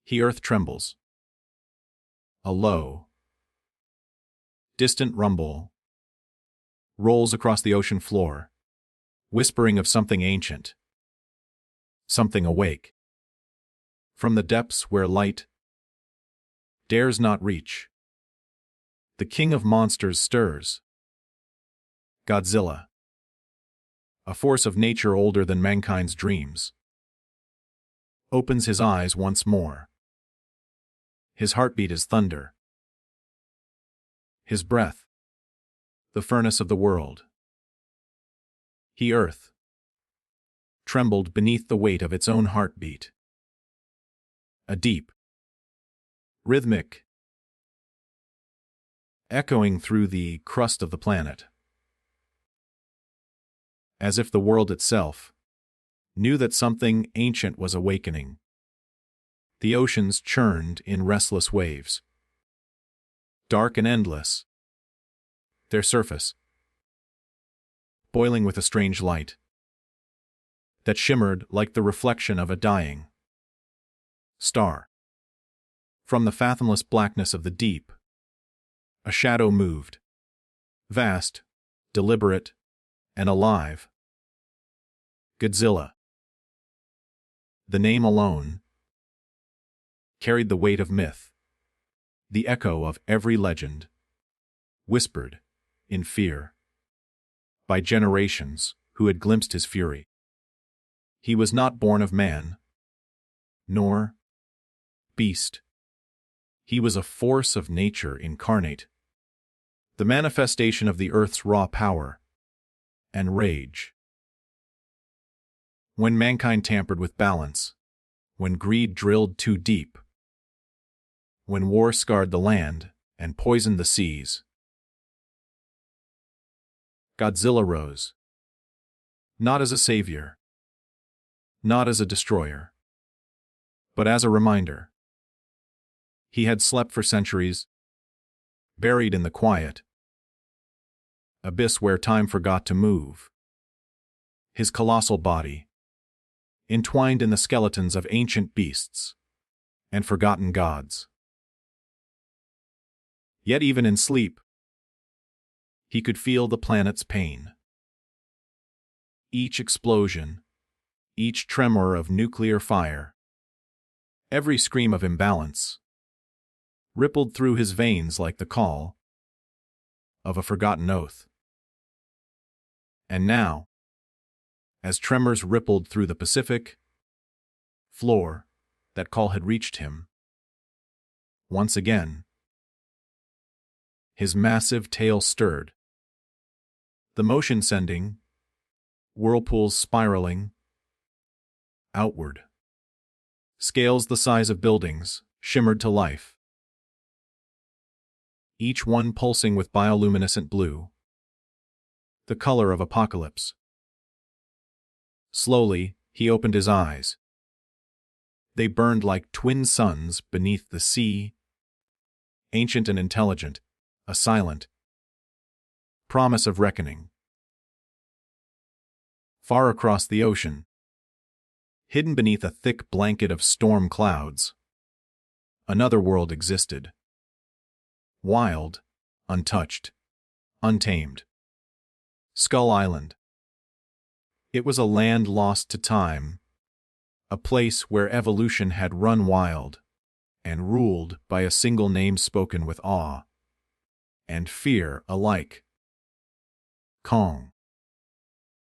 The earth trembles. A low, distant rumble rolls across the ocean floor, whispering of something ancient, something awake. From the depths where light dares not reach, the king of monsters stirs. Godzilla, a force of nature older than mankind's dreams, opens his eyes once more. His heartbeat is thunder. His breath, the furnace of the world. The earth trembled beneath the weight of its own heartbeat. A deep, rhythmic, echoing through the crust of the planet. As if the world itself knew that something ancient was awakening. The oceans churned in restless waves, dark and endless, their surface boiling with a strange light that shimmered like the reflection of a dying star. From the fathomless blackness of the deep, a shadow moved, vast, deliberate, and alive. Godzilla. The name alone carried the weight of myth, the echo of every legend, whispered, in fear, by generations who had glimpsed his fury. He was not born of man, nor beast. He was a force of nature incarnate, the manifestation of the earth's raw power and rage. When mankind tampered with balance, when greed drilled too deep, when war scarred the land and poisoned the seas, Godzilla rose, not as a savior, not as a destroyer, but as a reminder. He had slept for centuries, buried in the quiet abyss where time forgot to move. His colossal body, entwined in the skeletons of ancient beasts and forgotten gods. Yet even in sleep, he could feel the planet's pain. Each explosion, each tremor of nuclear fire, every scream of imbalance, rippled through his veins like the call of a forgotten oath. And now, as tremors rippled through the Pacific floor, that call had reached him. Once again, his massive tail stirred, the motion sending whirlpools spiraling outward. Scales the size of buildings shimmered to life, each one pulsing with bioluminescent blue, the color of apocalypse. Slowly, he opened his eyes. They burned like twin suns beneath the sea, ancient and intelligent, a silent promise of reckoning. Far across the ocean, hidden beneath a thick blanket of storm clouds, another world existed. Wild, untouched, untamed. Skull Island. It was a land lost to time, a place where evolution had run wild, and ruled by a single name spoken with awe and fear alike. Kong.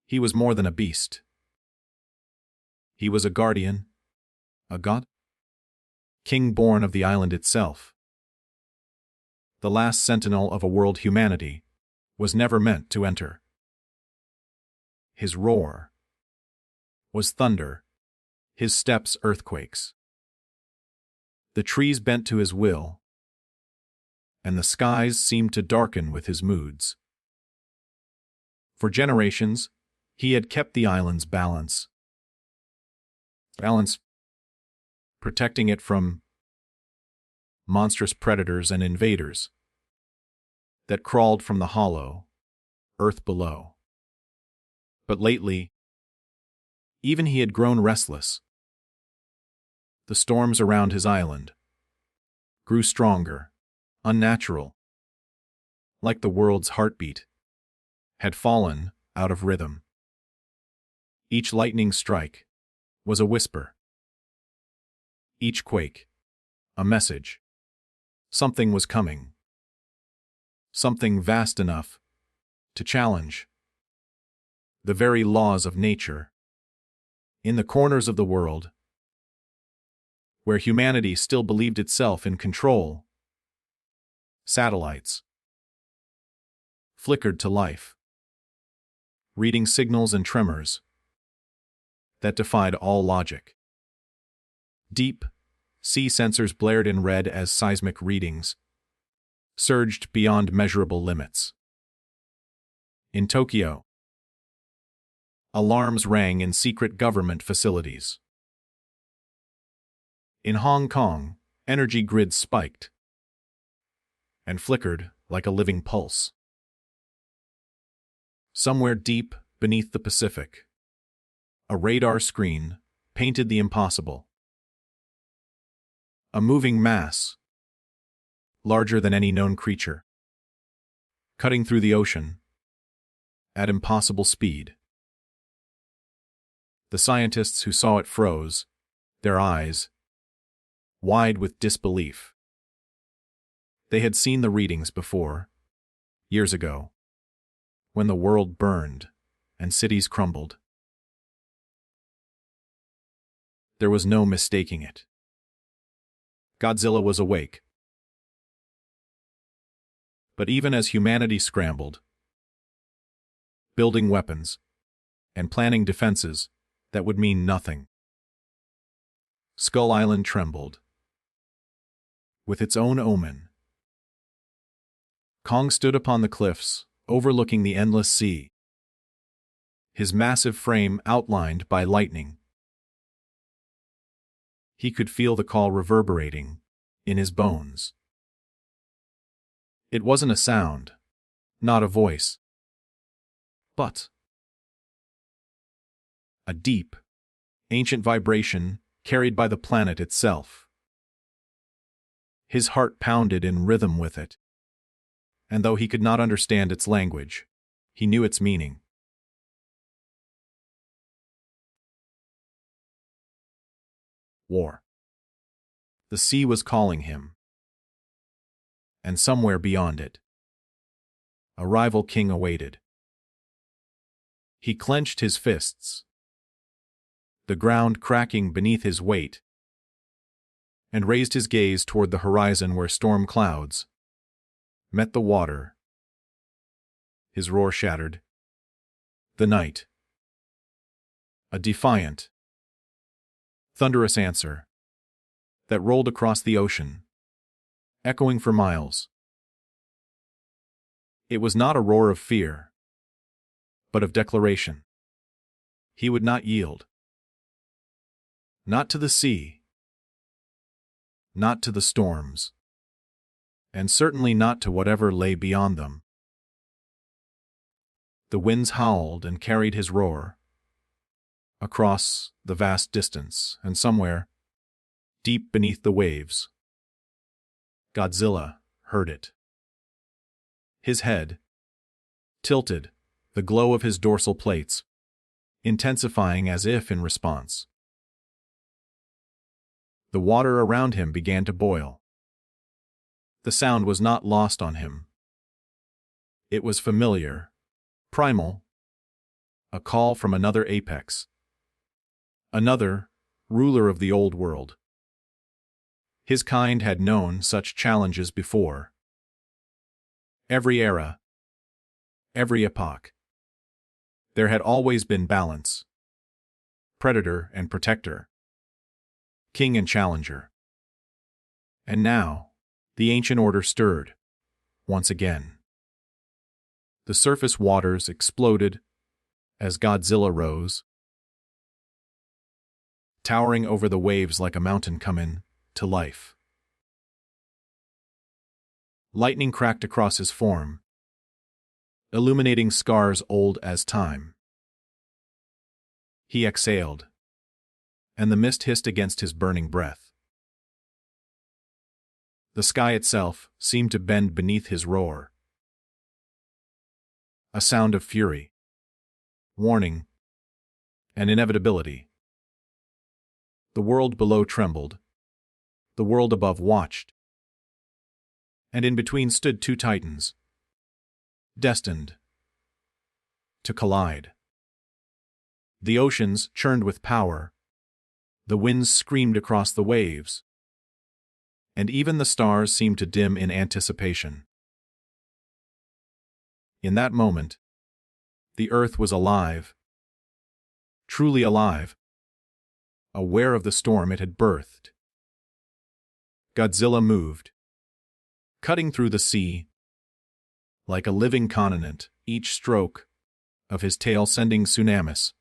He was more than a beast. He was a guardian, a god, king born of the island itself. The last sentinel of a world humanity was never meant to enter. His roar was thunder, his steps earthquakes. The trees bent to his will, and the skies seemed to darken with his moods. For generations, he had kept the island's balance, protecting it from monstrous predators and invaders that crawled from the hollow earth below. But lately, even he had grown restless. The storms around his island grew stronger, unnatural, like the world's heartbeat had fallen out of rhythm. Each lightning strike was a whisper. Each quake, a message. Something was coming. Something vast enough to challenge the very laws of nature. In the corners of the world, where humanity still believed itself in control, satellites flickered to life, reading signals and tremors that defied all logic. Deep sea sensors blared in red as seismic readings surged beyond measurable limits. In Tokyo, alarms rang in secret government facilities. In Hong Kong, energy grids spiked and flickered like a living pulse. Somewhere deep beneath the Pacific, a radar screen painted the impossible. A moving mass, larger than any known creature, cutting through the ocean at impossible speed. The scientists who saw it froze, their eyes wide with disbelief. They had seen the readings before, years ago, when the world burned and cities crumbled. There was no mistaking it. Godzilla was awake. But even as humanity scrambled, building weapons and planning defenses that would mean nothing, Skull Island trembled with its own omen. Kong stood upon the cliffs, overlooking the endless sea, his massive frame outlined by lightning. He could feel the call reverberating in his bones. It wasn't a sound, not a voice, but a deep, ancient vibration carried by the planet itself. His heart pounded in rhythm with it, and though he could not understand its language, he knew its meaning. War. The sea was calling him, and somewhere beyond it, a rival king awaited. He clenched his fists, the ground cracking beneath his weight, and raised his gaze toward the horizon where storm clouds met the water. His roar shattered the night. A defiant, thunderous answer that rolled across the ocean, echoing for miles. It was not a roar of fear, but of declaration. He would not yield. Not to the sea, not to the storms, and certainly not to whatever lay beyond them. The winds howled and carried his roar across the vast distance, and somewhere, deep beneath the waves, Godzilla heard it. His head tilted, the glow of his dorsal plates intensifying as if in response. The water around him began to boil. The sound was not lost on him. It was familiar, primal, a call from another apex, another ruler of the old world. His kind had known such challenges before. Every era, every epoch, there had always been balance, predator and protector, king and challenger. And now, the ancient order stirred, once again. The surface waters exploded as Godzilla rose, towering over the waves like a mountain come to life. Lightning cracked across his form, illuminating scars old as time. He exhaled, and the mist hissed against his burning breath. The sky itself seemed to bend beneath his roar. A sound of fury, warning, and inevitability. The world below trembled. The world above watched. And in between stood two titans, destined to collide. The oceans churned with power. The winds screamed across the waves. And even the stars seemed to dim in anticipation. In that moment, the earth was alive, truly alive, aware of the storm it had birthed. Godzilla moved, cutting through the sea like a living continent, each stroke of his tail sending tsunamis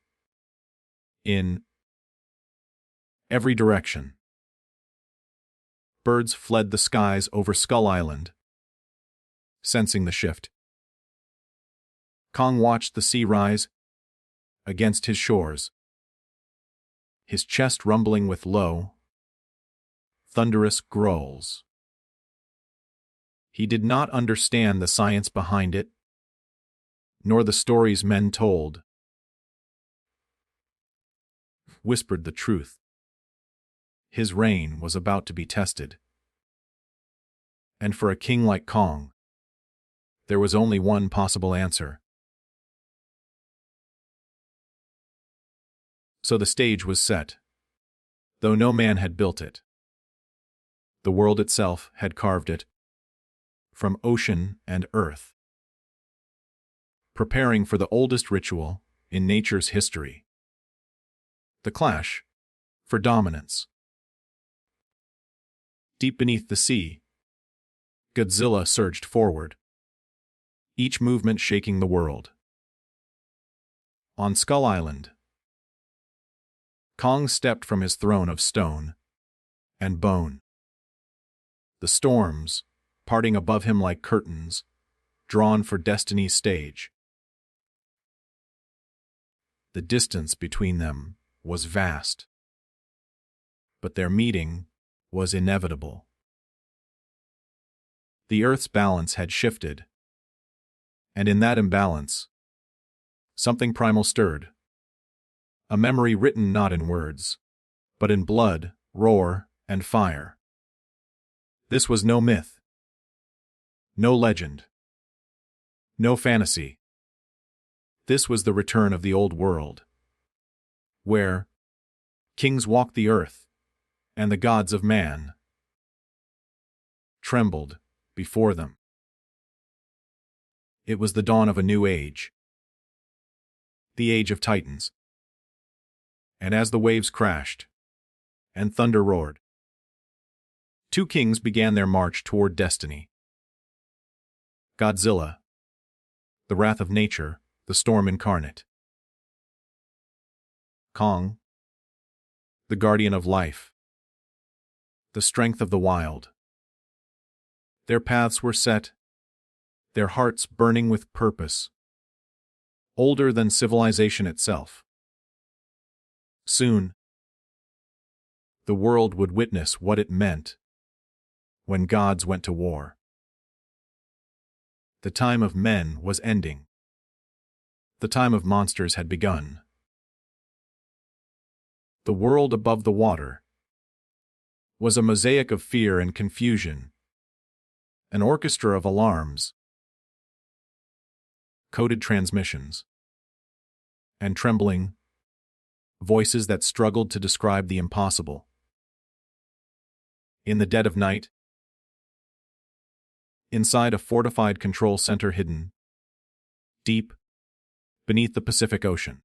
in every direction. Birds fled the skies over Skull Island, sensing the shift. Kong watched the sea rise against his shores, his chest rumbling with low, thunderous growls. He did not understand the science behind it, nor the stories men told. Whispered the truth. His reign was about to be tested. And for a king like Kong, there was only one possible answer. So the stage was set, though no man had built it. The world itself had carved it, from ocean and earth, preparing for the oldest ritual in nature's history. The clash for dominance. Deep beneath the sea, Godzilla surged forward, each movement shaking the world. On Skull Island, Kong stepped from his throne of stone and bone. The storms, parting above him like curtains, drawn for destiny's stage. The distance between them was vast, but their meeting was inevitable. The Earth's balance had shifted, and in that imbalance, something primal stirred. A memory written not in words, but in blood, roar, and fire. This was no myth, no legend, no fantasy. This was the return of the old world, where kings walked the earth, and the gods of man trembled before them. It was the dawn of a new age, the age of titans. And as the waves crashed and thunder roared, two kings began their march toward destiny. Godzilla, the wrath of nature, the storm incarnate. Kong, the guardian of life, the strength of the wild. Their paths were set, their hearts burning with purpose, older than civilization itself. Soon, the world would witness what it meant when gods went to war. The time of men was ending. The time of monsters had begun. The world above the water was a mosaic of fear and confusion, an orchestra of alarms, coded transmissions, and trembling voices that struggled to describe the impossible. In the dead of night, inside a fortified control center hidden deep beneath the Pacific Ocean,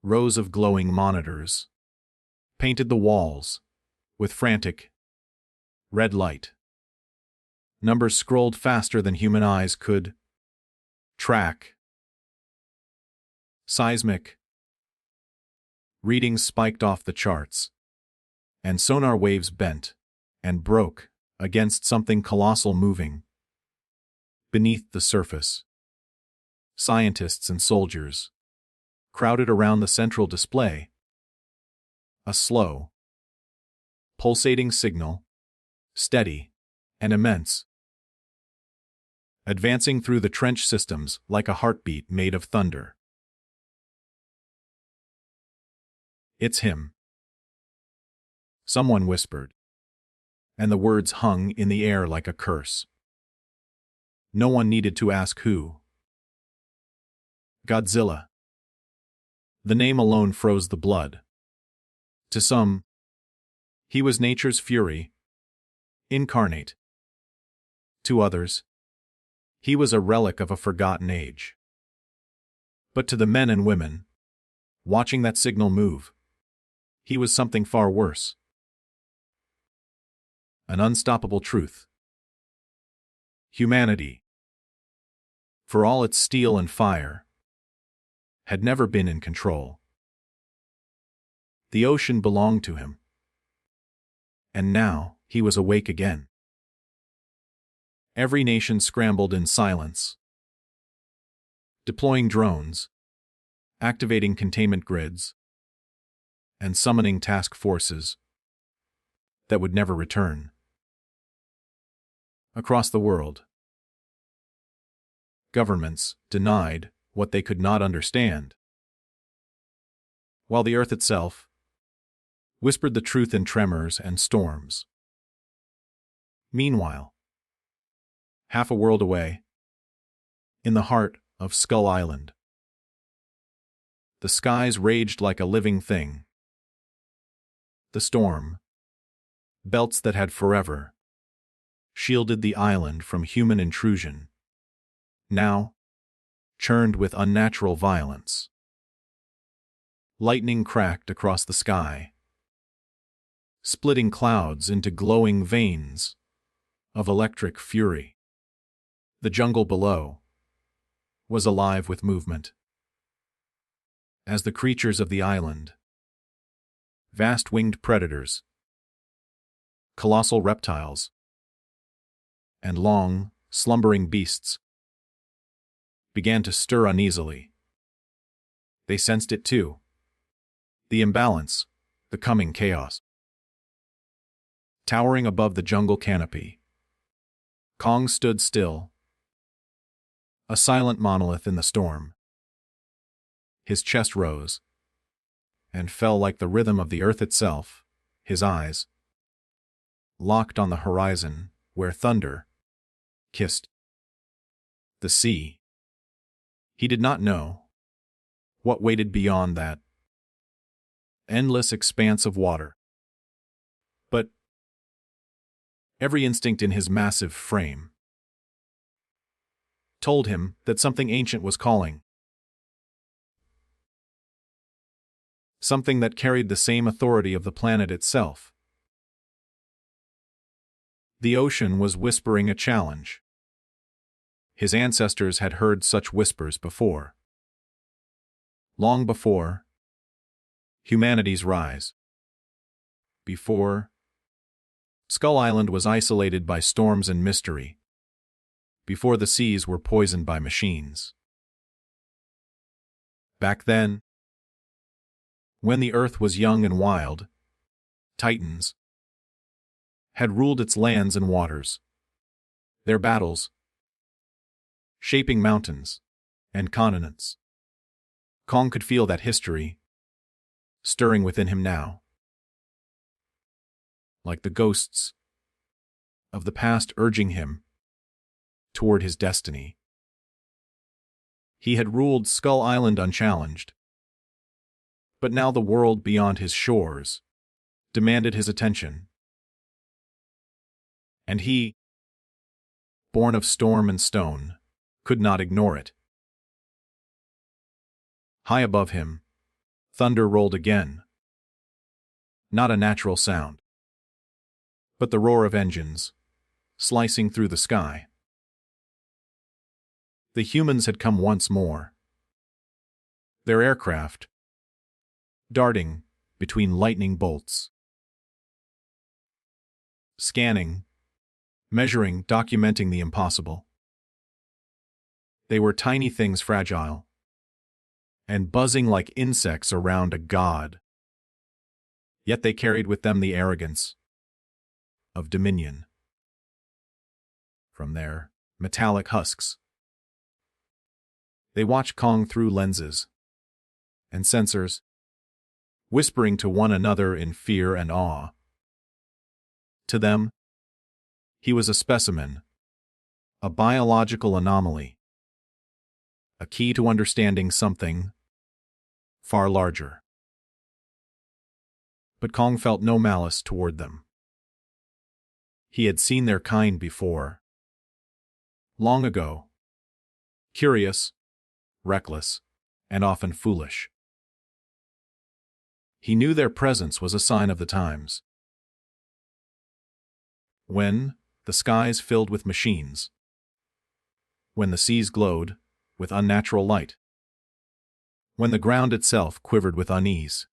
rows of glowing monitors painted the walls with frantic red light. Numbers scrolled faster than human eyes could track. Seismic readings spiked off the charts, and sonar waves bent and broke against something colossal moving beneath the surface. Scientists and soldiers crowded around the central display, A slow, pulsating signal, steady and immense, advancing through the trench systems like a heartbeat made of thunder. "It's him," someone whispered, and the words hung in the air like a curse. No one needed to ask who. Godzilla. The name alone froze the blood. To some, he was nature's fury, incarnate. To others, he was a relic of a forgotten age. But to the men and women, watching that signal move, he was something far worse. An unstoppable truth. Humanity, for all its steel and fire, had never been in control. The ocean belonged to him. And now he was awake again. Every nation scrambled in silence, deploying drones, activating containment grids, and summoning task forces that would never return. Across the world, governments denied what they could not understand, while the earth itself whispered the truth in tremors and storms. Meanwhile, half a world away, in the heart of Skull Island, the skies raged like a living thing. The storm, belts that had forever shielded the island from human intrusion, now churned with unnatural violence. Lightning cracked across the sky, splitting clouds into glowing veins of electric fury. The jungle below was alive with movement, as the creatures of the island, vast winged predators, colossal reptiles, and long, slumbering beasts, began to stir uneasily. They sensed it too. The imbalance, the coming chaos. Towering above the jungle canopy, Kong stood still, a silent monolith in the storm. His chest rose and fell like the rhythm of the earth itself, his eyes locked on the horizon where thunder kissed the sea. He did not know what waited beyond that endless expanse of water. But every instinct in his massive frame told him that something ancient was calling. Something that carried the same authority of the planet itself. The ocean was whispering a challenge. His ancestors had heard such whispers before. Long before humanity's rise. Before Skull Island was isolated by storms and mystery. Before the seas were poisoned by machines. Back then, when the earth was young and wild, titans had ruled its lands and waters. Their battles shaping mountains and continents. Kong could feel that history stirring within him now, like the ghosts of the past urging him toward his destiny. He had ruled Skull Island unchallenged, but now the world beyond his shores demanded his attention. And he, born of storm and stone, could not ignore it. High above him, thunder rolled again. Not a natural sound, but the roar of engines, slicing through the sky. The humans had come once more. Their aircraft, darting between lightning bolts. Scanning, measuring, documenting the impossible. They were tiny things, fragile and buzzing like insects around a god. Yet they carried with them the arrogance of dominion. From their metallic husks, they watched Kong through lenses and sensors, whispering to one another in fear and awe. To them, he was a specimen, a biological anomaly, a key to understanding something far larger. But Kong felt no malice toward them. He had seen their kind before. Long ago. Curious, reckless, and often foolish. He knew their presence was a sign of the times. When the skies filled with machines, when the seas glowed with unnatural light, when the ground itself quivered with unease,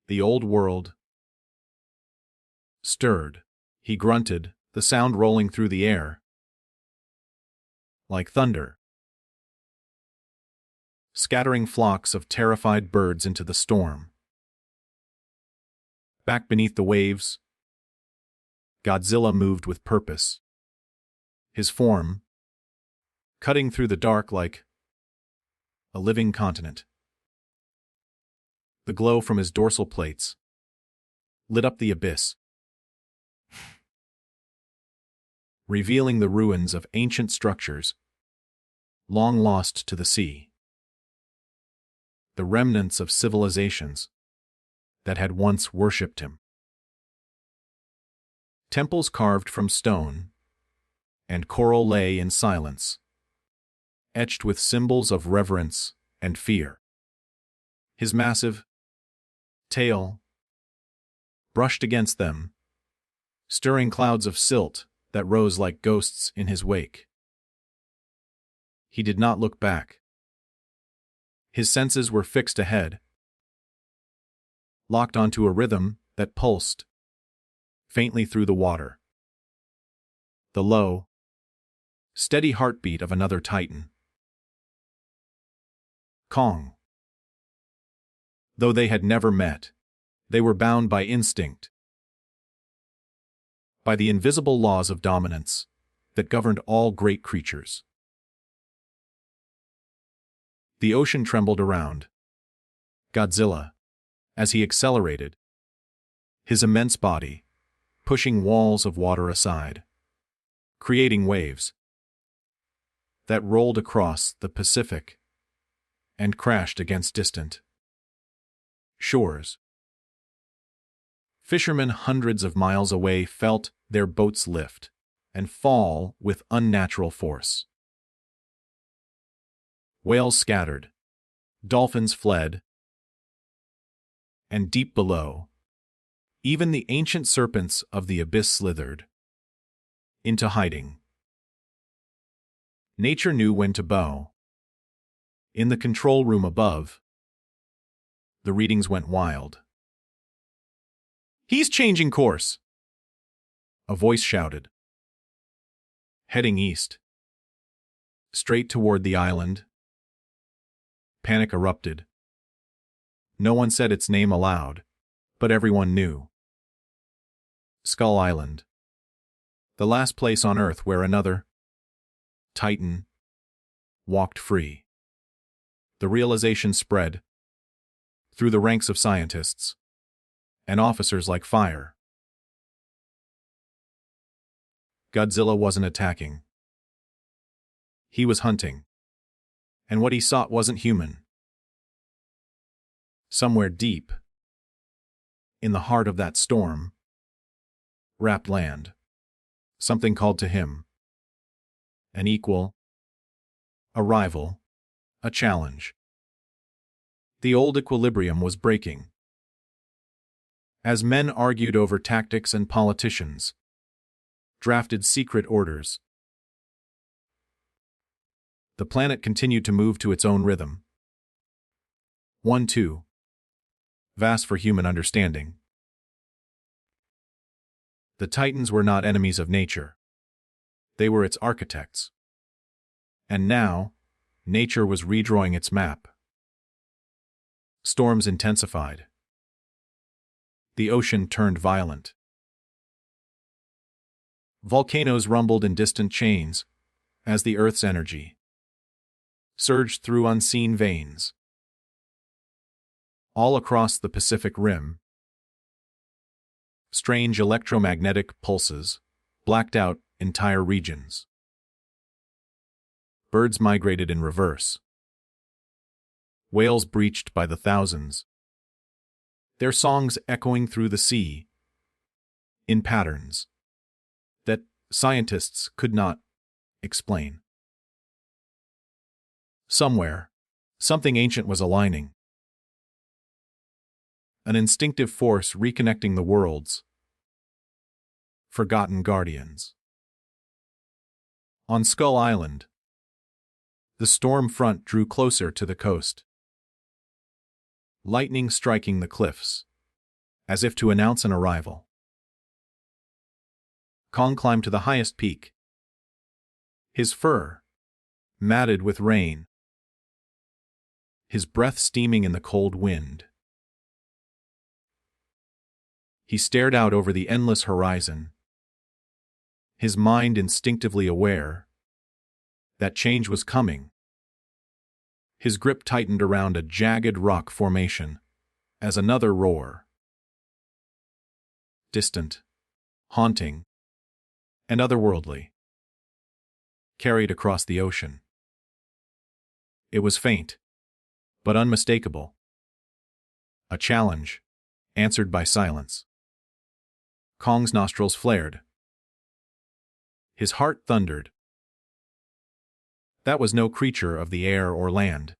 the old world stirred. He grunted, the sound rolling through the air like thunder, scattering flocks of terrified birds into the storm. Back beneath the waves, Godzilla moved with purpose, his form cutting through the dark like a living continent. The glow from his dorsal plates lit up the abyss, revealing the ruins of ancient structures long lost to the sea, the remnants of civilizations that had once worshipped him. Temples carved from stone and coral lay in silence, etched with symbols of reverence and fear. His massive tail brushed against them, stirring clouds of silt that rose like ghosts in his wake. He did not look back. His senses were fixed ahead, locked onto a rhythm that pulsed faintly through the water. The low, steady heartbeat of another titan. Kong. Though they had never met, they were bound by instinct, by the invisible laws of dominance that governed all great creatures. The ocean trembled around Godzilla as he accelerated, his immense body pushing walls of water aside, creating waves that rolled across the Pacific and crashed against distant shores. Fishermen hundreds of miles away felt their boats lift and fall with unnatural force. Whales scattered, dolphins fled, and deep below, even the ancient serpents of the abyss slithered into hiding. Nature knew when to bow. In the control room above, the readings went wild. "He's changing course!" a voice shouted. Heading east, straight toward the island. Panic erupted. No one said its name aloud, but everyone knew. Skull Island. The last place on Earth where another Titan walked free. The realization spread through the ranks of scientists and officers like fire. Godzilla wasn't attacking. He was hunting. And what he sought wasn't human. Somewhere deep, in the heart of that storm, wrapped land, something called to him. An equal, a rival, a challenge. The old equilibrium was breaking. As men argued over tactics and politicians drafted secret orders, the planet continued to move to its own rhythm. 1-2. Vast for human understanding. The Titans were not enemies of nature. They were its architects. And now, nature was redrawing its map. Storms intensified. The ocean turned violent. Volcanoes rumbled in distant chains as the Earth's energy surged through unseen veins. All across the Pacific Rim, strange electromagnetic pulses blacked out entire regions. Birds migrated in reverse. Whales breached by the thousands, their songs echoing through the sea in patterns that scientists could not explain. Somewhere, something ancient was aligning. An instinctive force reconnecting the worlds. Forgotten guardians. On Skull Island, the storm front drew closer to the coast. Lightning striking the cliffs, as if to announce an arrival. Kong climbed to the highest peak. His fur, matted with rain. His breath steaming in the cold wind. He stared out over the endless horizon, his mind instinctively aware that change was coming. His grip tightened around a jagged rock formation as another roar, distant, haunting, and otherworldly, carried across the ocean. It was faint, but unmistakable. A challenge, answered by silence. Kong's nostrils flared. His heart thundered. That was no creature of the air or land.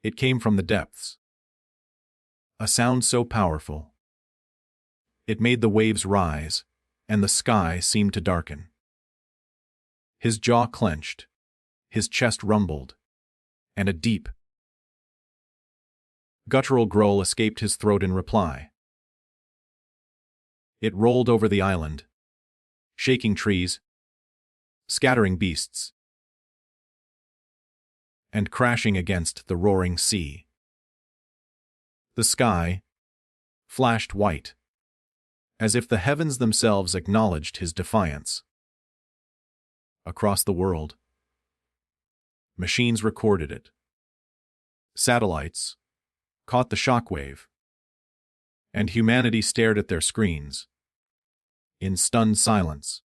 It came from the depths. A sound so powerful. It made the waves rise, and the sky seemed to darken. His jaw clenched, his chest rumbled, and a deep, guttural growl escaped his throat in reply. It rolled over the island, shaking trees, scattering beasts, and crashing against the roaring sea. The sky flashed white, as if the heavens themselves acknowledged his defiance. Across the world, machines recorded it. Satellites caught the shockwave, and humanity stared at their screens in stunned silence.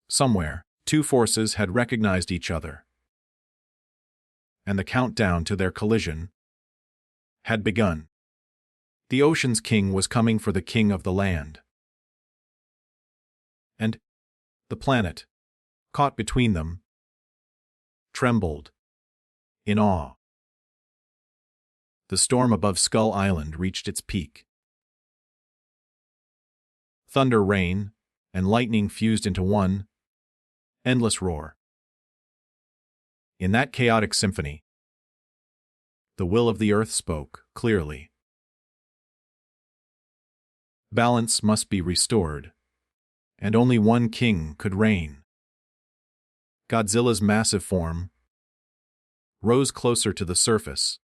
Somewhere, two forces had recognized each other, and the countdown to their collision had begun. The ocean's king was coming for the king of the land. And the planet, caught between them, trembled in awe. The storm above Skull Island reached its peak. Thunder, rain, and lightning fused into one endless roar. In that chaotic symphony, the will of the earth spoke clearly. Balance must be restored, and only one king could reign. Godzilla's massive form rose closer to the surface,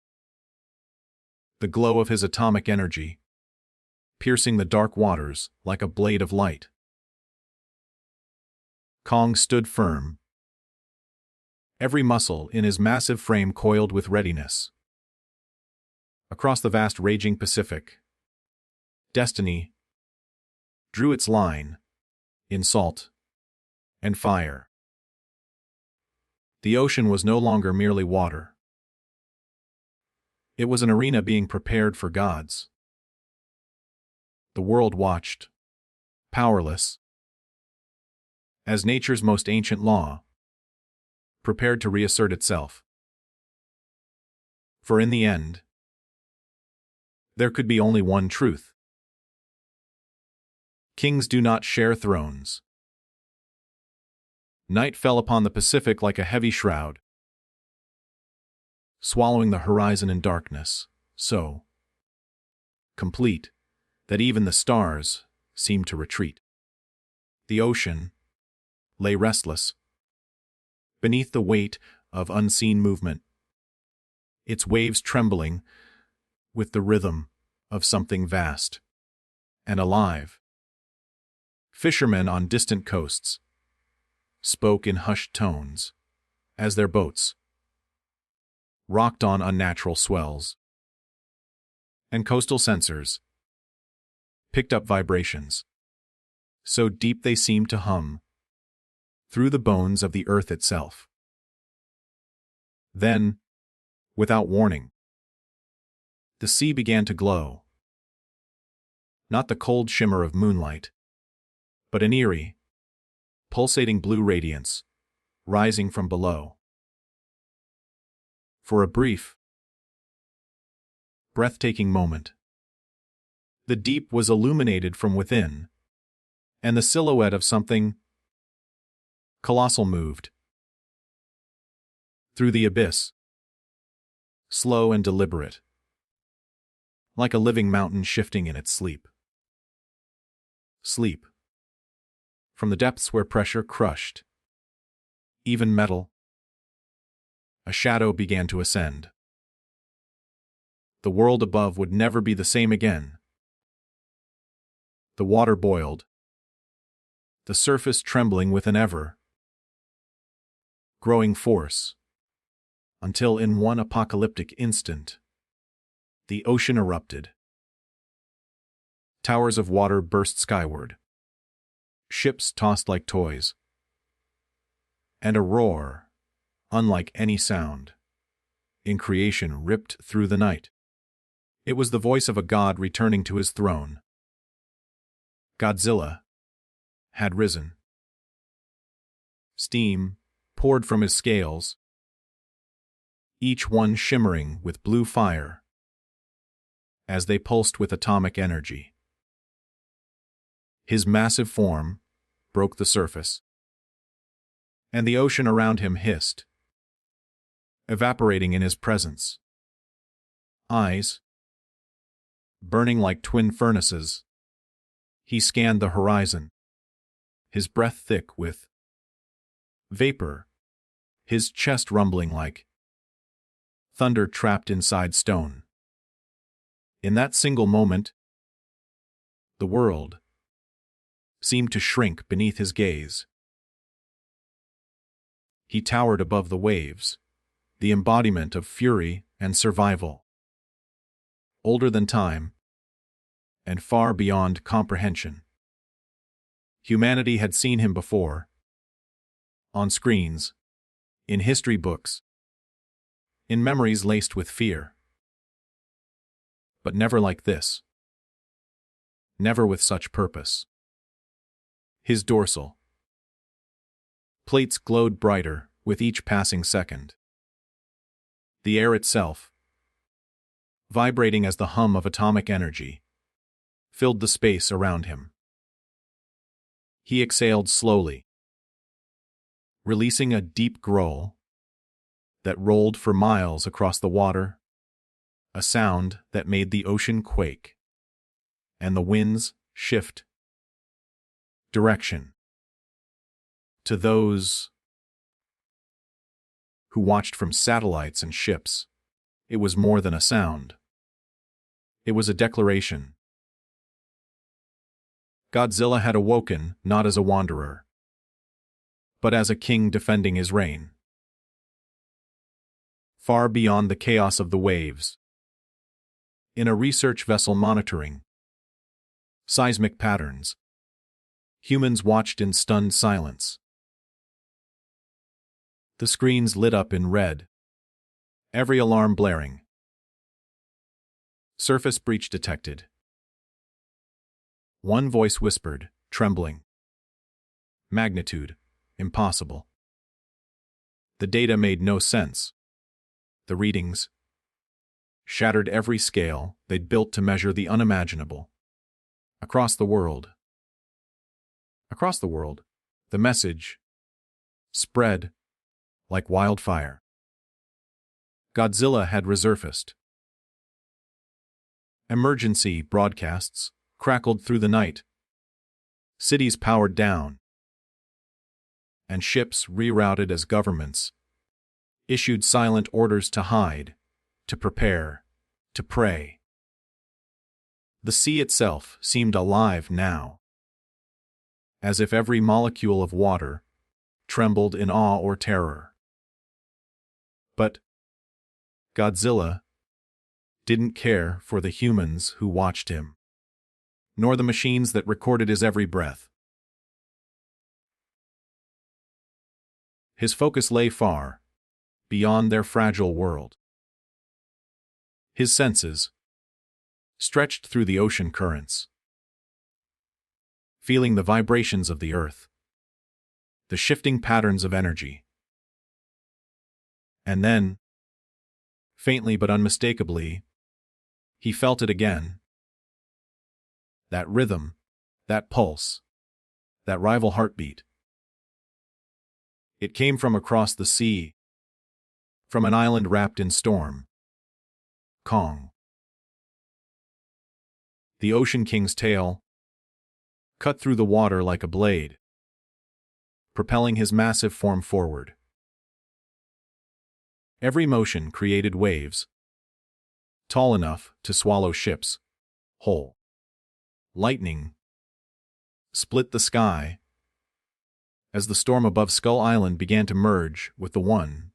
the glow of his atomic energy piercing the dark waters like a blade of light. Kong stood firm, every muscle in his massive frame coiled with readiness. Across the vast raging Pacific, destiny drew its line in salt and fire. The ocean was no longer merely water. It was an arena being prepared for gods. The world watched, powerless, as nature's most ancient law prepared to reassert itself. For in the end, there could be only one truth. Kings do not share thrones. Night fell upon the Pacific like a heavy shroud, swallowing the horizon in darkness, so complete that even the stars seemed to retreat. The ocean lay restless, beneath the weight of unseen movement, its waves trembling with the rhythm of something vast and alive. Fishermen on distant coasts spoke in hushed tones as their boats rocked on unnatural swells, and coastal sensors picked up vibrations so deep they seemed to hum through the bones of the earth itself. Then, without warning, the sea began to glow. Not the cold shimmer of moonlight, but an eerie, pulsating blue radiance rising from below. For a brief, breathtaking moment, the deep was illuminated from within, and the silhouette of something colossal moved through the abyss, slow and deliberate, like a living mountain shifting in its sleep. Sleep. From the depths where pressure crushed even metal, a shadow began to ascend. The world above would never be the same again. The water boiled, the surface trembling with an ever-growing force, until in one apocalyptic instant, the ocean erupted. Towers of water burst skyward, ships tossed like toys, and a roar, unlike any sound in creation, ripped through the night. It was the voice of a god returning to his throne. Godzilla had risen. Steam poured from his scales, each one shimmering with blue fire as they pulsed with atomic energy. His massive form broke the surface, and the ocean around him hissed, evaporating in his presence. Eyes burning like twin furnaces, he scanned the horizon, his breath thick with vapor, his chest rumbling like thunder trapped inside stone. In that single moment, the world seemed to shrink beneath his gaze. He towered above the waves, the embodiment of fury and survival. Older than time, and far beyond comprehension. Humanity had seen him before, on screens, in history books, in memories laced with fear. But never like this. Never with such purpose. His dorsal plates glowed brighter with each passing second. The air itself, vibrating as the hum of atomic energy, filled the space around him. He exhaled slowly, releasing a deep growl that rolled for miles across the water, a sound that made the ocean quake, and the winds shift direction. To those who watched from satellites and ships, it was more than a sound. It was a declaration. Godzilla had awoken not as a wanderer, but as a king defending his reign. Far beyond the chaos of the waves, in a research vessel monitoring seismic patterns, humans watched in stunned silence. The screens lit up in red, every alarm blaring. Surface breach detected. One voice whispered, trembling. Magnitude, impossible. The data made no sense. The readings shattered every scale they'd built to measure the unimaginable. Across the world, the message spread like wildfire. Godzilla had resurfaced. Emergency broadcasts crackled through the night. Cities powered down, and ships rerouted as governments issued silent orders to hide, to prepare, to pray. The sea itself seemed alive now, as if every molecule of water trembled in awe or terror. But Godzilla didn't care for the humans who watched him, nor the machines that recorded his every breath. His focus lay far beyond their fragile world. His senses stretched through the ocean currents, feeling the vibrations of the earth, the shifting patterns of energy. And then, faintly but unmistakably, he felt it again. That rhythm, that pulse, that rival heartbeat. It came from across the sea, from an island wrapped in storm. Kong. The Ocean King's tail cut through the water like a blade, propelling his massive form forward. Every motion created waves, tall enough to swallow ships whole. Lightning split the sky as the storm above Skull Island began to merge with the one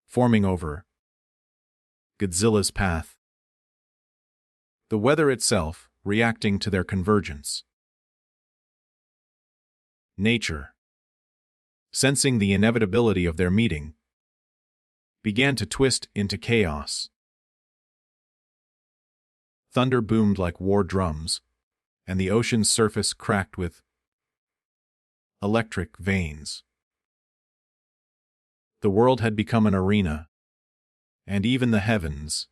forming over Godzilla's path. The weather itself reacting to their convergence. Nature, sensing the inevitability of their meeting, began to twist into chaos. Thunder boomed like war drums, and the ocean's surface cracked with electric veins. The world had become an arena, and even the heavens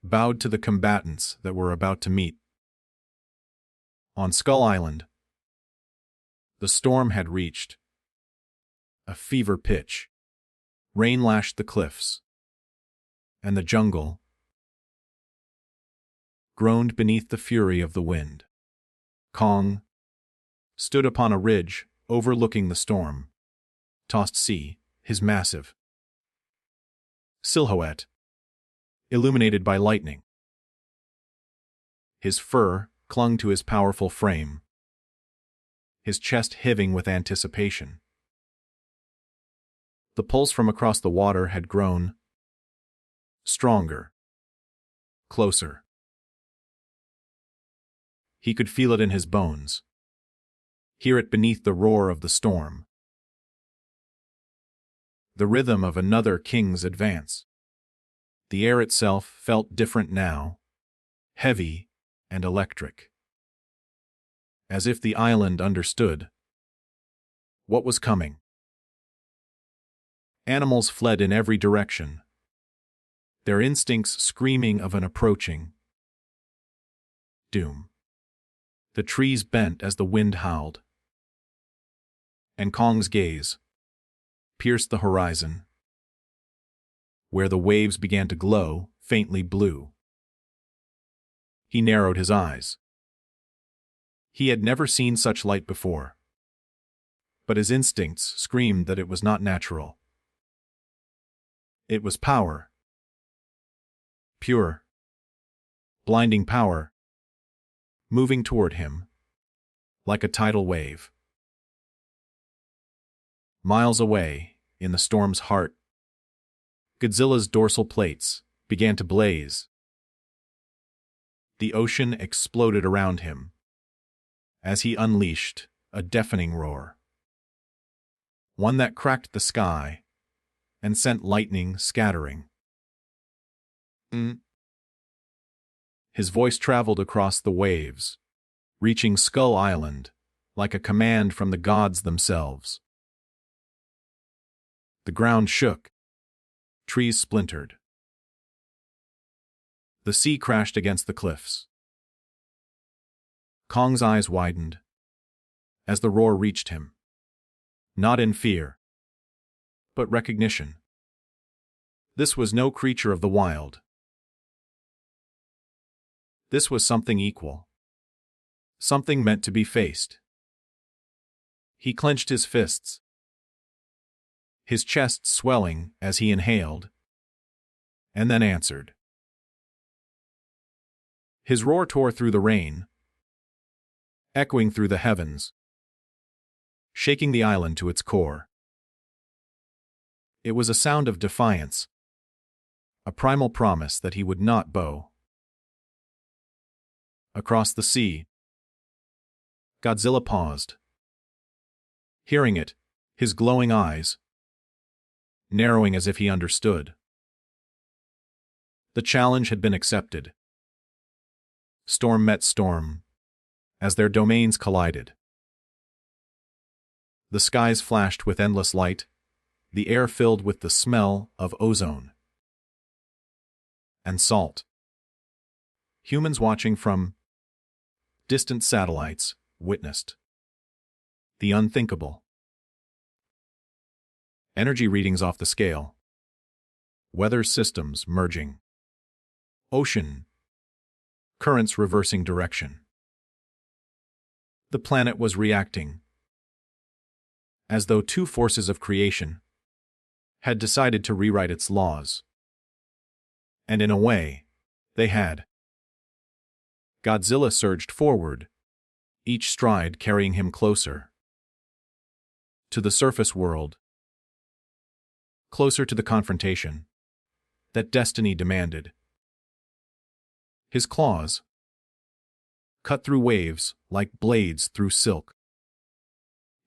bowed to the combatants that were about to meet. On Skull Island, the storm had reached a fever pitch. Rain lashed the cliffs, and the jungle groaned beneath the fury of the wind. Kong stood upon a ridge overlooking the storm-tossed sea, his massive silhouette illuminated by lightning. His fur clung to his powerful frame, his chest heaving with anticipation. The pulse from across the water had grown stronger, closer. He could feel it in his bones, hear it beneath the roar of the storm. The rhythm of another king's advance. The air itself felt different now, heavy and electric. As if the island understood what was coming. Animals fled in every direction, their instincts screaming of an approaching doom. The trees bent as the wind howled, and Kong's gaze pierced the horizon, where the waves began to glow faintly blue. He narrowed his eyes. He had never seen such light before, but his instincts screamed that it was not natural. It was power. Pure, blinding power, moving toward him like a tidal wave. Miles away, in the storm's heart, Godzilla's dorsal plates began to blaze. The ocean exploded around him as he unleashed a deafening roar, one that cracked the sky and sent lightning scattering. His voice traveled across the waves, reaching Skull Island like a command from the gods themselves. The ground shook, trees splintered. The sea crashed against the cliffs. Kong's eyes widened as the roar reached him, not in fear, but recognition. This was no creature of the wild. This was something equal, something meant to be faced. He clenched his fists, his chest swelling as he inhaled, and then answered. His roar tore through the rain, echoing through the heavens, shaking the island to its core. It was a sound of defiance, a primal promise that he would not bow. Across the sea, Godzilla paused. Hearing it, his glowing eyes narrowing as if he understood. The challenge had been accepted. Storm met storm, as their domains collided. The skies flashed with endless light, the air filled with the smell of ozone and salt. Humans watching from distant satellites witnessed the unthinkable. Energy readings off the scale, weather systems merging, ocean currents reversing direction. The planet was reacting, as though two forces of creation had decided to rewrite its laws. And in a way, they had. Godzilla surged forward, each stride carrying him closer to the surface world, closer to the confrontation that destiny demanded. His claws cut through waves like blades through silk,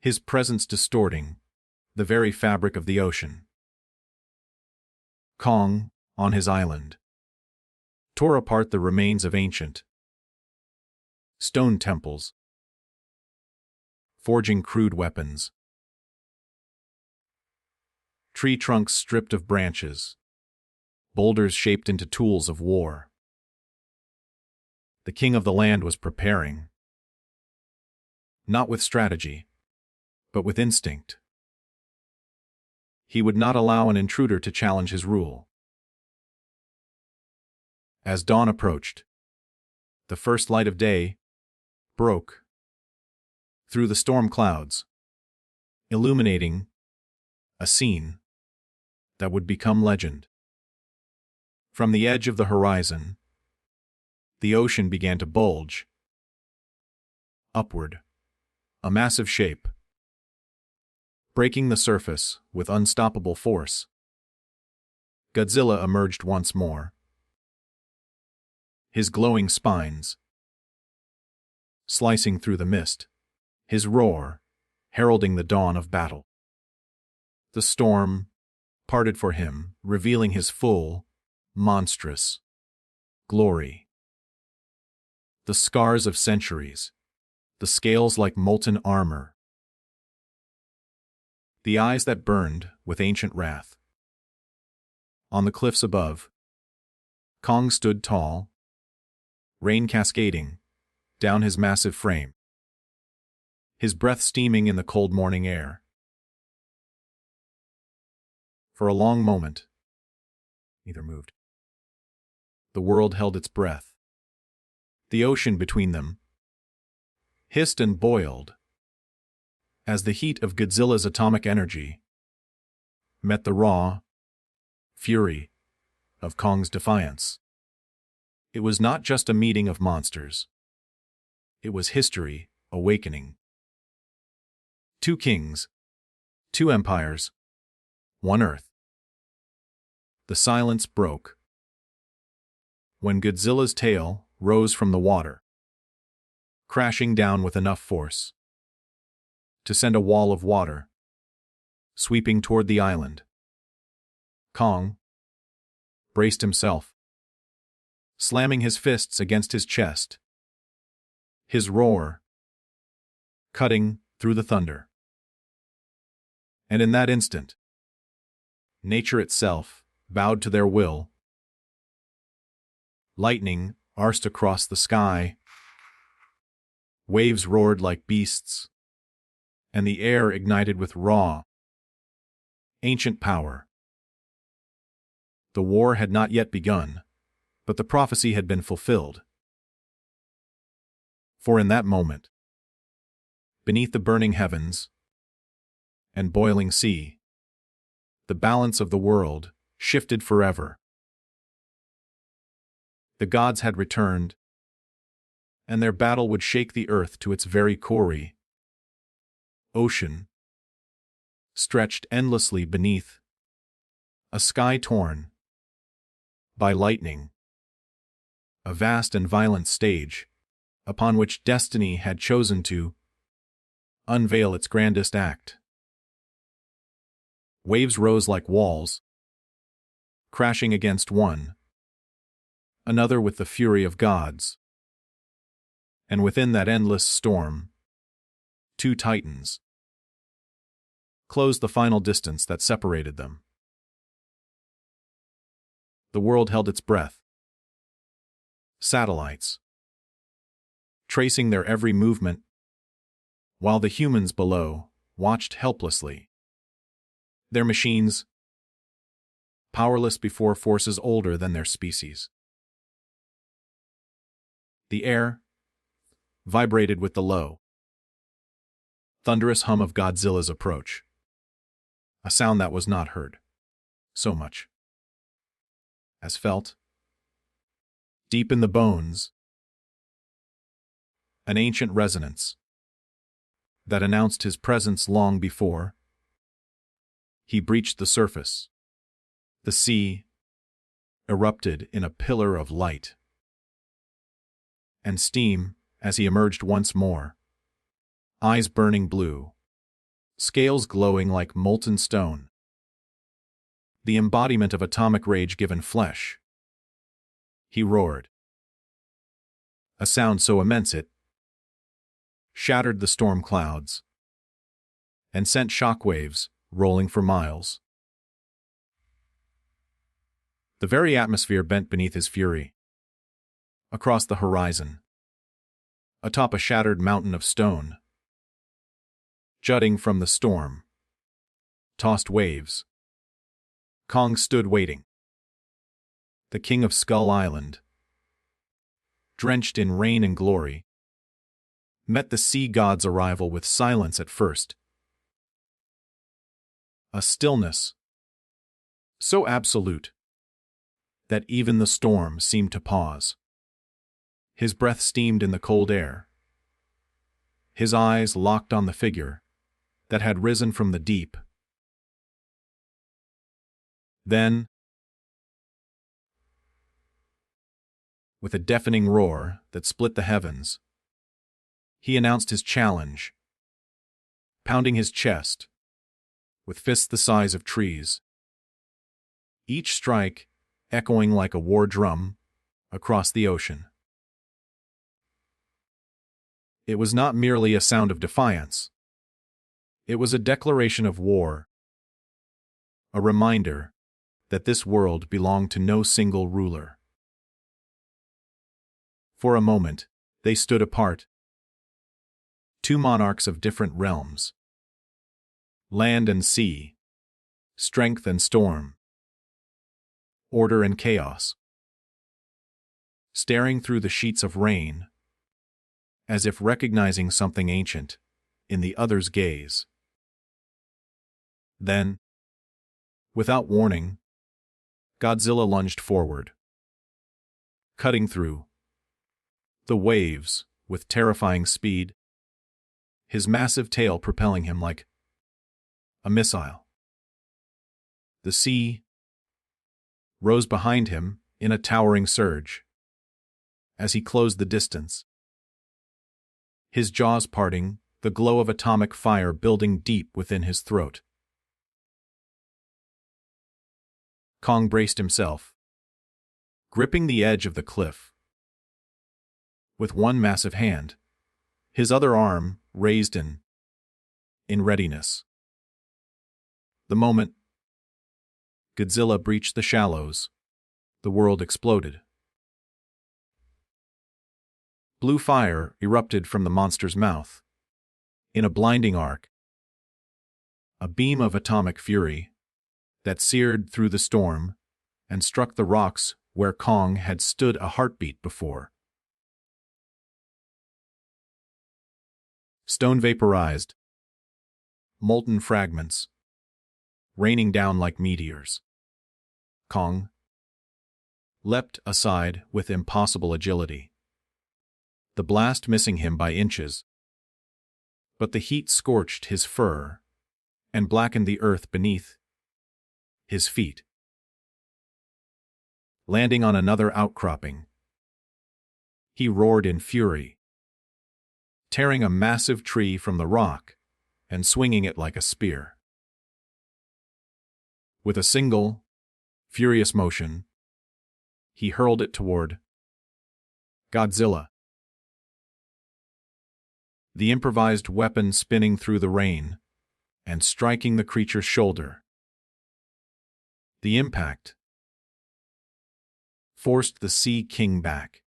his presence distorting the very fabric of the ocean. Kong, on his island, tore apart the remains of ancient stone temples, forging crude weapons. Tree trunks stripped of branches, boulders shaped into tools of war. The king of the land was preparing, not with strategy, but with instinct. He would not allow an intruder to challenge his rule. As dawn approached, the first light of day broke through the storm clouds, illuminating a scene that would become legend. From the edge of the horizon, the ocean began to bulge upward, a massive shape, breaking the surface with unstoppable force. Godzilla emerged once more, his glowing spines slicing through the mist, his roar heralding the dawn of battle. The storm parted for him, revealing his full, monstrous glory. The scars of centuries, the scales like molten armor, the eyes that burned with ancient wrath. On the cliffs above, Kong stood tall, rain cascading down his massive frame, his breath steaming in the cold morning air. For a long moment, neither moved. The world held its breath. The ocean between them hissed and boiled as the heat of Godzilla's atomic energy met the raw fury of Kong's defiance. It was not just a meeting of monsters. It was history awakening. Two kings, two empires, one Earth. The silence broke when Godzilla's tail rose from the water, crashing down with enough force to send a wall of water sweeping toward the island. Kong braced himself, slamming his fists against his chest, his roar cutting through the thunder. And in that instant, nature itself bowed to their will. Lightning arced across the sky, waves roared like beasts, and the air ignited with raw, ancient power. The war had not yet begun, but the prophecy had been fulfilled. For in that moment, beneath the burning heavens and boiling sea, the balance of the world shifted forever. The gods had returned, and their battle would shake the earth to its very core. Ocean stretched endlessly beneath, a sky torn by lightning, a vast and violent stage upon which destiny had chosen to unveil its grandest act. Waves rose like walls, crashing against one another with the fury of gods. And within that endless storm, two titans closed the final distance that separated them. The world held its breath. Satellites tracing their every movement, while the humans below watched helplessly. Their machines powerless before forces older than their species. The air vibrated with the low, thunderous hum of Godzilla's approach, a sound that was not heard so much as felt deep in the bones, an ancient resonance that announced his presence long before he breached the surface. The sea erupted in a pillar of light and steam as he emerged once more, eyes burning blue, scales glowing like molten stone, the embodiment of atomic rage given flesh. He roared, a sound so immense it shattered the storm clouds and sent shockwaves rolling for miles. The very atmosphere bent beneath his fury. Across the horizon, atop a shattered mountain of stone, jutting from the storm, tossed waves, Kong stood waiting. The king of Skull Island, drenched in rain and glory, met the sea god's arrival with silence at first. A stillness so absolute that even the storm seemed to pause. His breath steamed in the cold air. His eyes locked on the figure that had risen from the deep. Then, with a deafening roar that split the heavens, he announced his challenge, pounding his chest with fists the size of trees, each strike echoing like a war drum across the ocean. It was not merely a sound of defiance. It was a declaration of war, a reminder that this world belonged to no single ruler. For a moment, they stood apart, two monarchs of different realms, land and sea, strength and storm, order and chaos, staring through the sheets of rain, as if recognizing something ancient in the other's gaze. Then, without warning, Godzilla lunged forward, cutting through the waves with terrifying speed, his massive tail propelling him like a missile. The sea rose behind him in a towering surge as he closed the distance, his jaws parting, the glow of atomic fire building deep within his throat. Kong braced himself, gripping the edge of the cliff. With one massive hand, his other arm raised in readiness. The moment Godzilla breached the shallows, the world exploded. Blue fire erupted from the monster's mouth, in a blinding arc, a beam of atomic fury that seared through the storm and struck the rocks where Kong had stood a heartbeat before. Stone vaporized, molten fragments, raining down like meteors. Kong leapt aside with impossible agility. the blast missing him by inches. But the heat scorched his fur and blackened the earth beneath his feet. Landing on another outcropping, he roared in fury, tearing a massive tree from the rock and swinging it like a spear. With a single, furious motion, he hurled it toward Godzilla. The improvised weapon spinning through the rain and striking the creature's shoulder. The impact forced the Sea King back,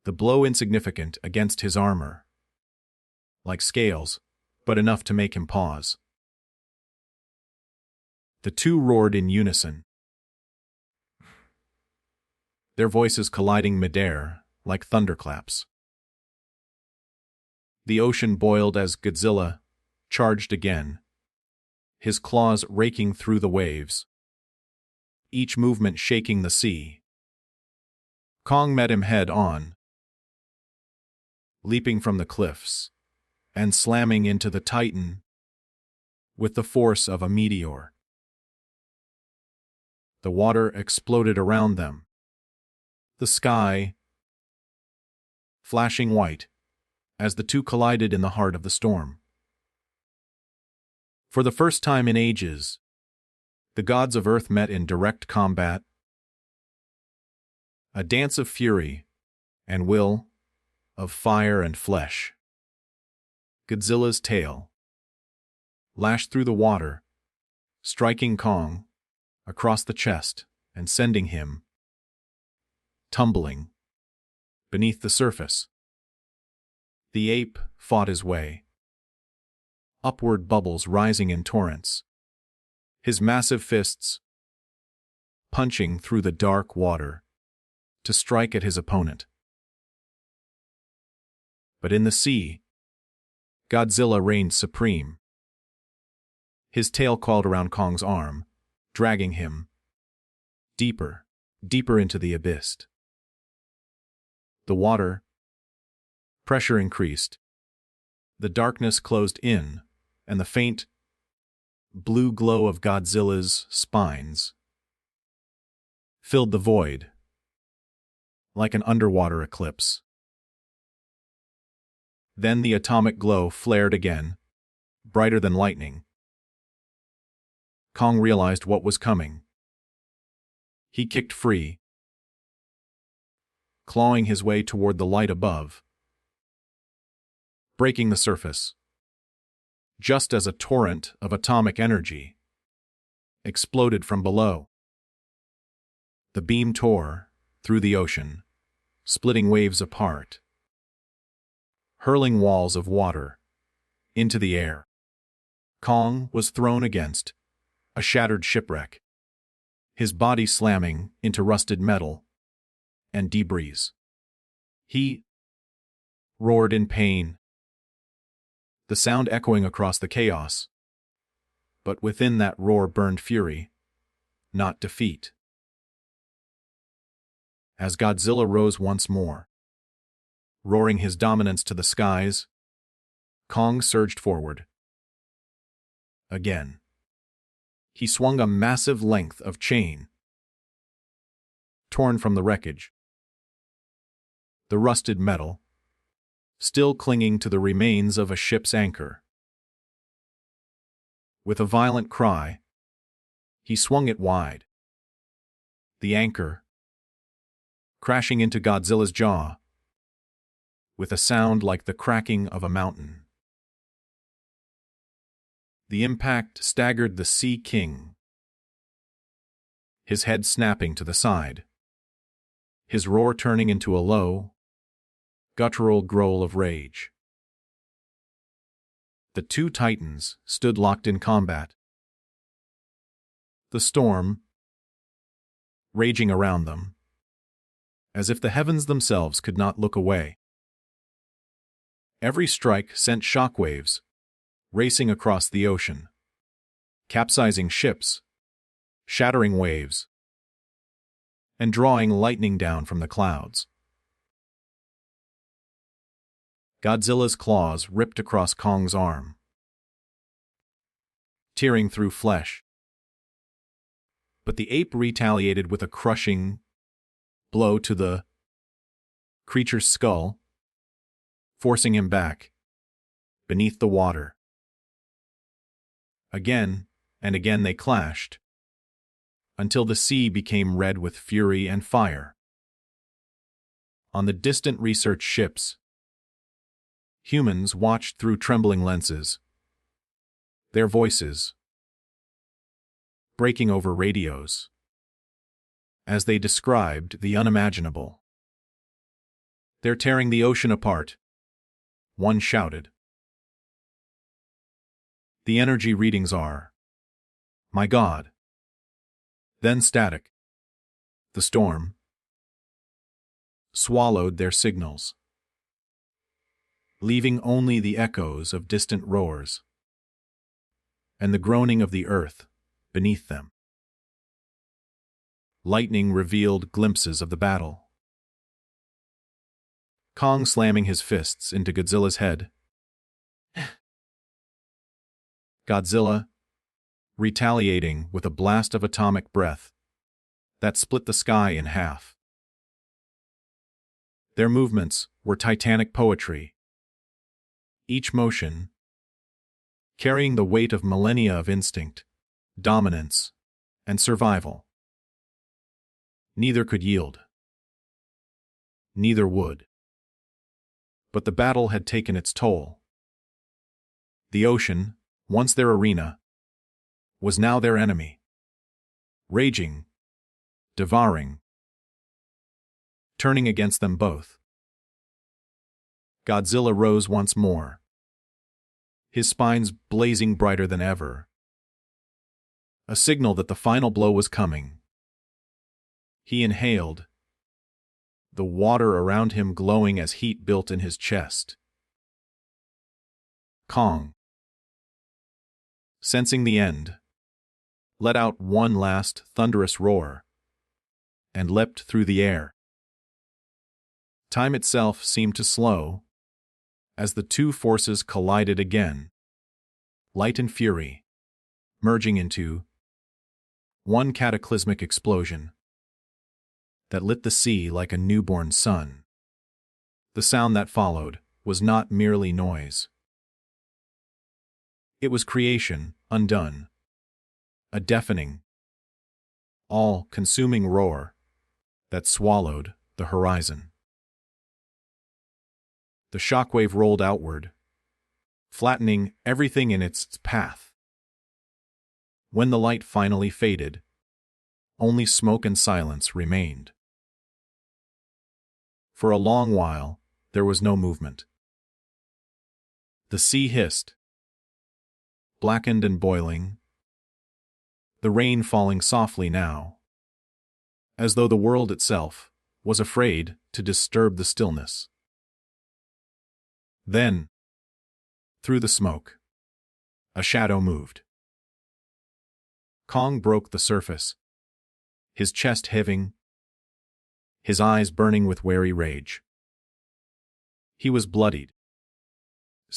the blow insignificant against his armor, like scales, but enough to make him pause. The two roared in unison, their voices colliding midair like thunderclaps. The ocean boiled as Godzilla charged again, his claws raking through the waves, each movement shaking the sea. Kong met him head-on, leaping from the cliffs and slamming into the Titan with the force of a meteor. The water exploded around them, the sky flashing white as the two collided in the heart of the storm. For the first time in ages, the gods of Earth met in direct combat, a dance of fury and will, of fire and flesh. Godzilla's tail lashed through the water, striking Kong across the chest and sending him tumbling beneath the surface. The ape fought his way, upward bubbles rising in torrents, his massive fists punching through the dark water to strike at his opponent. But in the sea, Godzilla reigned supreme. His tail coiled around Kong's arm, dragging him deeper, deeper into the abyss. The water pressure increased, the darkness closed in, and the faint blue glow of Godzilla's spines filled the void like an underwater eclipse. Then the atomic glow flared again, brighter than lightning. Kong realized what was coming. He kicked free, clawing his way toward the light above, breaking the surface, just as a torrent of atomic energy exploded from below. The beam tore through the ocean, splitting waves apart, hurling walls of water into the air. Kong was thrown against a shattered shipwreck, his body slamming into rusted metal and debris. He roared in pain, the sound echoing across the chaos. But within that roar burned fury, not defeat. As Godzilla rose once more, roaring his dominance to the skies, Kong surged forward. Again, he swung a massive length of chain, torn from the wreckage. The rusted metal, still clinging to the remains of a ship's anchor. With a violent cry, he swung it wide. The anchor crashing into Godzilla's jaw, with a sound like the cracking of a mountain. The impact staggered the Sea King, his head snapping to the side, his roar turning into a low, guttural growl of rage. The two titans stood locked in combat, the storm raging around them, as if the heavens themselves could not look away. Every strike sent shockwaves racing across the ocean, capsizing ships, shattering waves, and drawing lightning down from the clouds. Godzilla's claws ripped across Kong's arm, tearing through flesh. But the ape retaliated with a crushing blow to the creature's skull, forcing him back beneath the water. Again and again they clashed, until the sea became red with fury and fire. On the distant research ships, humans watched through trembling lenses, their voices breaking over radios as they described the unimaginable. "They're tearing the ocean apart," one shouted. "The energy readings are, my God." Then static. The storm swallowed their signals, leaving only the echoes of distant roars and the groaning of the earth beneath them. Lightning revealed glimpses of the battle. Kong slamming his fists into Godzilla's head. Godzilla retaliating with a blast of atomic breath that split the sky in half. Their movements were titanic poetry, each motion carrying the weight of millennia of instinct, dominance, and survival. Neither could yield. Neither would. But the battle had taken its toll. The ocean, once their arena, was now their enemy. Raging, devouring, turning against them both. Godzilla rose once more, his spines blazing brighter than ever. A signal that the final blow was coming. He inhaled, the water around him glowing as heat built in his chest. Kong, sensing the end, let out one last thunderous roar and leapt through the air. Time itself seemed to slow as the two forces collided again, light and fury, merging into one cataclysmic explosion that lit the sea like a newborn sun. The sound that followed was not merely noise. It was creation undone, a deafening, all-consuming roar that swallowed the horizon. The shockwave rolled outward, flattening everything in its path. When the light finally faded, only smoke and silence remained. For a long while, there was no movement. The sea hissed, blackened and boiling, the rain falling softly now, as though the world itself was afraid to disturb the stillness. Then, through the smoke, a shadow moved. Kong broke the surface, his chest heaving, his eyes burning with wary rage. He was bloodied,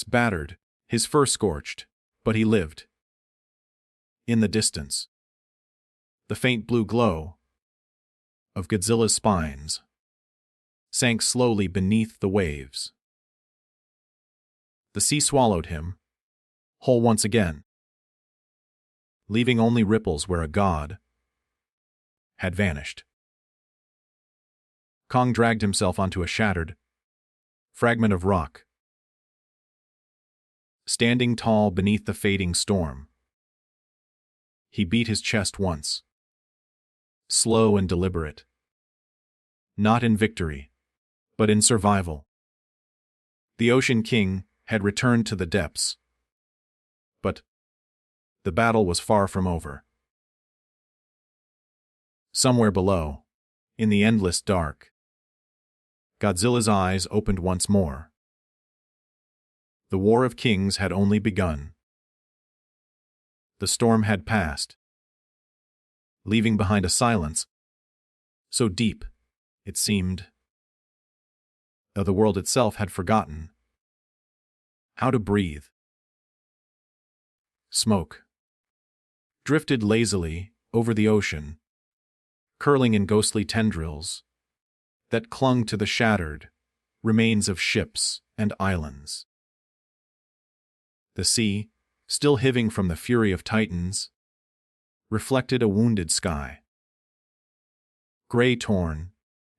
battered, his fur scorched, but he lived. In the distance, the faint blue glow of Godzilla's spines sank slowly beneath the waves. The sea swallowed him, whole once again, leaving only ripples where a god had vanished. Kong dragged himself onto a shattered fragment of rock. Standing tall beneath the fading storm, he beat his chest once, slow and deliberate, not in victory, but in survival. The Ocean King had returned to the depths, but the battle was far from over. Somewhere below, in the endless dark, Godzilla's eyes opened once more. The War of Kings had only begun. The storm had passed, leaving behind a silence so deep, it seemed, though the world itself had forgotten How to breathe. Smoke drifted lazily over the ocean, curling in ghostly tendrils that clung to the shattered remains of ships and islands. The sea, still hiving from the fury of titans, reflected a wounded sky, gray, torn,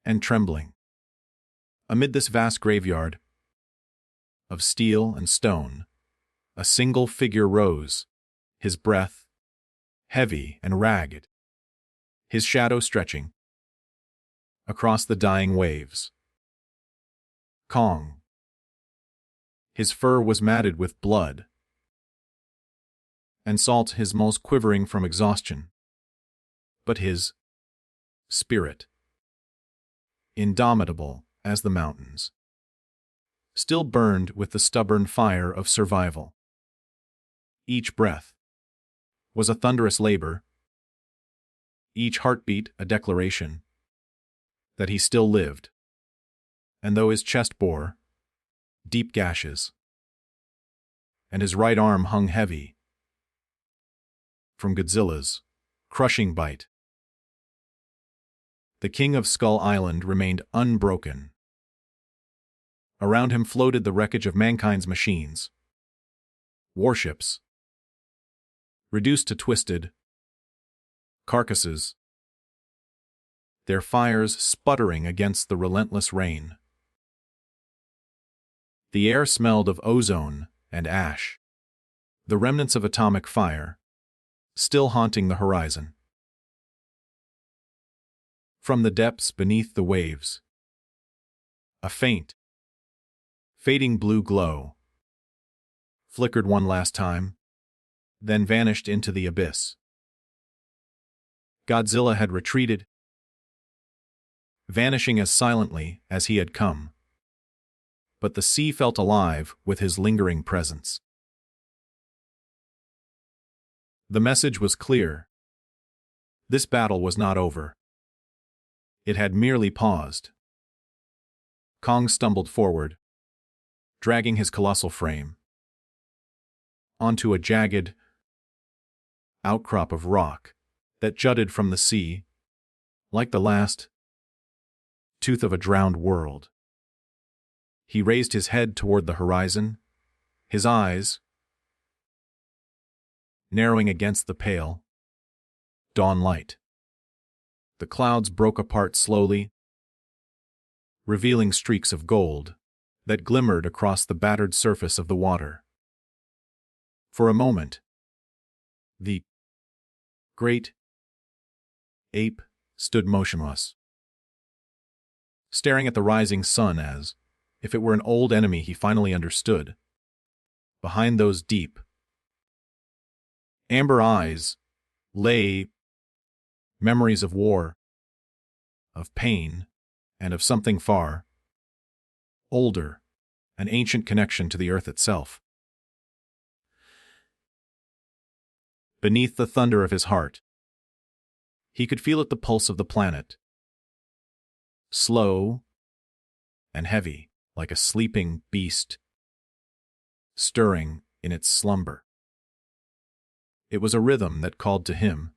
and trembling. Amid this vast graveyard of steel and stone, a single figure rose, his breath heavy and ragged, his shadow stretching across the dying waves. Kong. His fur was matted with blood, and salt his most quivering from exhaustion. But his spirit, indomitable as the mountains, still burned with the stubborn fire of survival. Each breath was a thunderous labor, each heartbeat a declaration that he still lived, and though his chest bore deep gashes, and his right arm hung heavy from Godzilla's crushing bite, the king of Skull Island remained unbroken. Around him floated the wreckage of mankind's machines, warships, reduced to twisted carcasses, their fires sputtering against the relentless rain. The air smelled of ozone and ash, the remnants of atomic fire still haunting the horizon. From the depths beneath the waves, a faint, fading blue glow flickered one last time, then vanished into the abyss. Godzilla had retreated, vanishing as silently as he had come. But the sea felt alive with his lingering presence. The message was clear. This battle was not over. It had merely paused. Kong stumbled forward, dragging his colossal frame onto a jagged outcrop of rock that jutted from the sea like the last tooth of a drowned world. He raised his head toward the horizon, his eyes narrowing against the pale dawn light. The clouds broke apart slowly, revealing streaks of gold that glimmered across the battered surface of the water. For a moment, the great ape stood motionless, staring at the rising sun as if it were an old enemy he finally understood. Behind those deep, amber eyes lay memories of war, of pain, and of something far older, an ancient connection to the earth itself. Beneath the thunder of his heart, he could feel it, the pulse of the planet, slow and heavy, like a sleeping beast stirring in its slumber. It was a rhythm that called to him,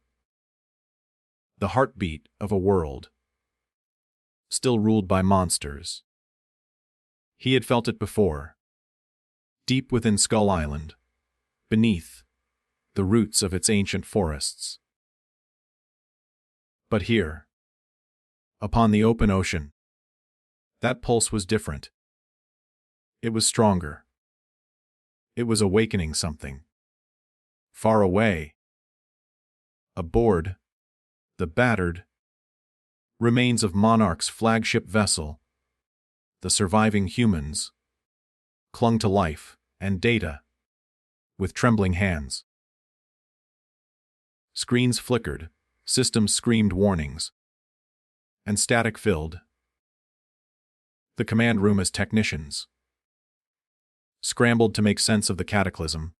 the heartbeat of a world still ruled by monsters. He had felt it before, deep within Skull Island, beneath the roots of its ancient forests. But here, upon the open ocean, that pulse was different. It was stronger. It was awakening something. Far away, aboard the battered remains of Monarch's flagship vessel, the surviving humans clung to life and data with trembling hands. Screens flickered, systems screamed warnings, and static filled the command room as technicians scrambled to make sense of the cataclysm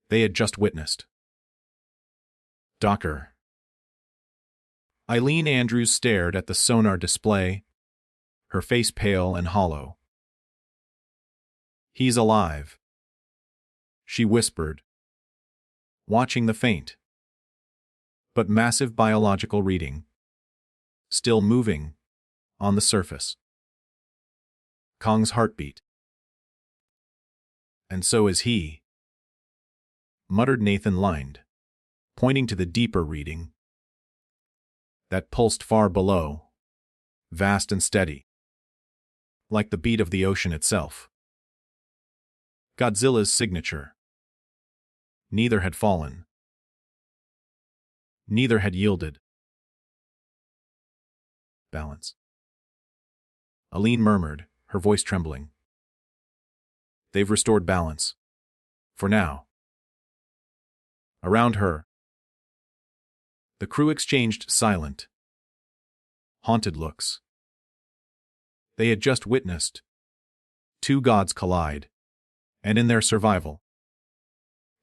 they had just witnessed. Docker. Eileen Andrews stared at the sonar display, her face pale and hollow. "He's alive," she whispered, watching the faint but massive biological reading, still moving on the surface. Kong's heartbeat. And so is he, muttered Nathan Lind, pointing to the deeper reading that pulsed far below, vast and steady, like the beat of the ocean itself. Godzilla's signature. Neither had fallen. Neither had yielded. Balance. Aline murmured, her voice trembling. They've restored balance. For now. Around her, the crew exchanged silent, haunted looks. They had just witnessed two gods collide, and in their survival,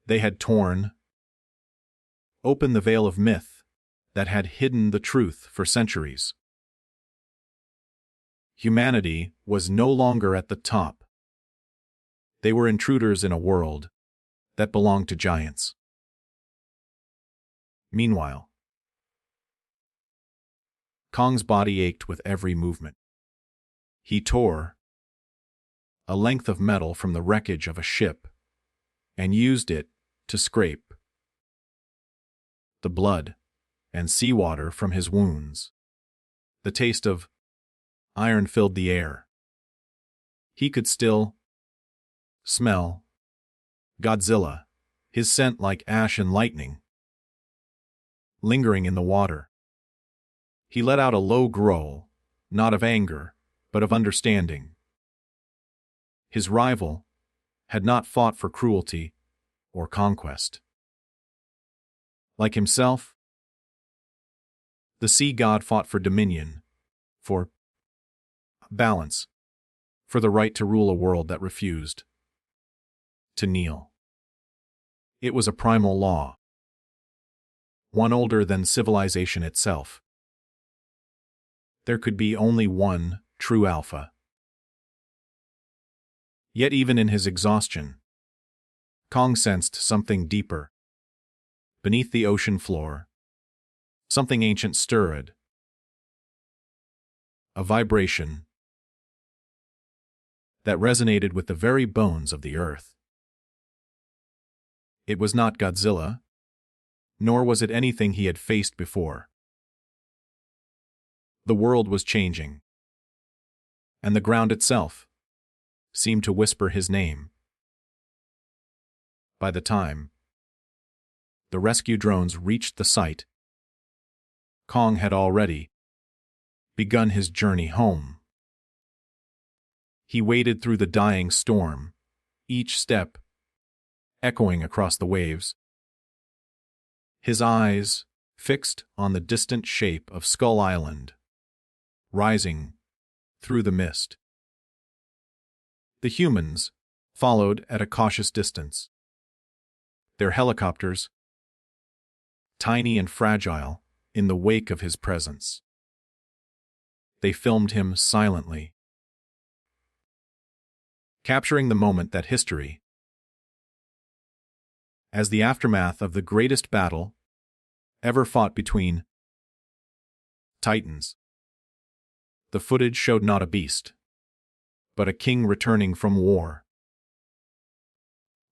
they had torn open the veil of myth that had hidden the truth for centuries. Humanity was no longer at the top. They were intruders in a world that belonged to giants. Meanwhile, Kong's body ached with every movement. He tore a length of metal from the wreckage of a ship and used it to scrape the blood and seawater from his wounds. The taste of iron filled the air. He could still smell Godzilla, his scent like ash and lightning, lingering in the water. He let out a low growl, not of anger, but of understanding. His rival had not fought for cruelty or conquest. Like himself, the sea god fought for dominion, for balance, for the right to rule a world that refused to kneel. It was a primal law, one older than civilization itself. There could be only one true alpha. Yet even in his exhaustion, Kong sensed something deeper. Beneath the ocean floor, something ancient stirred. A vibration that resonated with the very bones of the earth. It was not Godzilla, nor was it anything he had faced before. The world was changing, and the ground itself seemed to whisper his name. By the time the rescue drones reached the site, Kong had already begun his journey home. He waded through the dying storm, each step echoing across the waves, his eyes fixed on the distant shape of Skull Island, rising through the mist. The humans followed at a cautious distance, their helicopters tiny and fragile in the wake of his presence. They filmed him silently, capturing the moment that history, as the aftermath of the greatest battle ever fought between titans. The footage showed not a beast, but a king returning from war.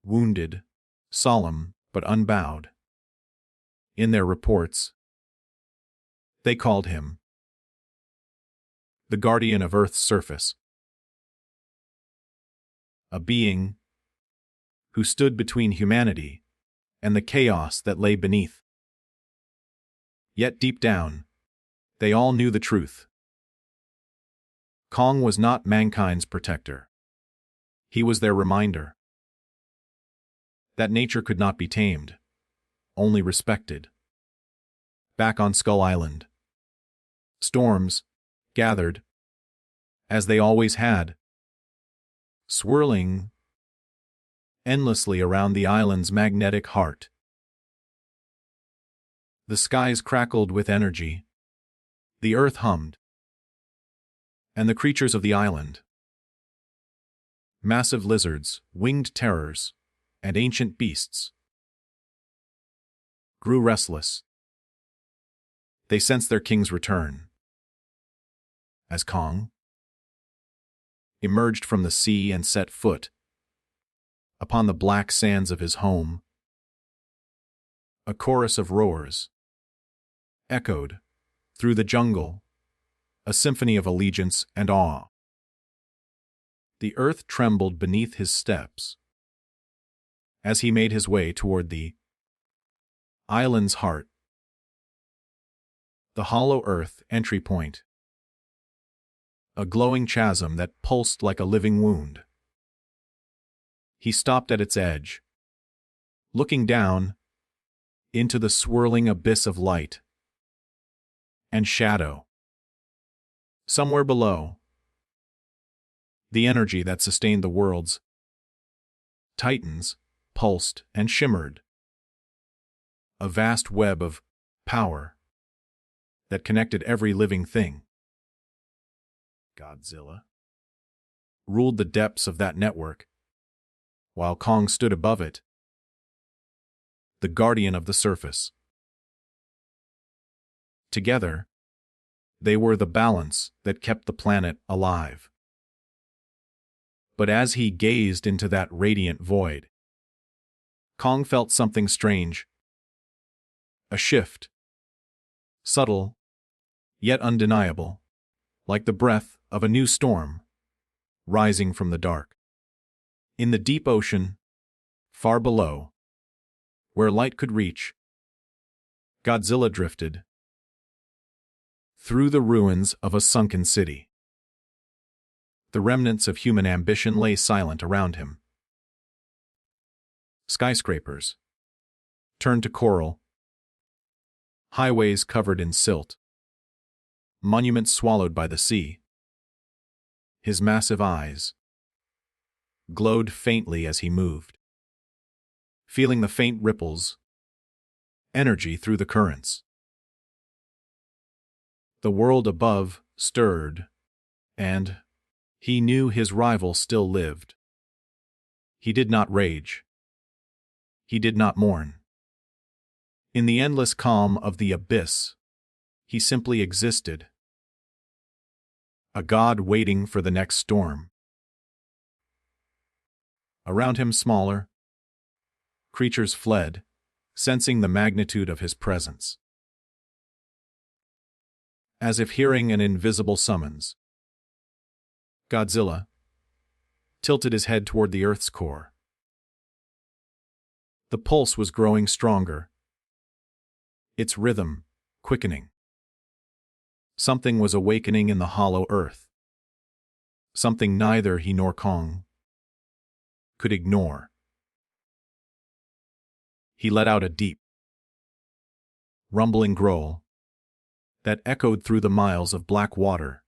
Wounded, solemn, but unbowed. In their reports, they called him the guardian of Earth's surface, a being who stood between humanity and the chaos that lay beneath. Yet deep down, they all knew the truth. Kong was not mankind's protector. He was their reminder that nature could not be tamed, only respected. Back on Skull Island, storms gathered, as they always had, swirling endlessly around the island's magnetic heart. The skies crackled with energy, the earth hummed, and the creatures of the island, massive lizards, winged terrors, and ancient beasts grew restless. They sensed their king's return. As Kong emerged from the sea and set foot upon the black sands of his home, a chorus of roars echoed through the jungle, a symphony of allegiance and awe. The earth trembled beneath his steps as he made his way toward the island's heart, the hollow earth entry point, a glowing chasm that pulsed like a living wound. He stopped at its edge, looking down into the swirling abyss of light and shadow. Somewhere below, the energy that sustained the world's titans pulsed and shimmered, a vast web of power that connected every living thing. Godzilla ruled the depths of that network, while Kong stood above it, the guardian of the surface. Together, they were the balance that kept the planet alive. But as he gazed into that radiant void, Kong felt something strange. A shift, subtle, yet undeniable, like the breath of a new storm, rising from the dark. In the deep ocean, far below, where light could reach, Godzilla drifted through the ruins of a sunken city. The remnants of human ambition lay silent around him. Skyscrapers turned to coral, highways covered in silt, monuments swallowed by the sea. His massive eyes glowed faintly as he moved, feeling the faint ripples, energy through the currents. The world above stirred, and he knew his rival still lived. He did not rage. He did not mourn. In the endless calm of the abyss, he simply existed, a god waiting for the next storm. Around him, smaller creatures fled, sensing the magnitude of his presence. As if hearing an invisible summons, Godzilla tilted his head toward the Earth's core. The pulse was growing stronger, its rhythm quickening. Something was awakening in the hollow earth, something neither he nor Kong could ignore. He let out a deep, rumbling growl that echoed through the miles of black water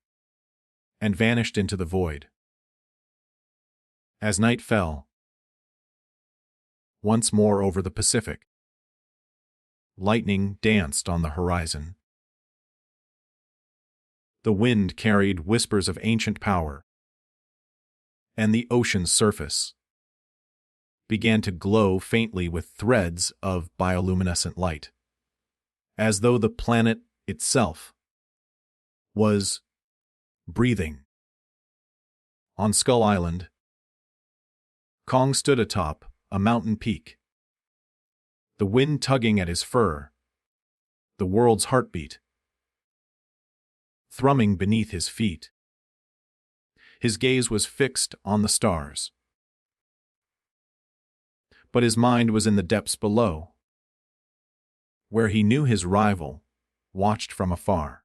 and vanished into the void. As night fell once more over the Pacific, lightning danced on the horizon. The wind carried whispers of ancient power, and the ocean's surface began to glow faintly with threads of bioluminescent light, as though the planet itself was breathing. On Skull Island, Kong stood atop a mountain peak, the wind tugging at his fur, the world's heartbeat thrumming beneath his feet. His gaze was fixed on the stars, but his mind was in the depths below, where he knew his rival watched from afar.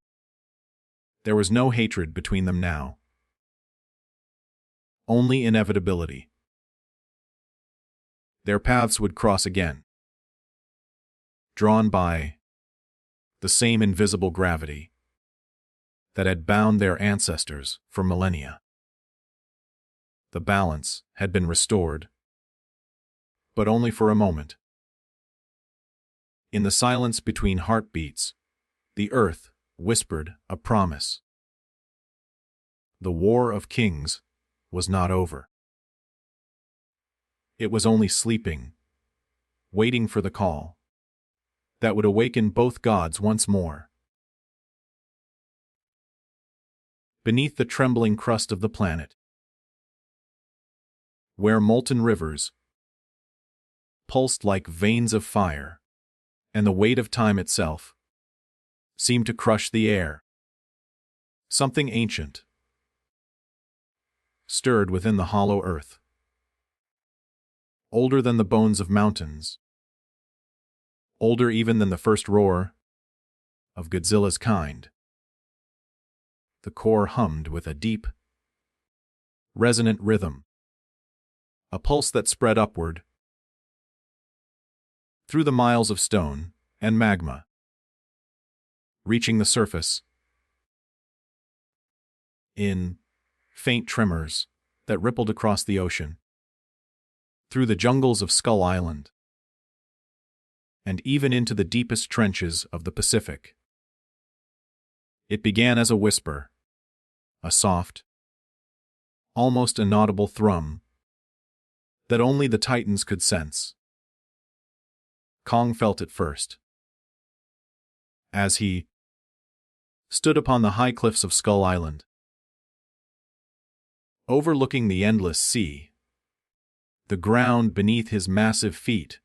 There was no hatred between them now, only inevitability. Their paths would cross again, drawn by the same invisible gravity that had bound their ancestors for millennia. The balance had been restored, but only for a moment. In the silence between heartbeats, the earth whispered a promise. The War of Kings was not over. it was only sleeping, waiting for the call that would awaken both gods once more. Beneath the trembling crust of the planet, where molten rivers pulsed like veins of fire, and the weight of time itself seemed to crush the air, something ancient stirred within the hollow earth, older than the bones of mountains, older even than the first roar of Godzilla's kind. The core hummed with a deep, resonant rhythm, a pulse that spread upward through the miles of stone and magma, reaching the surface in faint tremors that rippled across the ocean, through the jungles of Skull Island, and even into the deepest trenches of the Pacific. It began as a whisper, a soft, almost inaudible thrum that only the Titans could sense. Kong felt it first, as he stood upon the high cliffs of Skull Island, overlooking the endless sea. The ground beneath his massive feet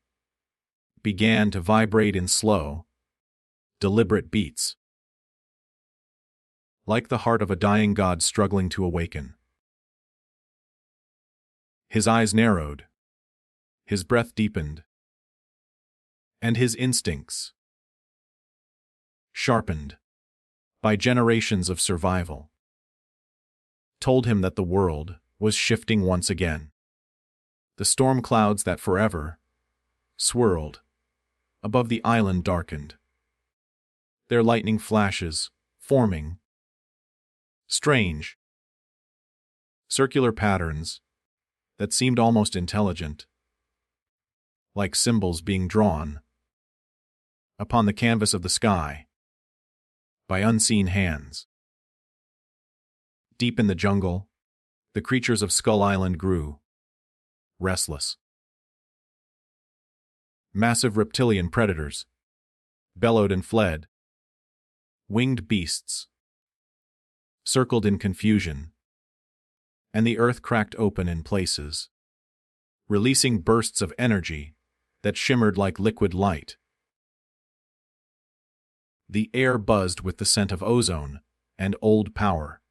began to vibrate in slow, deliberate beats, like the heart of a dying god struggling to awaken. His eyes narrowed, his breath deepened, and his instincts, sharpened by generations of survival, told him that the world was shifting once again. The storm clouds that forever swirled above the island darkened, their lightning flashes forming strange, circular patterns that seemed almost intelligent, like symbols being drawn upon the canvas of the sky by unseen hands. Deep in the jungle, the creatures of Skull Island grew restless. Massive reptilian predators bellowed and fled. Winged beasts circled in confusion, and the earth cracked open in places, releasing bursts of energy that shimmered like liquid light. The air buzzed with the scent of ozone and old power.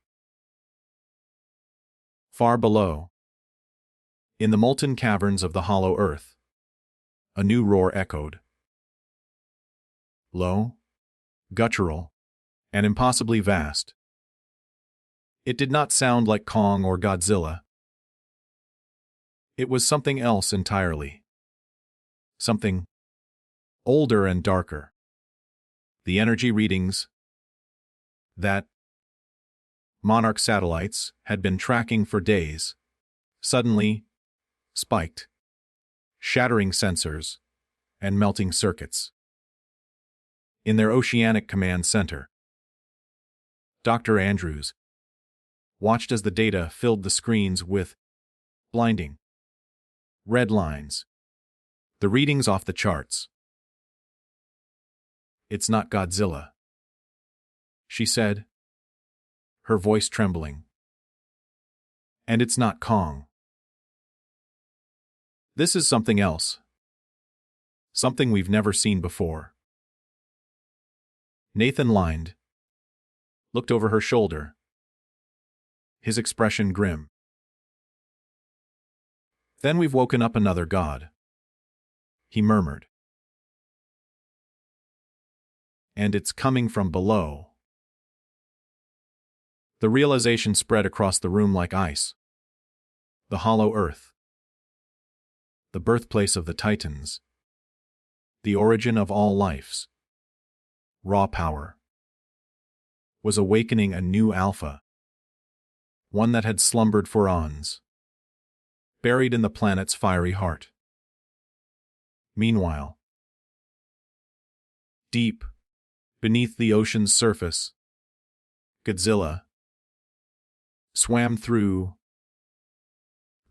Far below, in the molten caverns of the hollow earth, a new roar echoed. Low, guttural, and impossibly vast. It did not sound like Kong or Godzilla. It was something else entirely. Something older and darker. The energy readings that Monarch satellites had been tracking for days suddenly spiked, shattering sensors and melting circuits. In their oceanic command center, Dr. Andrews watched as the data filled the screens with blinding red lines, the readings off the charts. "It's not Godzilla," she said, her voice trembling. "And it's not Kong. This is something else. Something we've never seen before." Nathan Lind looked over her shoulder, his expression grim. "Then we've woken up another god," he murmured. "And it's coming from below." The realization spread across the room like ice. The hollow earth, the birthplace of the Titans, the origin of all lives, raw power, was awakening a new alpha, one that had slumbered for aeons, buried in the planet's fiery heart. Meanwhile, deep beneath the ocean's surface, Godzilla swam through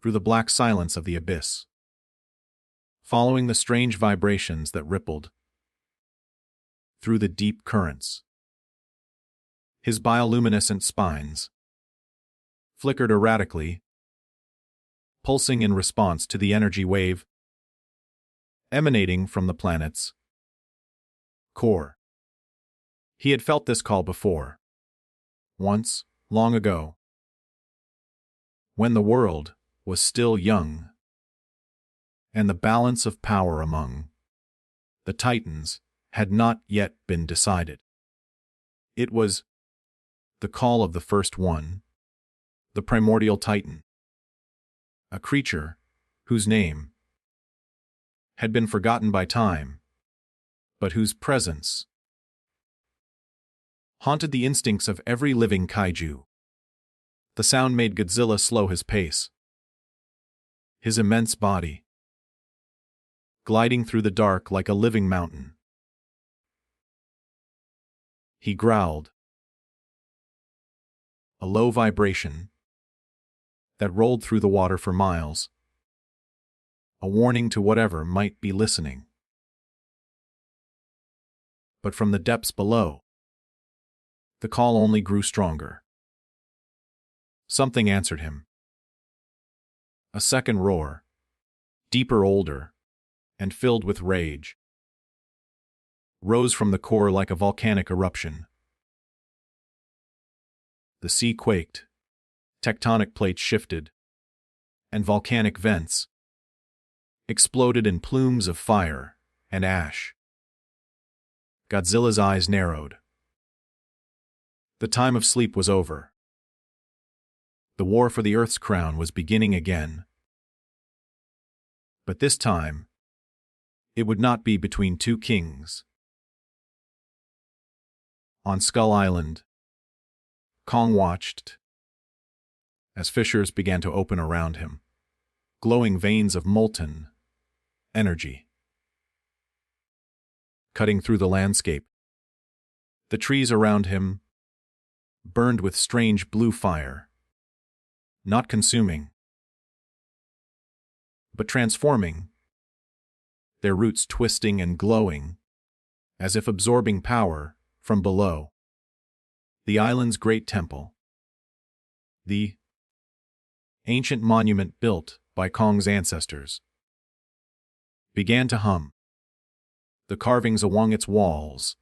the black silence of the abyss. following the strange vibrations that rippled through the deep currents. His bioluminescent spines flickered erratically, pulsing in response to the energy wave emanating from the planet's core. He had felt this call before, once, long ago, when the world was still young, and the balance of power among the Titans had not yet been decided. It was the call of the first one, the primordial Titan, a creature whose name had been forgotten by time, but whose presence haunted the instincts of every living kaiju. The sound made Godzilla slow his pace, his immense body gliding through the dark like a living mountain. He growled, a low vibration that rolled through the water for miles, a warning to whatever might be listening. But from the depths below, the call only grew stronger. Something answered him. A second roar, deeper, older, and filled with rage, rose from the core like a volcanic eruption. The sea quaked, tectonic plates shifted, and volcanic vents exploded in plumes of fire and ash. Godzilla's eyes narrowed. The time of sleep was over. The war for the Earth's crown was beginning again. But this time, it would not be between two kings. On Skull Island, Kong watched as fissures began to open around him, glowing veins of molten energy cutting through the landscape. The trees around him burned with strange blue fire, not consuming, but transforming, their roots twisting and glowing, as if absorbing power from below. The island's great temple, the ancient monument built by Kong's ancestors, began to hum. The carvings along its walls,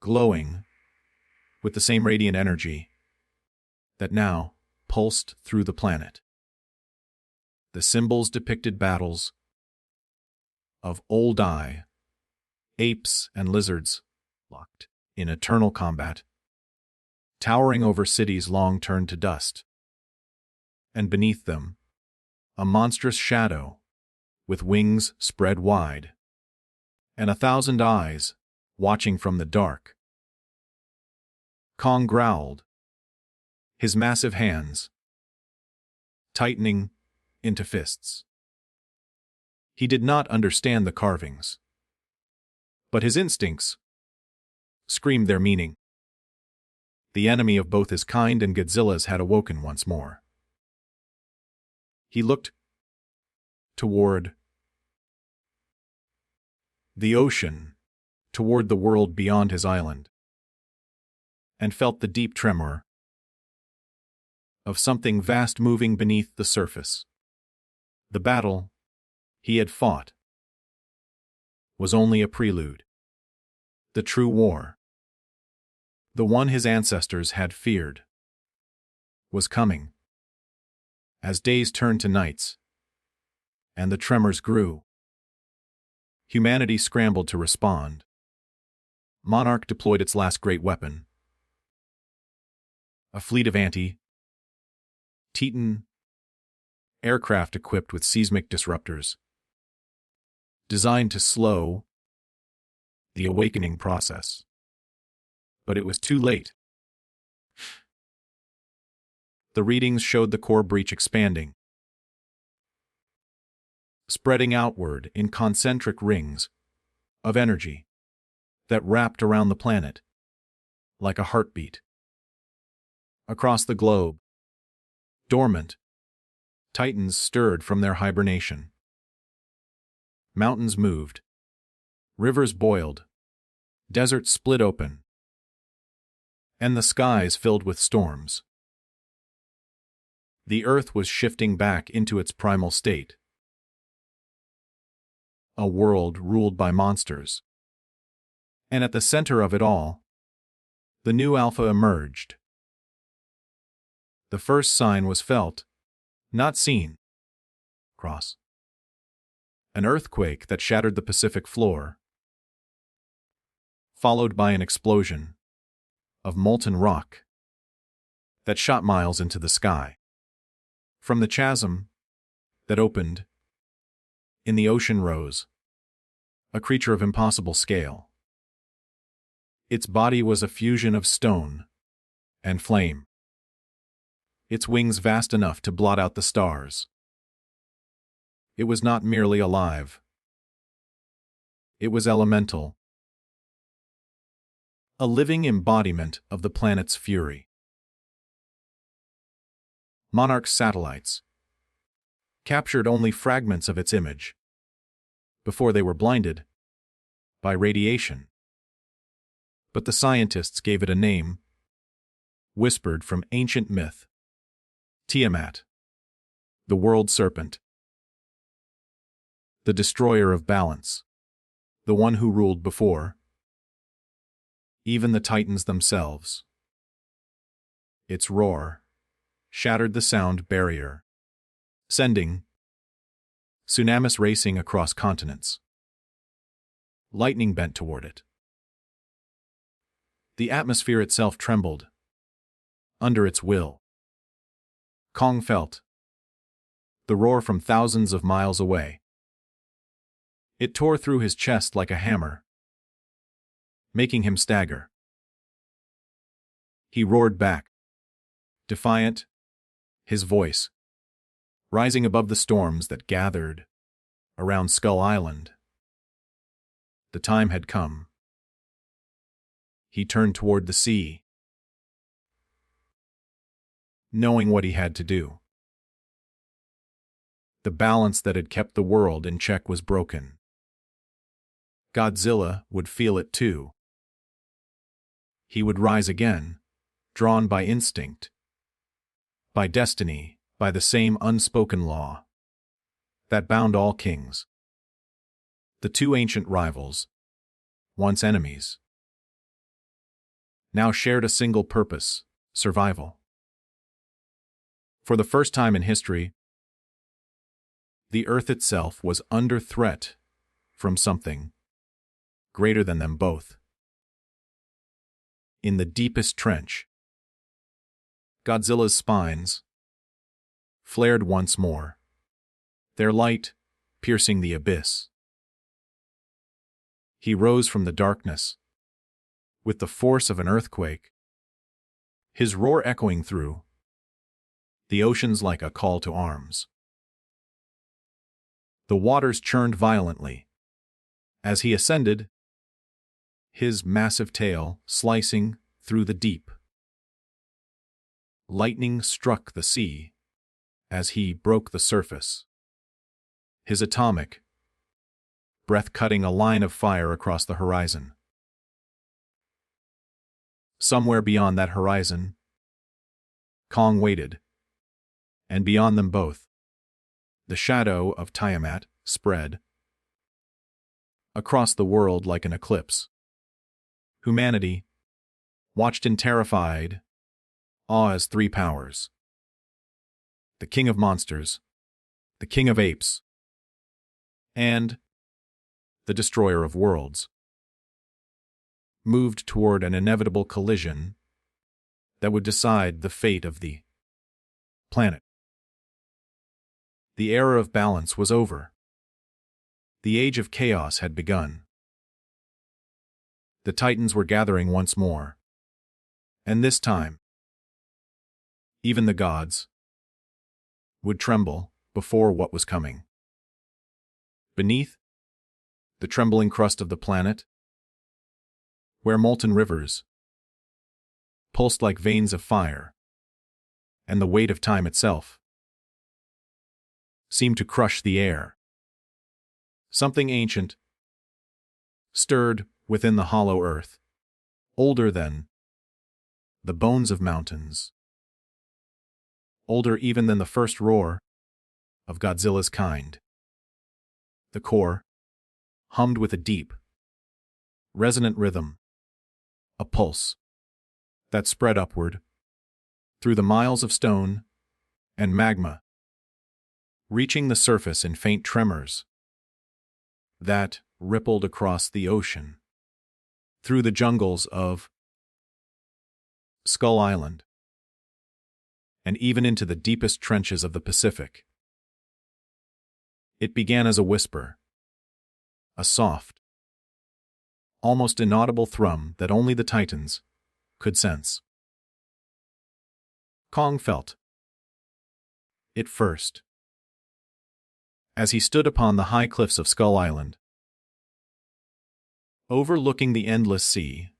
glowing with the same radiant energy that now pulsed through the planet. The symbols depicted battles of old apes and lizards locked in eternal combat, towering over cities long turned to dust. And beneath them, a monstrous shadow with wings spread wide, and 1,000 eyes watching from the dark. Kong growled, his massive hands tightening into fists. He did not understand the carvings, but his instincts screamed their meaning. The enemy of both his kind and Godzilla's had awoken once more. He looked toward the ocean, toward the world beyond his island, and felt the deep tremor of something vast moving beneath the surface. The battle he had fought was only a prelude. The true war, the one his ancestors had feared, was coming. As days turned to nights, and the tremors grew, humanity scrambled to respond. Monarch deployed its last great weapon, a fleet of anti-Titan aircraft equipped with seismic disruptors, designed to slow the awakening process. But it was too late. The readings showed the core breach expanding, spreading outward in concentric rings of energy that wrapped around the planet like a heartbeat. Across the globe, dormant Titans stirred from their hibernation. Mountains moved. Rivers boiled. Deserts split open. And the skies filled with storms. The earth was shifting back into its primal state. A world ruled by monsters. And at the center of it all, the new Alpha emerged. The first sign was felt, not seen. Cross. An earthquake that shattered the Pacific floor, followed by an explosion of molten rock that shot miles into the sky. From the chasm that opened, in the ocean rose a creature of impossible scale. Its body was a fusion of stone and flame. Its wings vast enough to blot out the stars. It was not merely alive. It was elemental. A living embodiment of the planet's fury. Monarch's satellites captured only fragments of its image before they were blinded by radiation. But the scientists gave it a name, whispered from ancient myth. Tiamat, the world serpent, the destroyer of balance, the one who ruled before even the titans themselves. Its roar shattered the sound barrier, sending tsunamis racing across continents. Lightning bent toward it. The atmosphere itself trembled under its will. Kong felt the roar from thousands of miles away. It tore through his chest like a hammer, making him stagger. He roared back, defiant, his voice rising above the storms that gathered around Skull Island. The time had come. He turned toward the sea, knowing what he had to do. The balance that had kept the world in check was broken. Godzilla would feel it too. He would rise again, drawn by instinct, by destiny, by the same unspoken law that bound all kings. The two ancient rivals, once enemies, now shared a single purpose: survival. For the first time in history, the Earth itself was under threat from something greater than them both. In the deepest trench, Godzilla's spines flared once more, their light piercing the abyss. He rose from the darkness with the force of an earthquake, his roar echoing through the oceans like a call to arms. The waters churned violently as he ascended, his massive tail slicing through the deep. Lightning struck the sea as he broke the surface, his atomic breath cutting a line of fire across the horizon. Somewhere beyond that horizon, Kong waited, and beyond them both, the shadow of Tiamat spread across the world like an eclipse. Humanity watched in terrified awe as three powers: the king of monsters, the king of apes, and the destroyer of worlds, moved toward an inevitable collision that would decide the fate of the planet. The era of balance was over. The age of chaos had begun. The Titans were gathering once more, and this time, even the gods would tremble before what was coming. Beneath the trembling crust of the planet, where molten rivers pulsed like veins of fire, and the weight of time itself seemed to crush the air, Something ancient stirred within the hollow earth, older than the bones of mountains, older even than the first roar of Godzilla's kind. The core hummed with a deep, resonant rhythm, a pulse that spread upward through the miles of stone and magma, reaching the surface in faint tremors that rippled across the ocean, through the jungles of Skull Island, and even into the deepest trenches of the Pacific. It began as a whisper, a soft, almost inaudible thrum that only the Titans could sense. Kong felt it first, as he stood upon the high cliffs of Skull Island, overlooking the endless sea.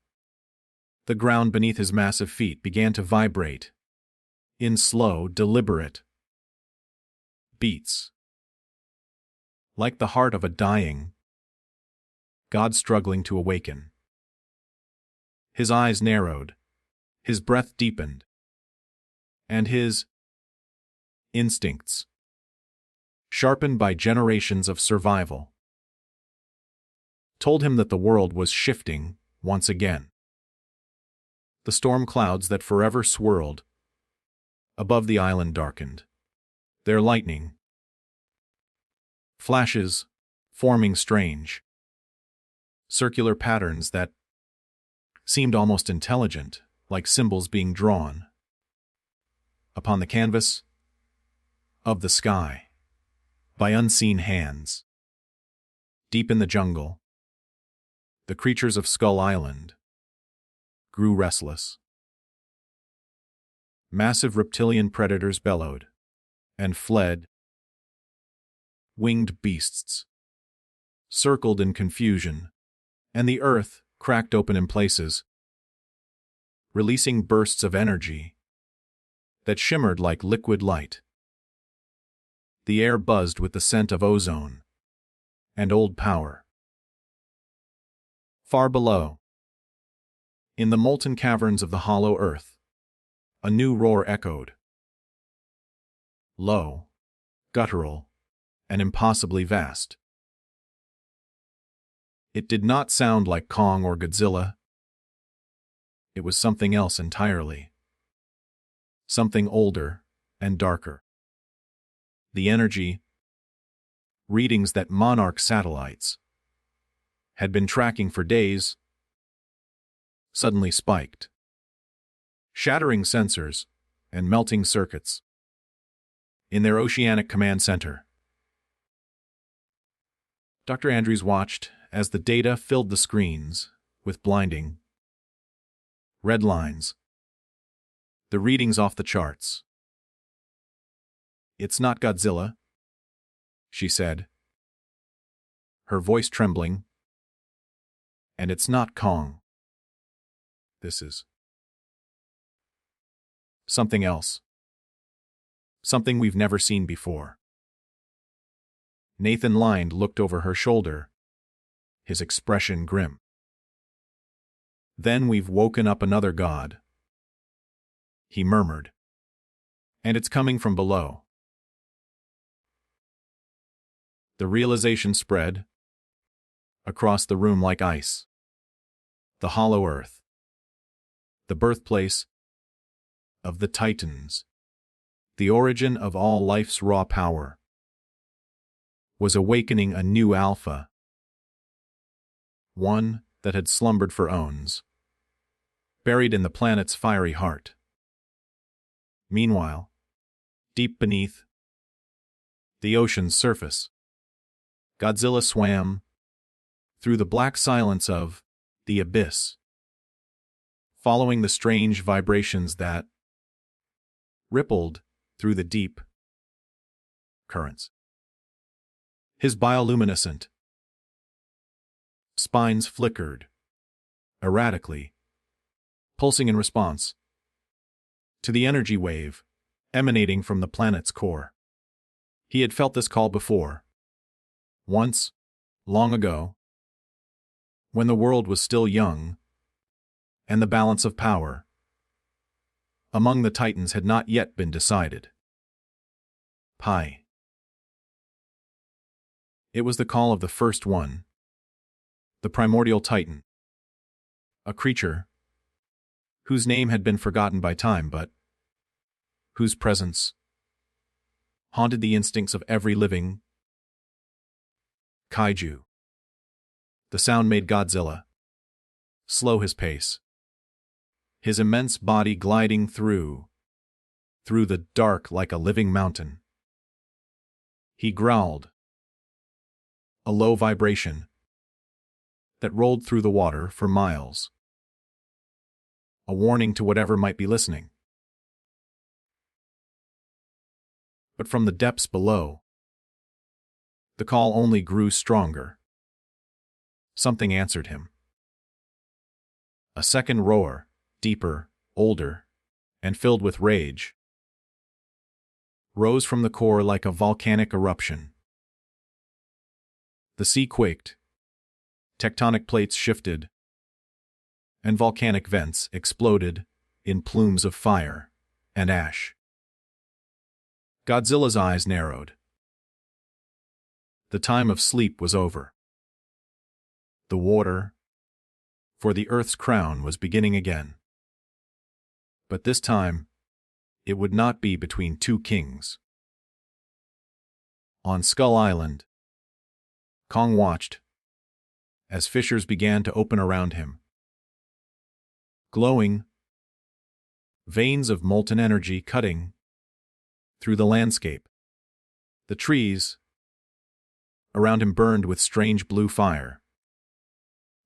The ground beneath his massive feet began to vibrate in slow, deliberate beats, like the heart of a dying god struggling to awaken. His eyes narrowed, his breath deepened, and his instincts, sharpened by generations of survival, told him that the world was shifting once again. The storm clouds that forever swirled above the island darkened, their lightning flashes forming strange, circular patterns that seemed almost intelligent, like symbols being drawn upon the canvas of the sky by unseen hands. Deep in the jungle, the creatures of Skull Island grew restless. Massive reptilian predators bellowed and fled. Winged beasts circled in confusion, and the earth cracked open in places, releasing bursts of energy that shimmered like liquid light. The air buzzed with the scent of ozone and old power. Far below, in the molten caverns of the hollow earth, a new roar echoed. Low, guttural, and impossibly vast. It did not sound like Kong or Godzilla. It was something else entirely. Something older and darker. The energy readings that Monarch satellites had been tracking for days suddenly spiked, shattering sensors and melting circuits in their oceanic command center. Dr. Andrews watched as the data filled the screens with blinding red lines, the readings off the charts. "It's not Godzilla," she said, her voice trembling. "And it's not Kong. This is something else. Something we've never seen before." Nathan Lind looked over her shoulder, his expression grim. "Then we've woken up another god," he murmured. "And it's coming from below." The realization spread across the room like ice. The hollow earth, the birthplace of the Titans, the origin of all life's raw power, was awakening a new alpha, one that had slumbered for eons, buried in the planet's fiery heart. Meanwhile, deep beneath the ocean's surface, Godzilla swam through the black silence of the abyss, following the strange vibrations that rippled through the deep currents. His bioluminescent spines flickered erratically, pulsing in response to the energy wave emanating from the planet's core. He had felt this call before. Once, Long ago, when the world was still young, and the balance of power among the Titans had not yet been decided. Pi. It was the call of the first one, the primordial Titan, a creature whose name had been forgotten by time but whose presence haunted the instincts of every living Kaiju. The sound made Godzilla slow his pace, his immense body gliding through the dark like a living mountain. He growled, a low vibration that rolled through the water for miles, a warning to whatever might be listening. But from the depths below, the call only grew stronger. Something answered him. A second roar, deeper, older, and filled with rage, rose from the core like a volcanic eruption. The sea quaked, tectonic plates shifted, and volcanic vents exploded in plumes of fire and ash. Godzilla's eyes narrowed. The time of sleep was over. The water for the Earth's crown was beginning again. But this time, it would not be between two kings. On Skull Island, Kong watched as fissures began to open around him. Glowing, veins of molten energy cutting through the landscape. The trees around him burned with strange blue fire,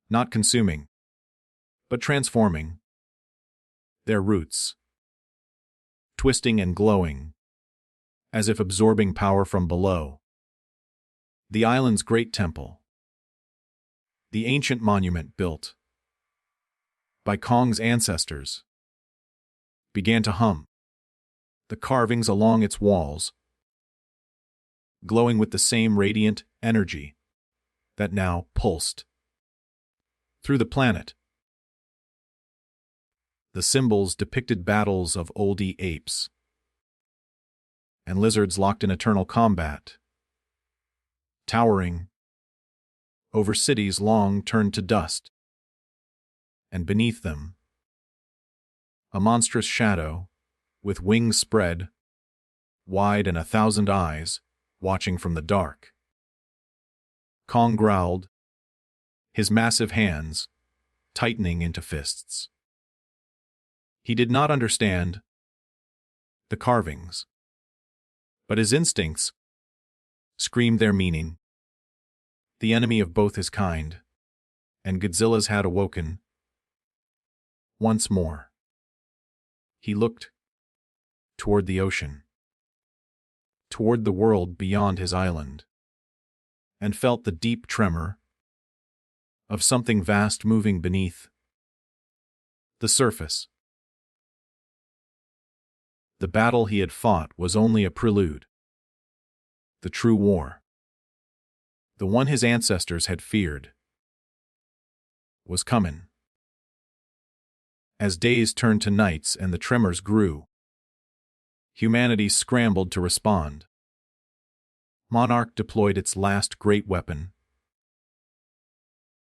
not consuming, but transforming their roots, twisting and glowing, as if absorbing power from below. The island's great temple, the ancient monument built by Kong's ancestors, began to hum, the carvings along its walls glowing with the same radiant energy that now pulsed through the planet. The symbols depicted battles of oldie apes and lizards locked in eternal combat, towering over cities long turned to dust, and beneath them, a monstrous shadow with wings spread wide and 1,000 eyes watching from the dark. Kong growled, his massive hands tightening into fists. He did not understand the carvings, but his instincts screamed their meaning. The enemy of both his kind and Godzilla's had awoken once more. He looked toward the ocean, toward the world beyond his island, and felt the deep tremor of something vast moving beneath the surface. The battle he had fought was only a prelude. The true war, the one his ancestors had feared, was coming. As days turned to nights and the tremors grew, humanity scrambled to respond. Monarch deployed its last great weapon,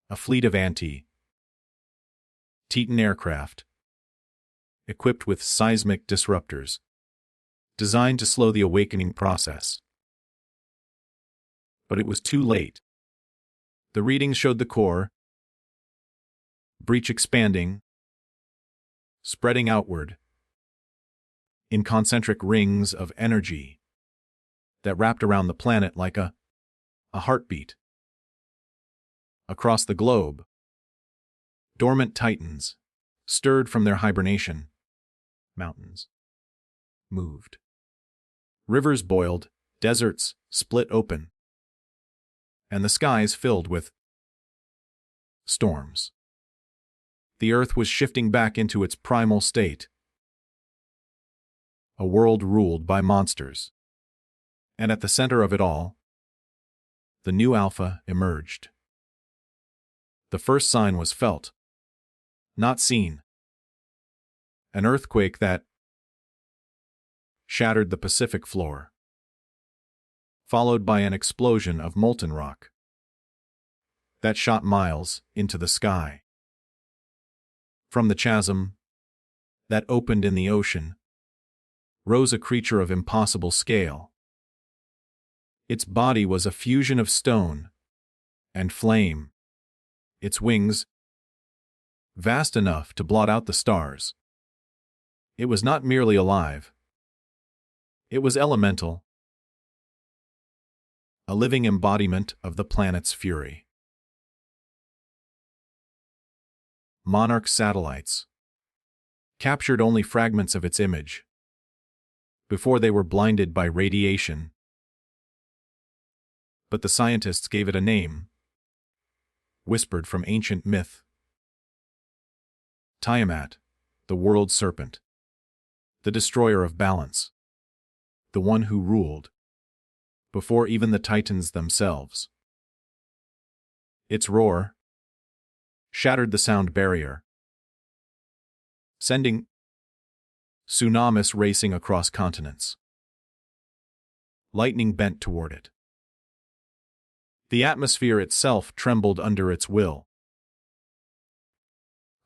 a fleet of anti-Titan aircraft, equipped with seismic disruptors, designed to slow the awakening process. But it was too late. The readings showed the core breach expanding, spreading outward in concentric rings of energy that wrapped around the planet like a heartbeat. Across the globe, dormant titans, stirred from their hibernation, mountains moved. Rivers boiled, deserts split open, and the skies filled with storms. The earth was shifting back into its primal state, a world ruled by monsters. And at the center of it all, the new alpha emerged. The first sign was felt, not seen. An earthquake that shattered the Pacific floor, followed by an explosion of molten rock that shot miles into the sky. From the chasm that opened in the ocean rose a creature of impossible scale. Its body was a fusion of stone and flame, its wings vast enough to blot out the stars. It was not merely alive. It was elemental, a living embodiment of the planet's fury. Monarch satellites captured only fragments of its image before they were blinded by radiation. But the scientists gave it a name, whispered from ancient myth. Tiamat, the world serpent, the destroyer of balance, the one who ruled before even the Titans themselves. Its roar shattered the sound barrier, sending tsunamis racing across continents. Lightning bent toward it. The atmosphere itself trembled under its will.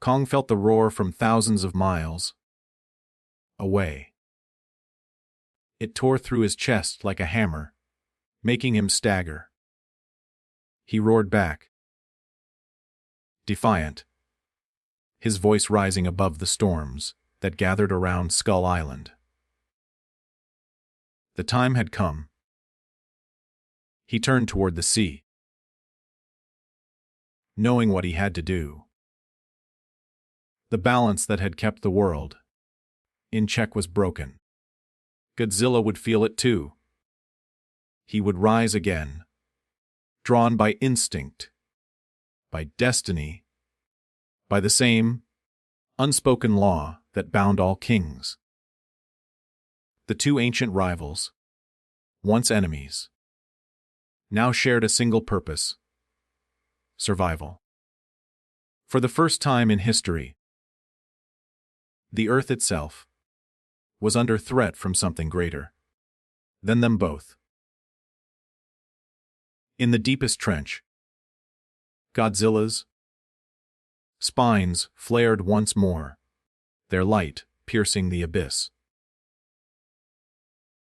Kong felt the roar from thousands of miles away. It tore through his chest like a hammer, making him stagger. He roared back, defiant, his voice rising above the storms that gathered around Skull Island. The time had come. He turned toward the sea, knowing what he had to do. The balance that had kept the world in check was broken. Godzilla would feel it too. He would rise again, drawn by instinct, by destiny, by the same unspoken law that bound all kings. The two ancient rivals, once enemies, now shared a single purpose: survival. For the first time in history, the Earth itself was under threat from something greater than them both. In the deepest trench, Godzilla's spines flared once more, their light piercing the abyss.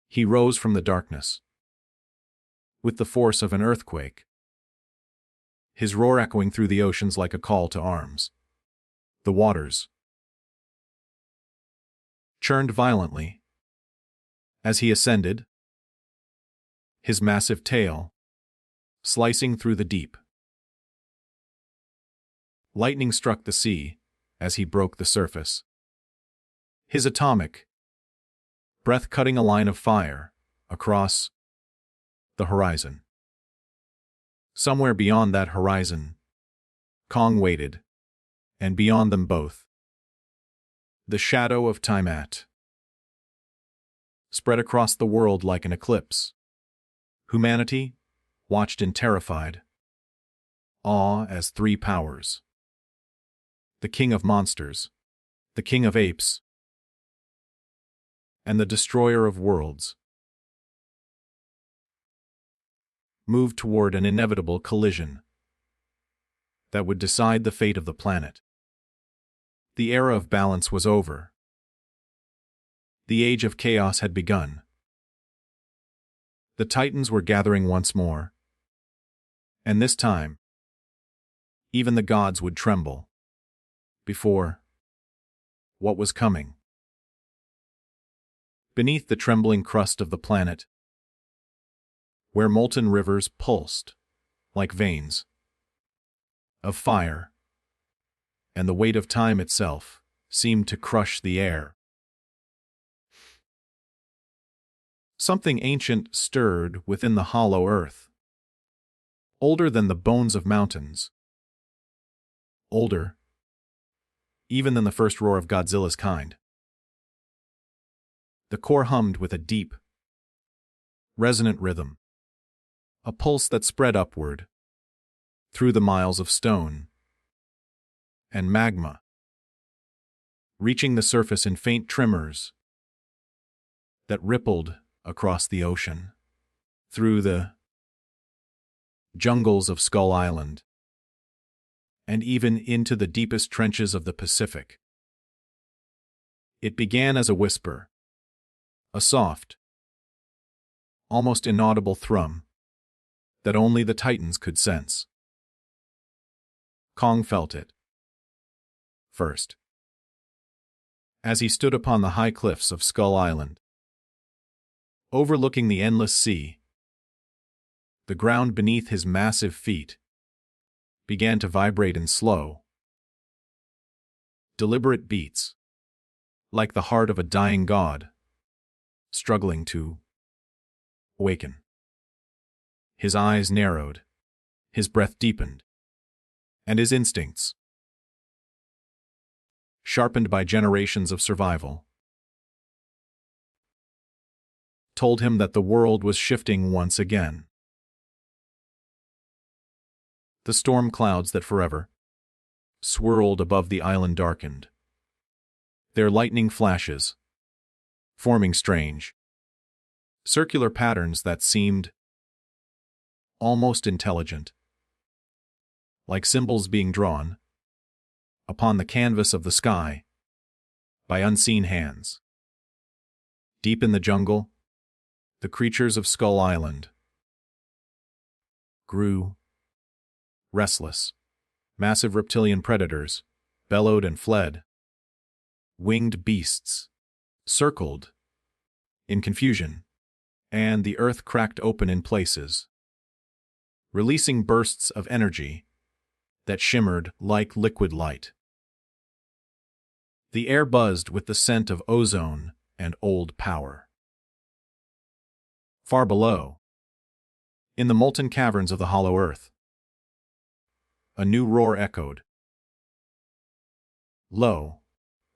He rose from the darkness with the force of an earthquake, his roar echoing through the oceans like a call to arms. The waters churned violently as he ascended, his massive tail slicing through the deep. Lightning struck the sea as he broke the surface, his atomic breath cutting a line of fire across the horizon. Somewhere beyond that horizon, Kong waited, and beyond them both, the shadow of Tiamat spread across the world like an eclipse. Humanity watched in terrified awe as three powers, the king of monsters, the king of apes, and the destroyer of worlds, moved toward an inevitable collision that would decide the fate of the planet. The era of balance was over. The age of chaos had begun. The Titans were gathering once more, and this time, even the gods would tremble before what was coming. Beneath the trembling crust of the planet, where molten rivers pulsed like veins of fire, and the weight of time itself seemed to crush the air, something ancient stirred within the hollow earth, older than the bones of mountains, older even than the first roar of Godzilla's kind. The core hummed with a deep, resonant rhythm, a pulse that spread upward, through the miles of stone and magma, reaching the surface in faint tremors that rippled across the ocean, through the jungles of Skull Island, and even into the deepest trenches of the Pacific. It began as a whisper, a soft, almost inaudible thrum that only the Titans could sense. Kong felt it first, as he stood upon the high cliffs of Skull Island, overlooking the endless sea. The ground beneath his massive feet began to vibrate in slow, deliberate beats, like the heart of a dying god, struggling to awaken. His eyes narrowed, his breath deepened, and his instincts, sharpened by generations of survival, told him that the world was shifting once again. The storm clouds that forever swirled above the island darkened, their lightning flashes forming strange, circular patterns that seemed almost intelligent, like symbols being drawn upon the canvas of the sky by unseen hands. Deep in the jungle, the creatures of Skull Island grew restless. Massive reptilian predators bellowed and fled. Winged beasts circled in confusion, and the earth cracked open in places, releasing bursts of energy that shimmered like liquid light. The air buzzed with the scent of ozone and old power. Far below, in the molten caverns of the hollow earth, a new roar echoed. Low,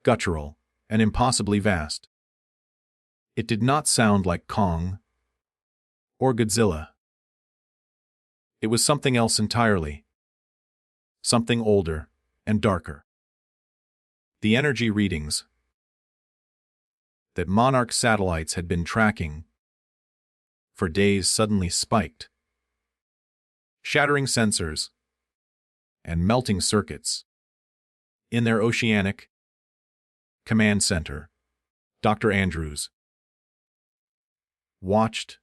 guttural, and impossibly vast. It did not sound like Kong or Godzilla. It was something else entirely. Something older and darker. The energy readings that Monarch satellites had been tracking for days suddenly spiked, shattering sensors and melting circuits. In their oceanic command center, Dr. Andrews watched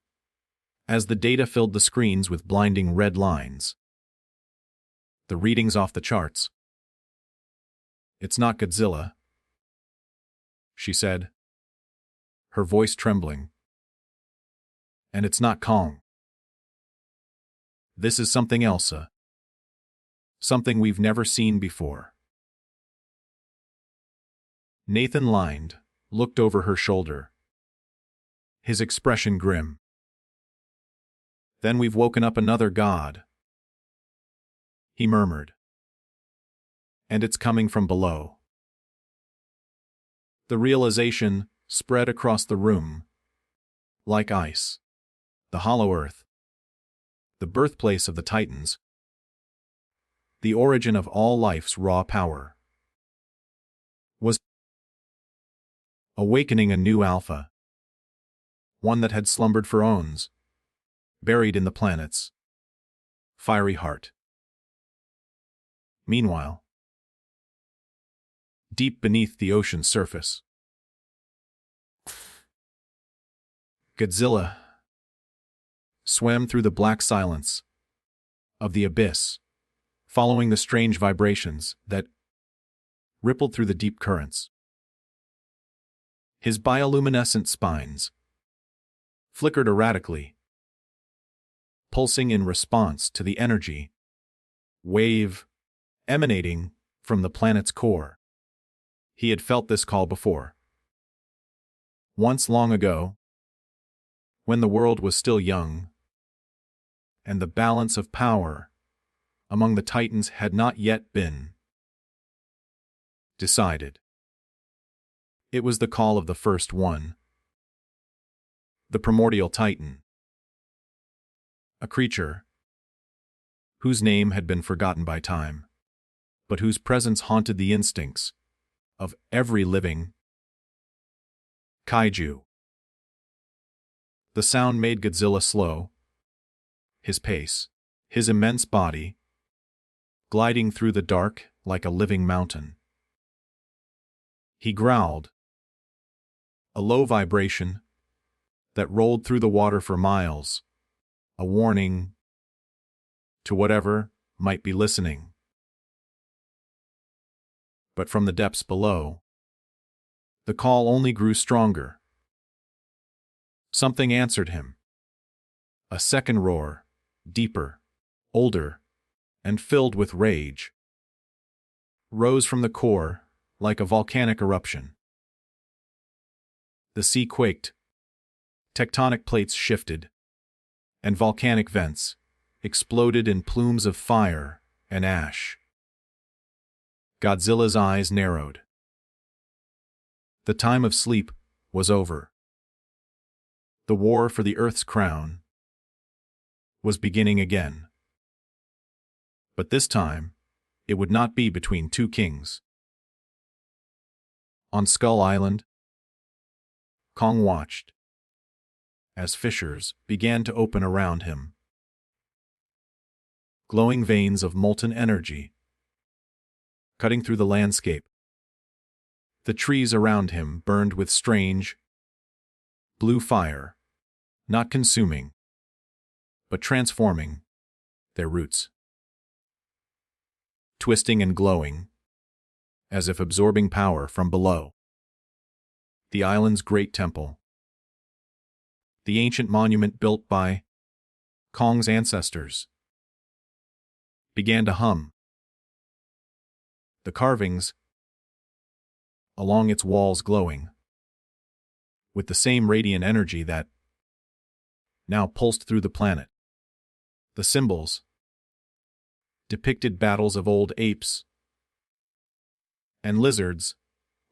as the data filled the screens with blinding red lines. The readings off the charts. "It's not Godzilla," she said, her voice trembling. "And it's not Kong. This is something else, something we've never seen before." Nathan Lind looked over her shoulder, his expression grim. "Then we've woken up another god," he murmured. "And it's coming from below." The realization spread across the room like ice. The hollow earth, the birthplace of the Titans, the origin of all life's raw power, was awakening a new alpha, one that had slumbered for eons, buried in the planet's fiery heart. Meanwhile, deep beneath the ocean's surface, Godzilla swam through the black silence of the abyss, following the strange vibrations that rippled through the deep currents. His bioluminescent spines flickered erratically, pulsing in response to the energy wave emanating from the planet's core. He had felt this call before. Once long ago, when the world was still young, and the balance of power among the Titans had not yet been decided. It was the call of the first one, the primordial Titan, a creature whose name had been forgotten by time, but whose presence haunted the instincts of every living Kaiju. The sound made Godzilla slow, his pace, his immense body, gliding through the dark like a living mountain. He growled, a low vibration that rolled through the water for miles, a warning to whatever might be listening. But from the depths below, the call only grew stronger. Something answered him. A second roar, deeper, older, and filled with rage, rose from the core like a volcanic eruption. The sea quaked, tectonic plates shifted, and volcanic vents exploded in plumes of fire and ash. Godzilla's eyes narrowed. The time of sleep was over. The war for the Earth's crown was beginning again. But this time, it would not be between two kings. On Skull Island, Kong watched as fissures began to open around him. Glowing veins of molten energy cutting through the landscape. The trees around him burned with strange, blue fire, not consuming, but transforming their roots. Twisting and glowing, as if absorbing power from below. The island's great temple, the ancient monument built by Kong's ancestors, began to hum. The carvings along its walls glowing with the same radiant energy that now pulsed through the planet. The symbols depicted battles of old apes and lizards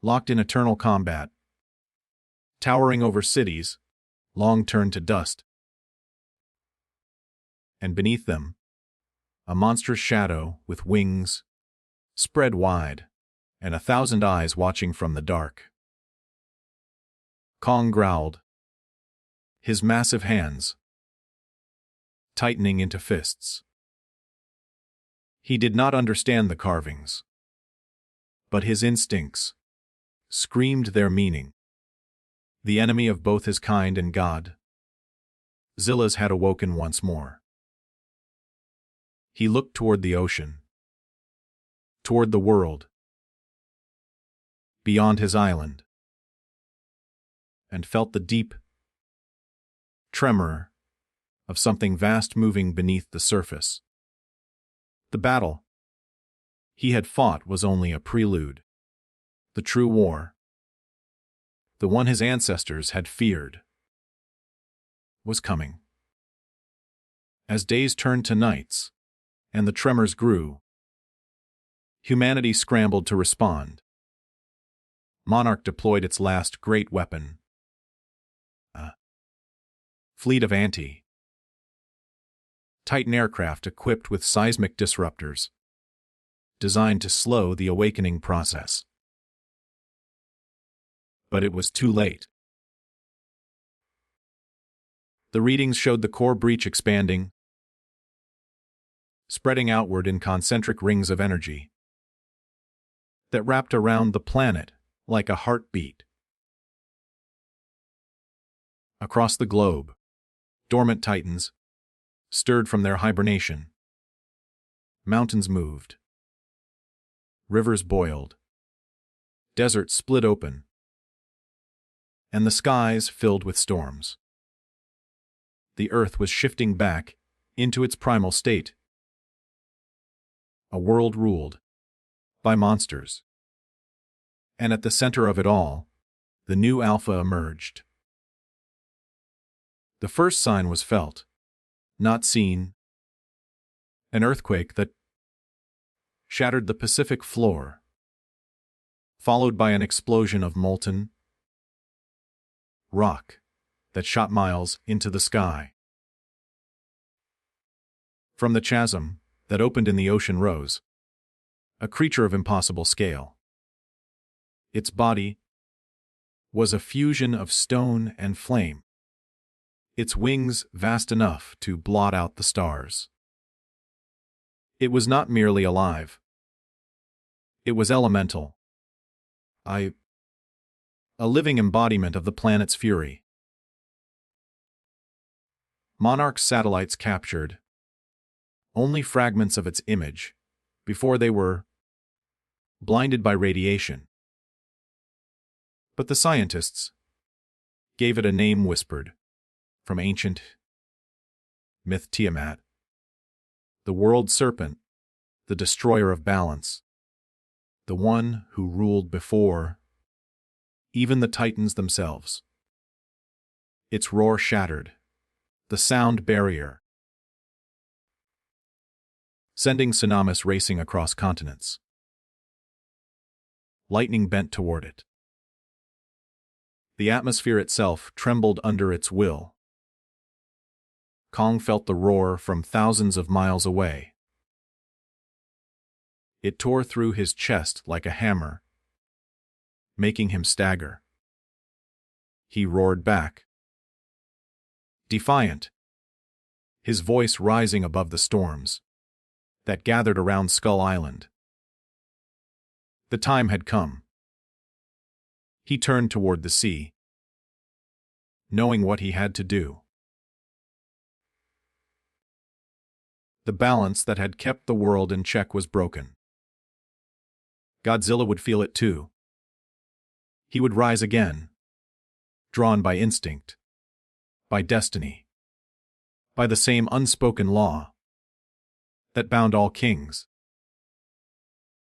locked in eternal combat, towering over cities long turned to dust. And beneath them, a monstrous shadow with wings spread wide, and 1,000 eyes watching from the dark. Kong growled, his massive hands tightening into fists. He did not understand the carvings, but his instincts screamed their meaning. The enemy of both his kind and God, Zilla's had awoken once more. He looked toward the ocean, toward the world, beyond his island, and felt the deep tremor of something vast moving beneath the surface. The battle he had fought was only a prelude. The true war, the one his ancestors had feared, was coming. As days turned to nights, and the tremors grew, humanity scrambled to respond. Monarch deployed its last great weapon, a fleet of anti-Titan aircraft equipped with seismic disruptors, designed to slow the awakening process. But it was too late. The readings showed the core breach expanding, spreading outward in concentric rings of energy that wrapped around the planet like a heartbeat. Across the globe, dormant titans stirred from their hibernation. Mountains moved. Rivers boiled. Deserts split open. And the skies filled with storms. The earth was shifting back into its primal state. A world ruled by monsters. And at the center of it all, the new Alpha emerged. The first sign was felt, not seen. An earthquake that shattered the Pacific floor, followed by an explosion of molten rock that shot miles into the sky. From the chasm that opened in the ocean rose a creature of impossible scale. Its body was a fusion of stone and flame, its wings vast enough to blot out the stars. It was not merely alive. It was elemental. A living embodiment of the planet's fury. Monarch's satellites captured only fragments of its image before they were blinded by radiation. But the scientists gave it a name whispered from ancient myth: Tiamat, the world serpent, the destroyer of balance, the one who ruled before even the titans themselves. Its roar shattered the sound barrier, sending tsunamis racing across continents. Lightning bent toward it. The atmosphere itself trembled under its will. Kong felt the roar from thousands of miles away. It tore through his chest like a hammer, making him stagger. He roared back, defiant, his voice rising above the storms that gathered around Skull Island. The time had come. He turned toward the sea, knowing what he had to do. The balance that had kept the world in check was broken. Godzilla would feel it too. He would rise again, drawn by instinct, by destiny, by the same unspoken law that bound all kings.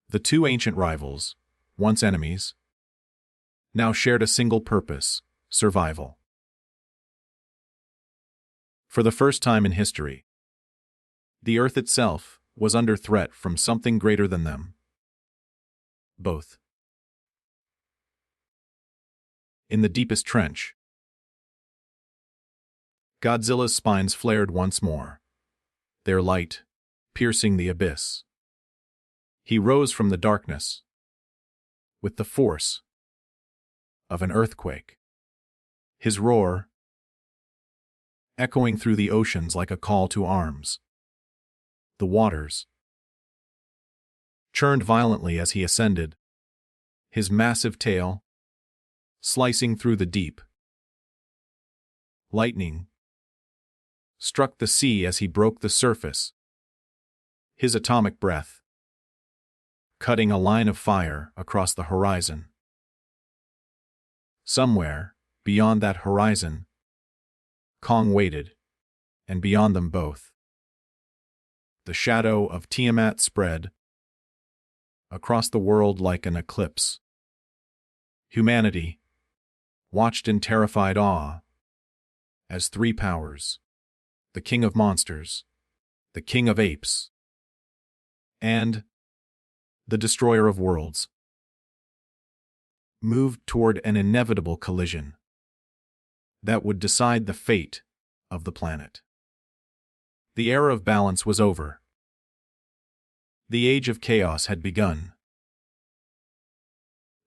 The two ancient rivals, once enemies, now shared a single purpose: survival. For the first time in history, the Earth itself was under threat from something greater than them both. In the deepest trench, Godzilla's spines flared once more, their light piercing the abyss. He rose from the darkness with the force of an earthquake, his roar echoing through the oceans like a call to arms. The waters churned violently as he ascended, his massive tail slicing through the deep. Lightning struck the sea as he broke the surface, his atomic breath cutting a line of fire across the horizon. Somewhere beyond that horizon, Kong waited, and beyond them both, the shadow of Tiamat spread across the world like an eclipse. Humanity watched in terrified awe as three powers, the king of monsters, the king of apes, and the destroyer of worlds, moved toward an inevitable collision that would decide the fate of the planet. The era of balance was over. The age of chaos had begun.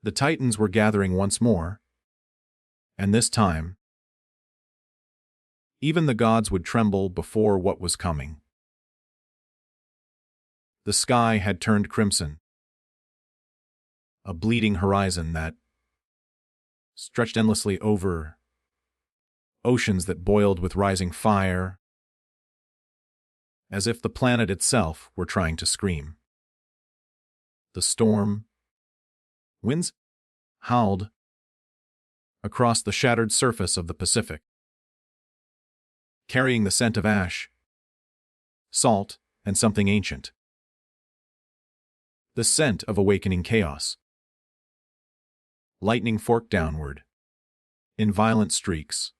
The Titans were gathering once more, and this time, even the gods would tremble before what was coming. The sky had turned crimson, a bleeding horizon that stretched endlessly over oceans that boiled with rising fire, as if the planet itself were trying to scream. The storm winds howled across the shattered surface of the Pacific, carrying the scent of ash, salt, and something ancient. The scent of awakening chaos. Lightning forked downward, in violent streaks,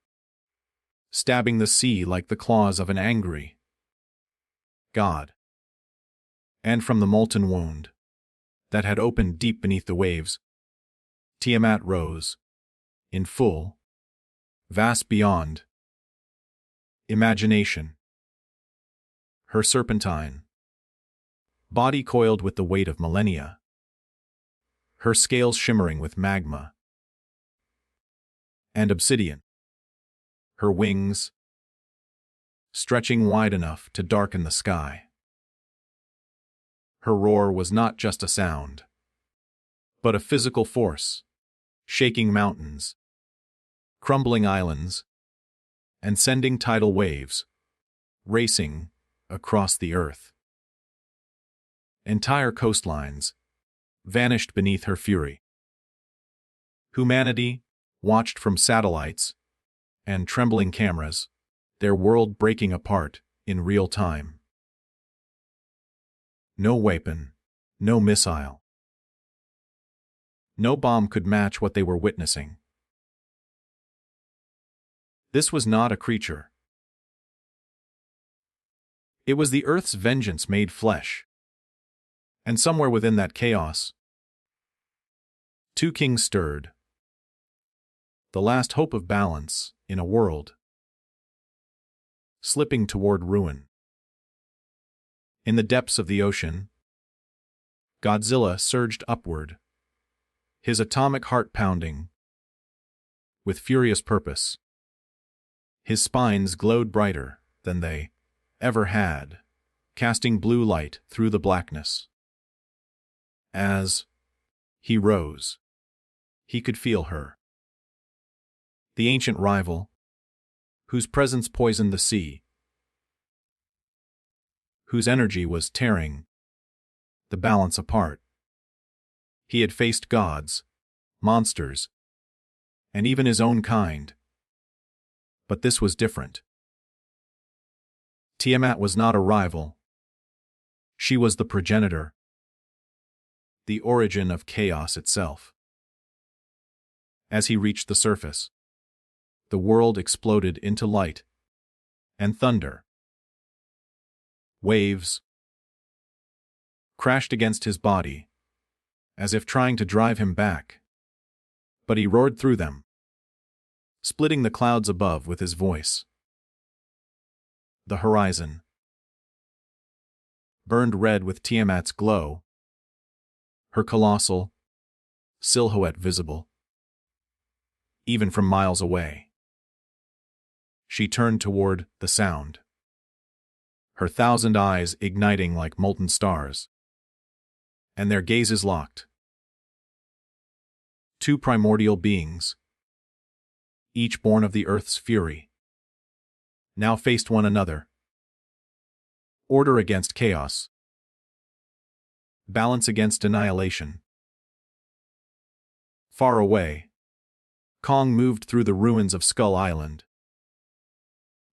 stabbing the sea like the claws of an angry god. And from the molten wound that had opened deep beneath the waves, Tiamat rose, in full, vast beyond imagination. her serpentine body coiled with the weight of millennia, her scales shimmering with magma and obsidian, her wings stretching wide enough to darken the sky. Her roar was not just a sound, but a physical force, shaking mountains, crumbling islands, and sending tidal waves racing across the earth. Entire coastlines vanished beneath her fury. Humanity watched from satellites and trembling cameras, their world breaking apart in real time. No weapon, no missile, no bomb could match what they were witnessing. This was not a creature. It was the Earth's vengeance made flesh. And somewhere within that chaos, two kings stirred. The last hope of balance in a world slipping toward ruin. In the depths of the ocean, Godzilla surged upward, his atomic heart pounding with furious purpose. His spines glowed brighter than they ever had, casting blue light through the blackness. As he rose, he could feel her. The ancient rival, whose presence poisoned the sea, whose energy was tearing the balance apart. He had faced gods, monsters, and even his own kind. But this was different. Tiamat was not a rival. She was the progenitor, the origin of chaos itself. As he reached the surface, the world exploded into light and thunder. Waves crashed against his body, as if trying to drive him back, but he roared through them, splitting the clouds above with his voice. The horizon burned red with Tiamat's glow, her colossal silhouette visible, even from miles away. She turned toward the sound, her 1,000 eyes igniting like molten stars, and their gazes locked. Two primordial beings, each born of the earth's fury, now faced one another. Order against chaos, balance against annihilation. Far away, Kong moved through the ruins of Skull Island,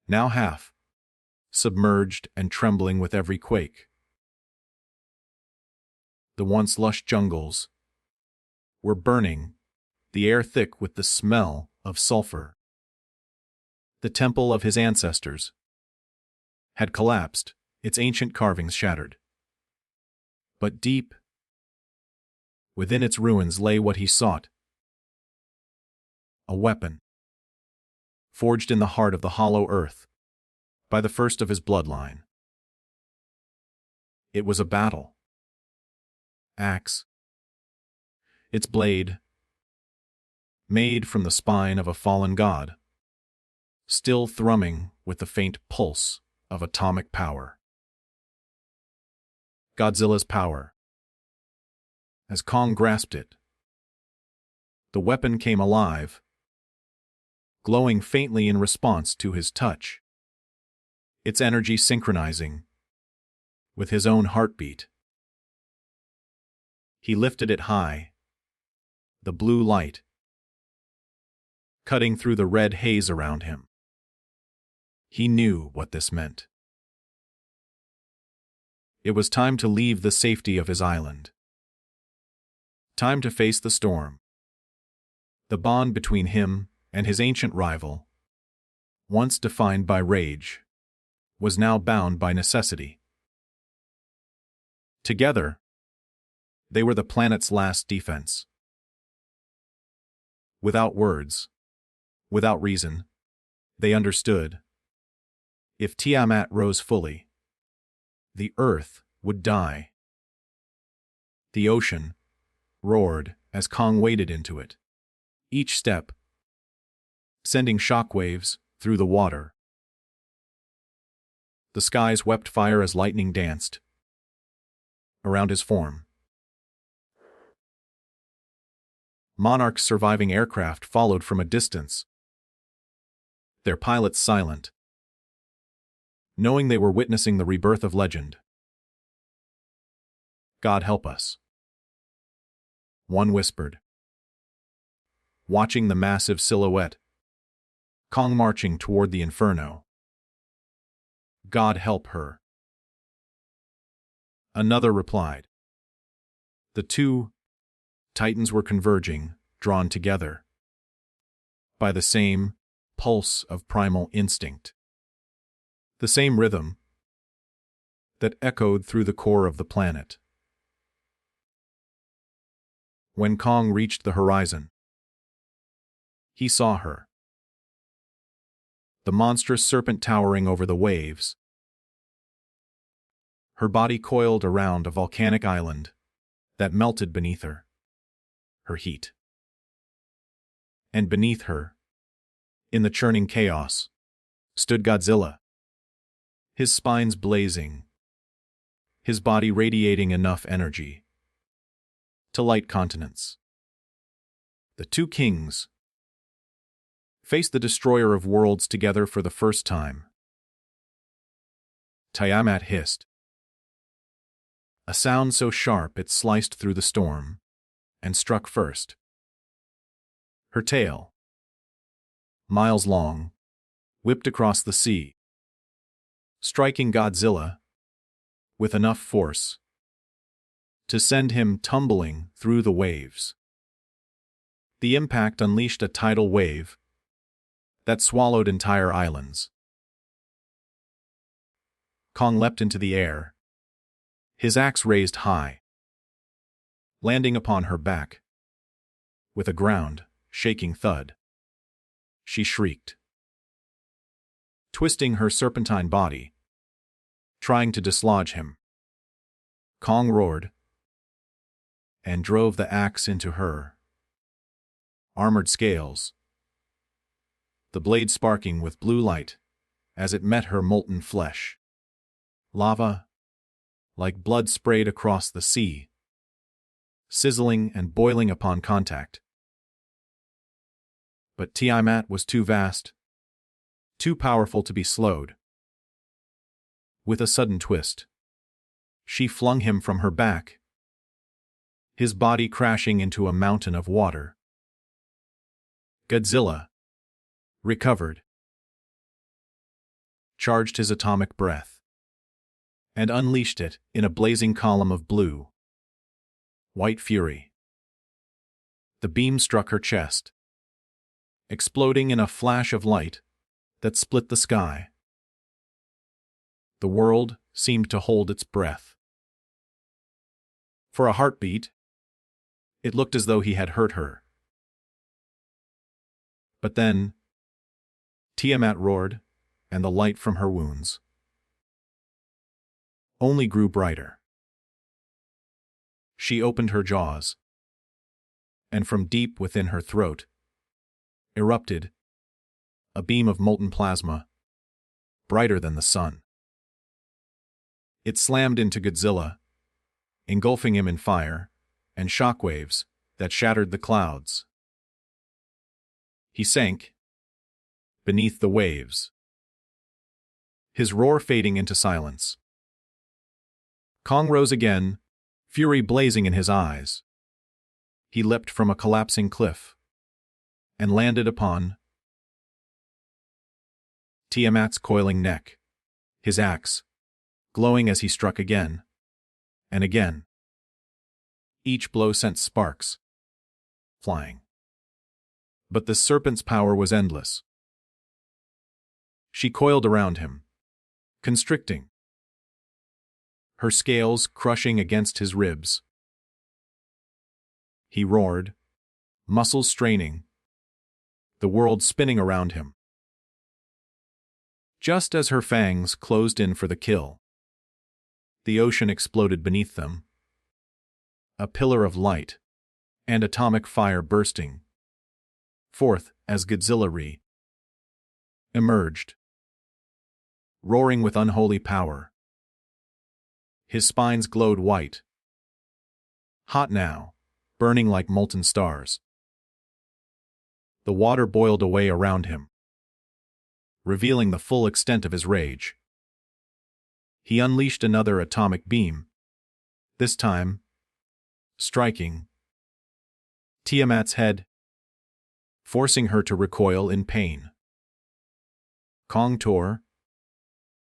now half submerged and trembling with every quake. The once lush jungles were burning, the air thick with the smell of sulfur. The temple of his ancestors had collapsed, its ancient carvings shattered. But deep within its ruins lay what he sought: a weapon, forged in the heart of the hollow earth by the first of his bloodline. It was a battle axe, its blade, made from the spine of a fallen god, still thrumming with the faint pulse of atomic power. Godzilla's power. As Kong grasped it, the weapon came alive, glowing faintly in response to his touch, its energy synchronizing with his own heartbeat. He lifted it high, the blue light cutting through the red haze around him. He knew what this meant. It was time to leave the safety of his island. Time to face the storm. The bond between him and his ancient rival, once defined by rage, was now bound by necessity. Together, they were the planet's last defense. Without words, without reason, they understood. If Tiamat rose fully, The earth would die. The ocean roared as Kong waded into it, each step sending shockwaves through the water. The skies wept fire as lightning danced around his form. Monarch's surviving aircraft followed from a distance, their pilots silent, knowing they were witnessing the rebirth of legend. God help us, one whispered, watching the massive silhouette, Kong marching toward the inferno. God help her, another replied. The two titans were converging, drawn together by the same pulse of primal instinct, the same rhythm that echoed through the core of the planet. When Kong reached the horizon, he saw her, the monstrous serpent towering over the waves, her body coiled around a volcanic island that melted beneath her heat. And beneath her, in the churning chaos, stood Godzilla, his spines blazing, his body radiating enough energy to light continents. The two kings faced the destroyer of worlds together for the first time. Tiamat hissed, a sound so sharp it sliced through the storm and struck first. Her tail, miles long, whipped across the sea, striking Godzilla with enough force to send him tumbling through the waves. The impact unleashed a tidal wave that swallowed entire islands. Kong leapt into the air, his axe raised high, landing upon her back with a ground-shaking thud. She shrieked, twisting her serpentine body, trying to dislodge him. Kong roared and drove the axe into her armored scales, the blade sparking with blue light as it met her molten flesh. Lava, like blood, sprayed across the sea, sizzling and boiling upon contact. But Tiamat was too vast, too powerful to be slowed. With a sudden twist, she flung him from her back, his body crashing into a mountain of water. Godzilla recovered, charged his atomic breath, and unleashed it in a blazing column of blue, white fury. The beam struck her chest, exploding in a flash of light that split the sky. The world seemed to hold its breath. For a heartbeat, it looked as though he had hurt her. But then, Tiamat roared, and the light from her wounds only grew brighter. She opened her jaws, and from deep within her throat erupted a beam of molten plasma, brighter than the sun. It slammed into Godzilla, engulfing him in fire and shockwaves that shattered the clouds. He sank beneath the waves, his roar fading into silence. Kong rose again, fury blazing in his eyes. He leapt from a collapsing cliff and landed upon Tiamat's coiling neck, his axe glowing as he struck again and again. Each blow sent sparks flying. But the serpent's power was endless. She coiled around him, constricting, her scales crushing against his ribs. He roared, muscles straining, the world spinning around him. Just as her fangs closed in for the kill, The ocean exploded beneath them. A pillar of light and atomic fire bursting forth as Godzilla emerged, roaring with unholy power. His spines glowed white, hot now, burning like molten stars. The water boiled away around him, revealing the full extent of his rage. He unleashed another atomic beam, this time striking Tiamat's head, forcing her to recoil in pain. Kong tore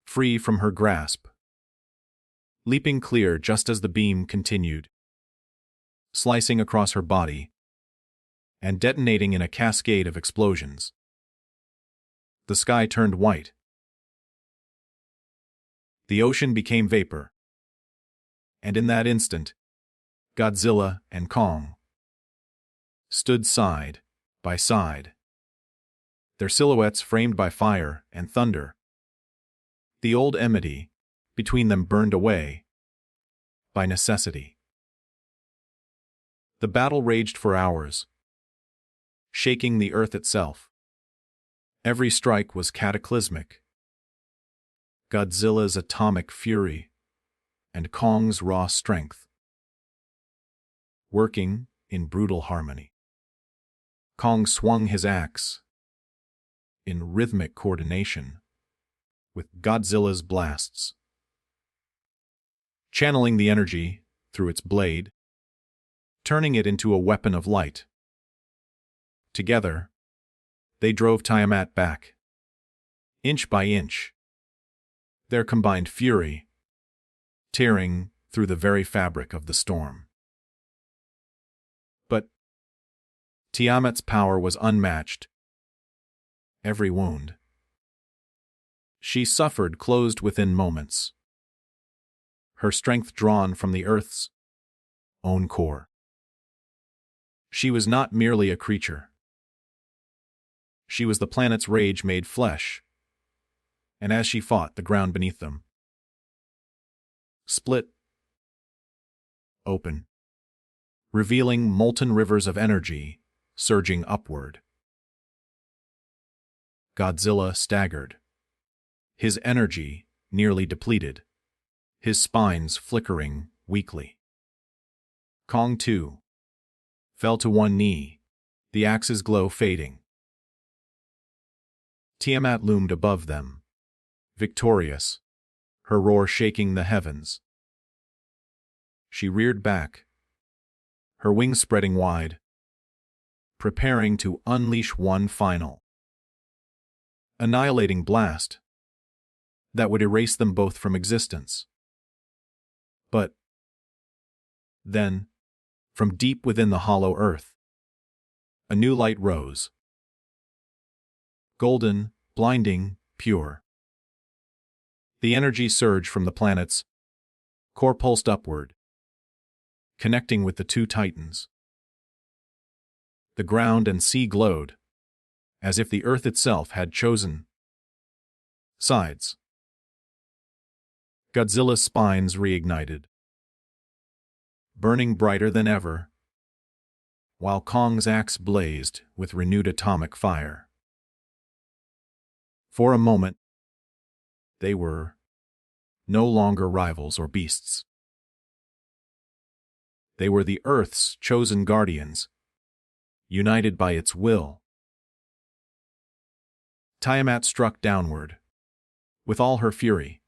free from her grasp, leaping clear just as the beam continued, slicing across her body and detonating in a cascade of explosions. The sky turned white. The ocean became vapor. And in that instant, Godzilla and Kong stood side by side, their silhouettes framed by fire and thunder. The old enmity between them burned away by necessity. The battle raged for hours, shaking the earth itself. Every strike was cataclysmic. Godzilla's atomic fury and Kong's raw strength, working in brutal harmony. Kong swung his axe in rhythmic coordination with Godzilla's blasts, channeling the energy through its blade, turning it into a weapon of light. Together, they drove Tiamat back, inch by inch, their combined fury tearing through the very fabric of the storm. But Tiamat's power was unmatched. Every wound she suffered closed within moments, her strength drawn from the Earth's own core. She was not merely a creature. She was the planet's rage made flesh, and as she fought, the ground beneath them split open, revealing molten rivers of energy surging upward. Godzilla staggered, his energy nearly depleted, his spines flickering weakly. Kong, too, fell to one knee, the axe's glow fading. Tiamat loomed above them, victorious, her roar shaking the heavens. She reared back, her wings spreading wide, preparing to unleash one final, annihilating blast that would erase them both from existence. But then, from deep within the hollow earth, a new light rose. Golden, blinding, pure. The energy surge from the planet's core pulsed upward, connecting with the two titans. The ground and sea glowed, as if the earth itself had chosen sides. Godzilla's spines reignited, burning brighter than ever, while Kong's axe blazed with renewed atomic fire. For a moment, they were no longer rivals or beasts. They were the Earth's chosen guardians, united by its will. Tiamat struck downward, with all her fury,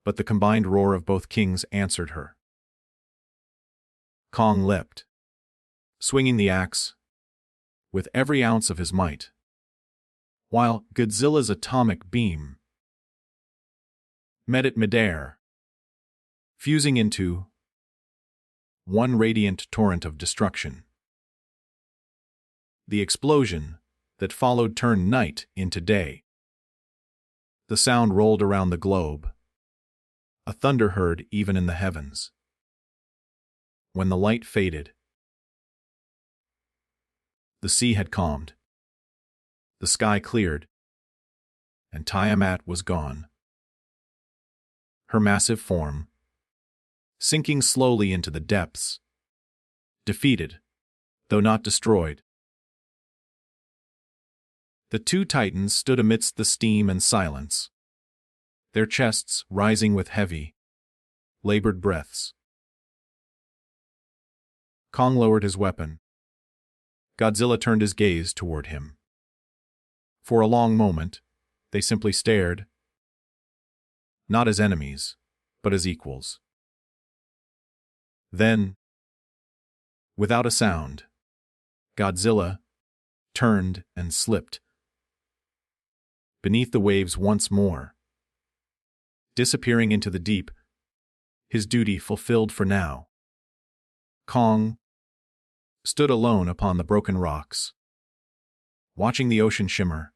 but the combined roar of both kings answered her. Kong leapt, swinging the axe with every ounce of his might, while Godzilla's atomic beam met it midair, fusing into one radiant torrent of destruction. The explosion that followed turned night into day. The sound rolled around the globe, a thunder heard even in the heavens. When the light faded, the sea had calmed, the sky cleared, and Tiamat was gone. Her massive form, sinking slowly into the depths. Defeated, though not destroyed. The two titans stood amidst the steam and silence, their chests rising with heavy, labored breaths. Kong lowered his weapon. Godzilla turned his gaze toward him. For a long moment, they simply stared, not as enemies, but as equals. Then, without a sound, Godzilla turned and slipped beneath the waves once more, disappearing into the deep, his duty fulfilled for now. Kong stood alone upon the broken rocks, watching the ocean shimmer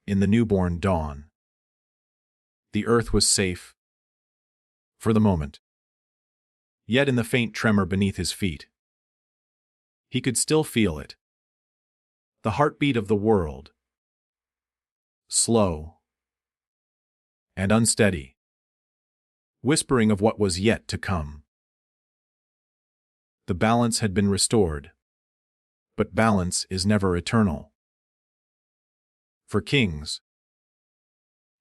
in the newborn dawn. The earth was safe, for the moment. Yet in the faint tremor beneath his feet, he could still feel it. The heartbeat of the world, slow and unsteady, whispering of what was yet to come. The balance had been restored, but balance is never eternal. For kings,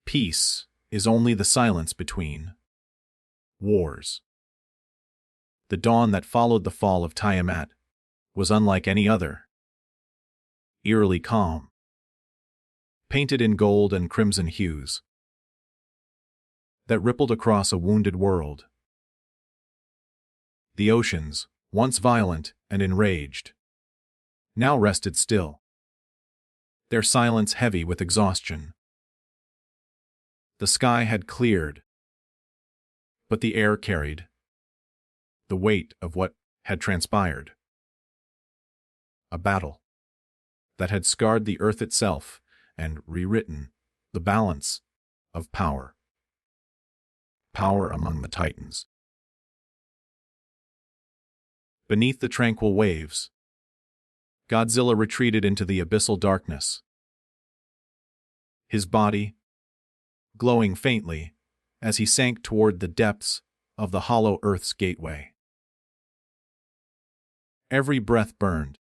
peace is only the silence between wars. The dawn that followed the fall of Tiamat was unlike any other. Eerily calm, painted in gold and crimson hues, that rippled across a wounded world. The oceans, once violent and enraged, now rested still, their silence heavy with exhaustion. The sky had cleared, but the air carried the weight of what had transpired. A battle that had scarred the earth itself and rewritten the balance of power. Power among the titans. Beneath the tranquil waves, Godzilla retreated into the abyssal darkness, his body glowing faintly as he sank toward the depths of the hollow earth's gateway. Every breath burned.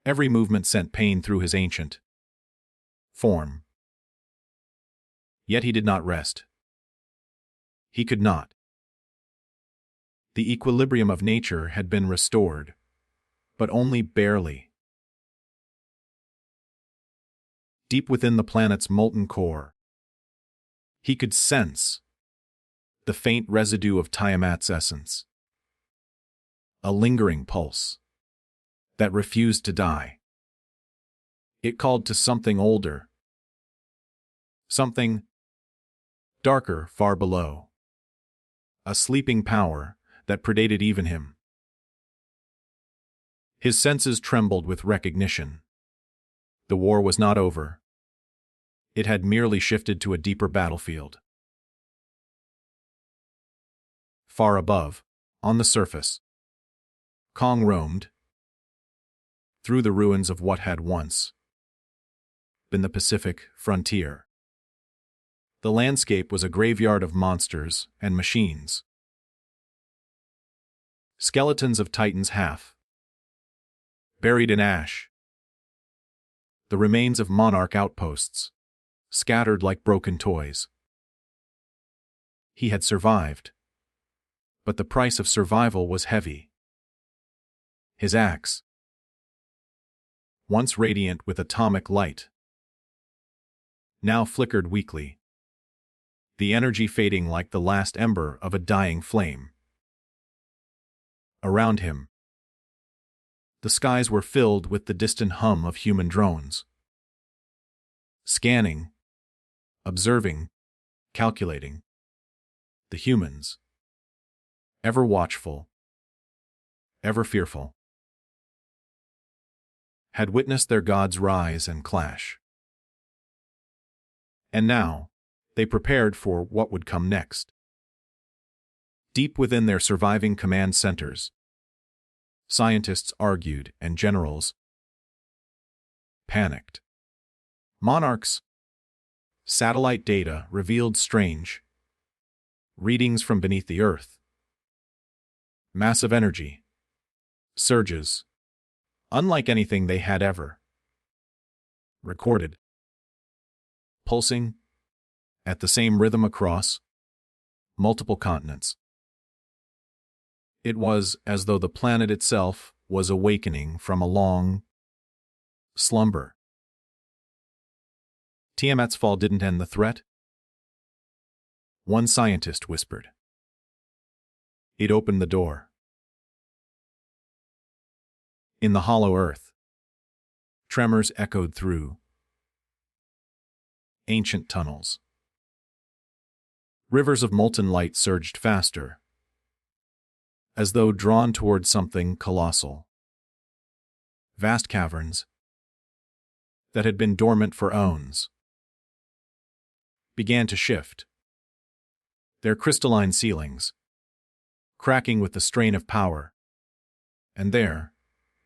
Every movement sent pain through his ancient form. Yet he did not rest. He could not. The equilibrium of nature had been restored, but only barely. Deep within the planet's molten core, he could sense the faint residue of Tiamat's essence. A lingering pulse that refused to die. It called to something older, something darker far below, a sleeping power that predated even him. His senses trembled with recognition. The war was not over. It had merely shifted to a deeper battlefield. Far above, on the surface, Kong roamed through the ruins of what had once been the Pacific frontier. The landscape was a graveyard of monsters and machines. Skeletons of titans half buried in ash. The remains of monarch outposts, scattered like broken toys. He had survived, but the price of survival was heavy. His axe, once radiant with atomic light, now flickered weakly, the energy fading like the last ember of a dying flame. Around him, the skies were filled with the distant hum of human drones. Scanning, observing, calculating. The humans, ever watchful, ever fearful, had witnessed their gods rise and clash. And now, they prepared for what would come next. Deep within their surviving command centers, scientists argued and generals panicked. Monarchs' satellite data revealed strange readings from beneath the earth. Massive energy. Surges. Unlike anything they had ever recorded. Pulsing at the same rhythm across multiple continents. It was as though the planet itself was awakening from a long slumber. Tiamat's fall didn't end the threat, one scientist whispered. It opened the door. In the hollow earth, tremors echoed through ancient tunnels. Rivers of molten light surged faster, as though drawn toward something colossal. Vast caverns that had been dormant for eons began to shift, their crystalline ceilings cracking with the strain of power. And there,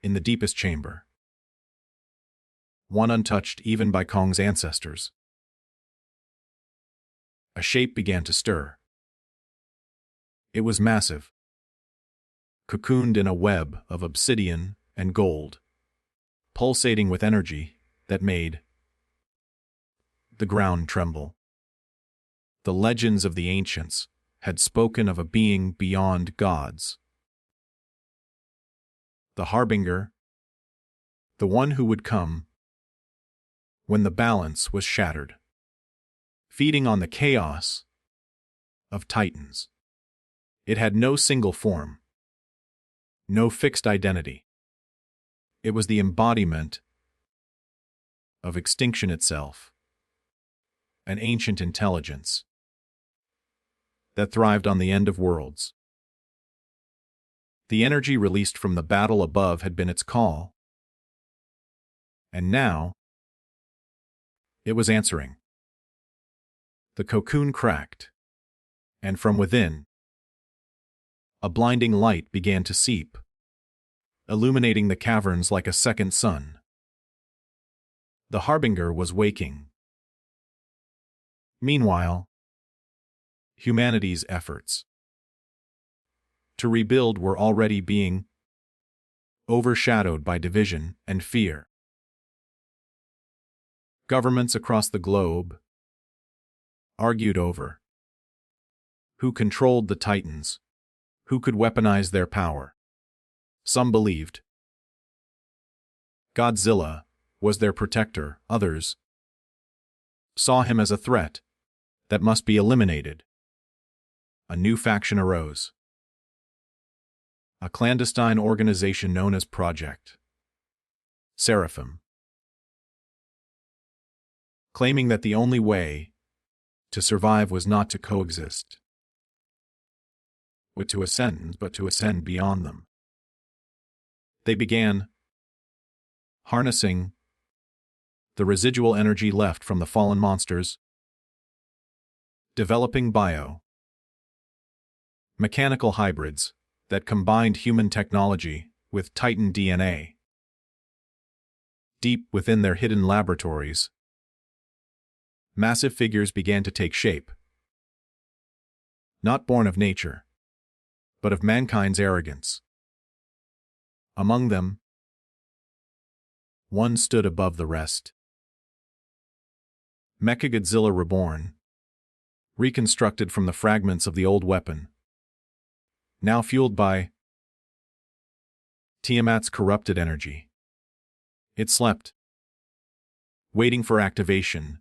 in the deepest chamber, one untouched even by Kong's ancestors, a shape began to stir. It was massive, cocooned in a web of obsidian and gold, pulsating with energy that made the ground tremble. The legends of the ancients had spoken of a being beyond gods. The harbinger, the one who would come when the balance was shattered, feeding on the chaos of titans. It had no single form, no fixed identity. It was the embodiment of extinction itself, an ancient intelligence that thrived on the end of worlds. The energy released from the battle above had been its call, and now it was answering. The cocoon cracked, and from within, a blinding light began to seep, illuminating the caverns like a second sun. The harbinger was waking. Meanwhile, humanity's efforts to rebuild were already being overshadowed by division and fear. Governments across the globe argued over who controlled the titans, who could weaponize their power. Some believed Godzilla was their protector, others saw him as a threat that must be eliminated. A new faction arose. A clandestine organization known as Project Seraphim, claiming that the only way to survive was not to coexist but to ascend beyond them. They began harnessing the residual energy left from the fallen monsters, developing mechanical hybrids that combined human technology with Titan DNA. Deep within their hidden laboratories, massive figures began to take shape, not born of nature, but of mankind's arrogance. Among them, one stood above the rest. Mechagodzilla reborn, reconstructed from the fragments of the old weapon, now fueled by Tiamat's corrupted energy. It slept, waiting for activation,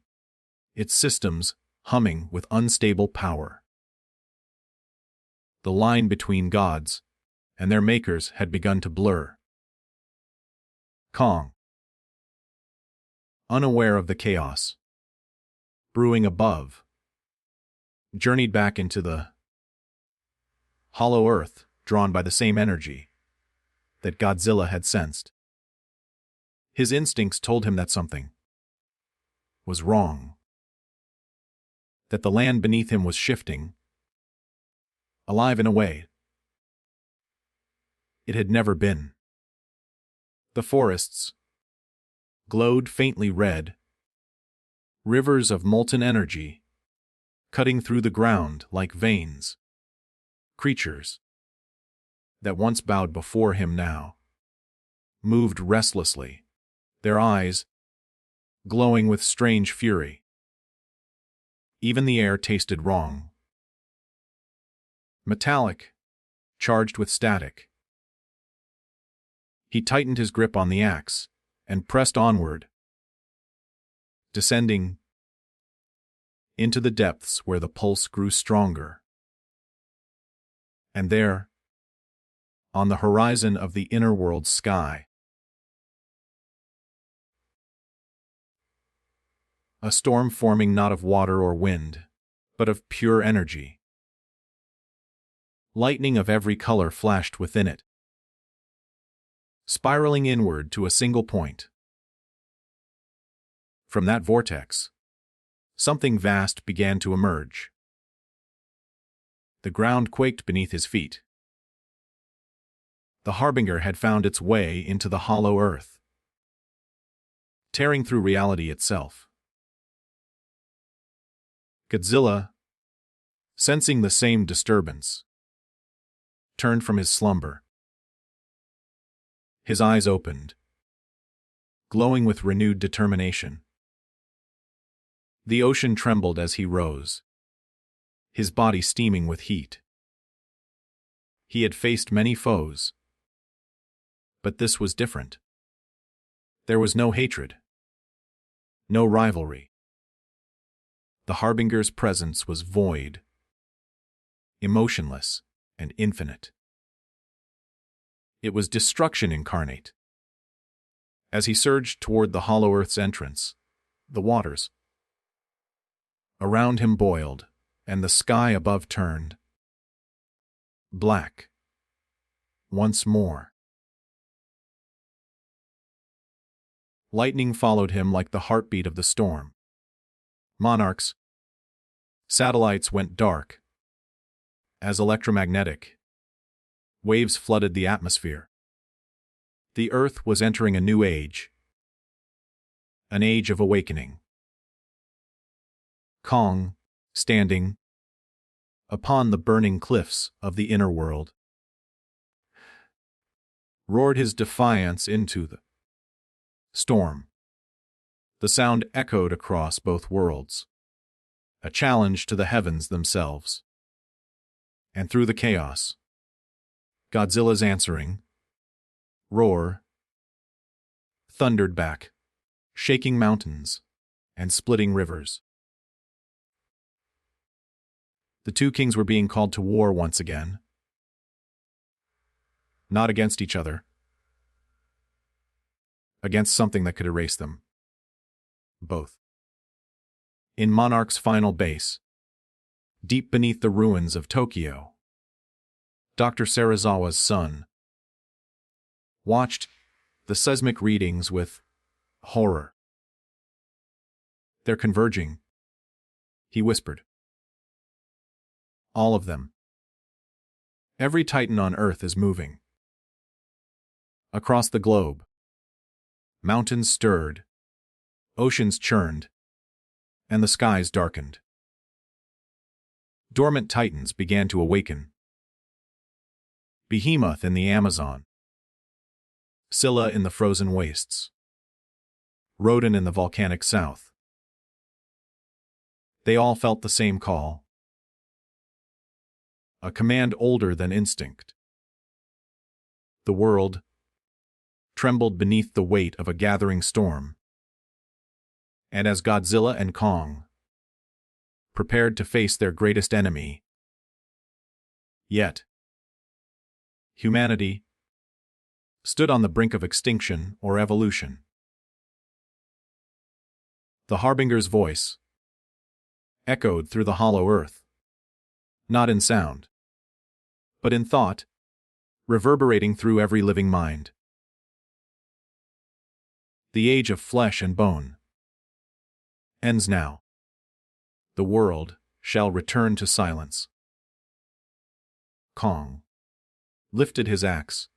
its systems humming with unstable power. The line between gods and their makers had begun to blur. Kong, unaware of the chaos brewing above, journeyed back into the hollow earth, drawn by the same energy that Godzilla had sensed. His instincts told him that something was wrong, that the land beneath him was shifting, alive in a way it had never been. The forests glowed faintly red, rivers of molten energy cutting through the ground like veins. Creatures that once bowed before him now moved restlessly, their eyes glowing with strange fury. Even the air tasted wrong. Metallic, charged with static. He tightened his grip on the axe and pressed onward, descending into the depths where the pulse grew stronger. And there, on the horizon of the inner world's sky, a storm forming not of water or wind, but of pure energy. Lightning of every color flashed within it, spiraling inward to a single point. From that vortex, something vast began to emerge. The ground quaked beneath his feet. The Harbinger had found its way into the hollow earth, tearing through reality itself. Godzilla, sensing the same disturbance, turned from his slumber. His eyes opened, glowing with renewed determination. The ocean trembled as he rose, his body steaming with heat. He had faced many foes, but this was different. There was no hatred, no rivalry. The Harbinger's presence was void, emotionless, and infinite. It was destruction incarnate. As he surged toward the hollow earth's entrance, the waters around him boiled, and the sky above turned black once more. Lightning followed him like the heartbeat of the storm. Monarchs, satellites went dark. As electromagnetic waves flooded the atmosphere. The Earth was entering a new age, an age of awakening. Kong, standing upon the burning cliffs of the inner world, roared his defiance into the storm. The sound echoed across both worlds, a challenge to the heavens themselves. And through the chaos, Godzilla's answering roar thundered back, shaking mountains and splitting rivers. The two kings were being called to war once again, not against each other, against something that could erase them both. In Monarch's final base, deep beneath the ruins of Tokyo, Dr. Serizawa's son watched the seismic readings with horror. "They're converging," he whispered. "All of them. Every titan on Earth is moving." Across the globe, mountains stirred, oceans churned, and the skies darkened. Dormant titans began to awaken. Behemoth in the Amazon, Scylla in the frozen wastes, Rodan in the volcanic south. They all felt the same call, a command older than instinct. The world trembled beneath the weight of a gathering storm, and as Godzilla and Kong prepared to face their greatest enemy, yet humanity stood on the brink of extinction or evolution. The Harbinger's voice echoed through the hollow earth, not in sound, but in thought, reverberating through every living mind. The age of flesh and bone ends now. The world shall return to silence. Kong lifted his axe,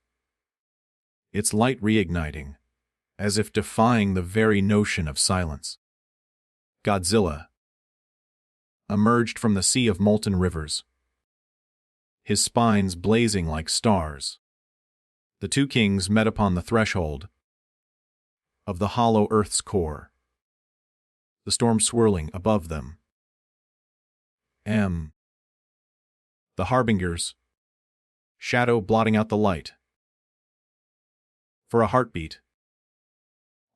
its light reigniting, as if defying the very notion of silence. Godzilla emerged from the sea of molten rivers, his spines blazing like stars. The two kings met upon the threshold of the hollow earth's core, the storm swirling above them. The harbingers, shadow blotting out the light. For a heartbeat,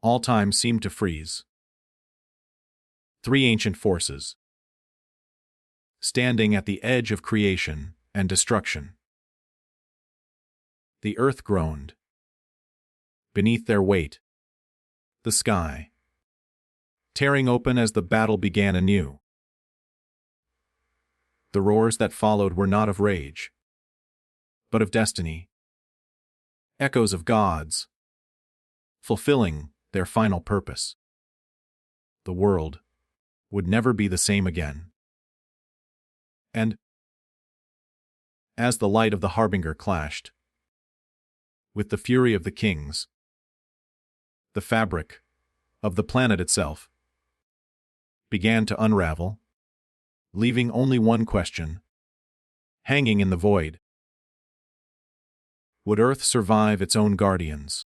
all time seemed to freeze. Three ancient forces, standing at the edge of creation and destruction. The earth groaned beneath their weight, the sky tearing open as the battle began anew. The roars that followed were not of rage, but of destiny, echoes of gods, fulfilling their final purpose. The world would never be the same again. And as the light of the harbinger clashed with the fury of the kings, the fabric of the planet itself began to unravel, leaving only one question hanging in the void. Would Earth survive its own guardians?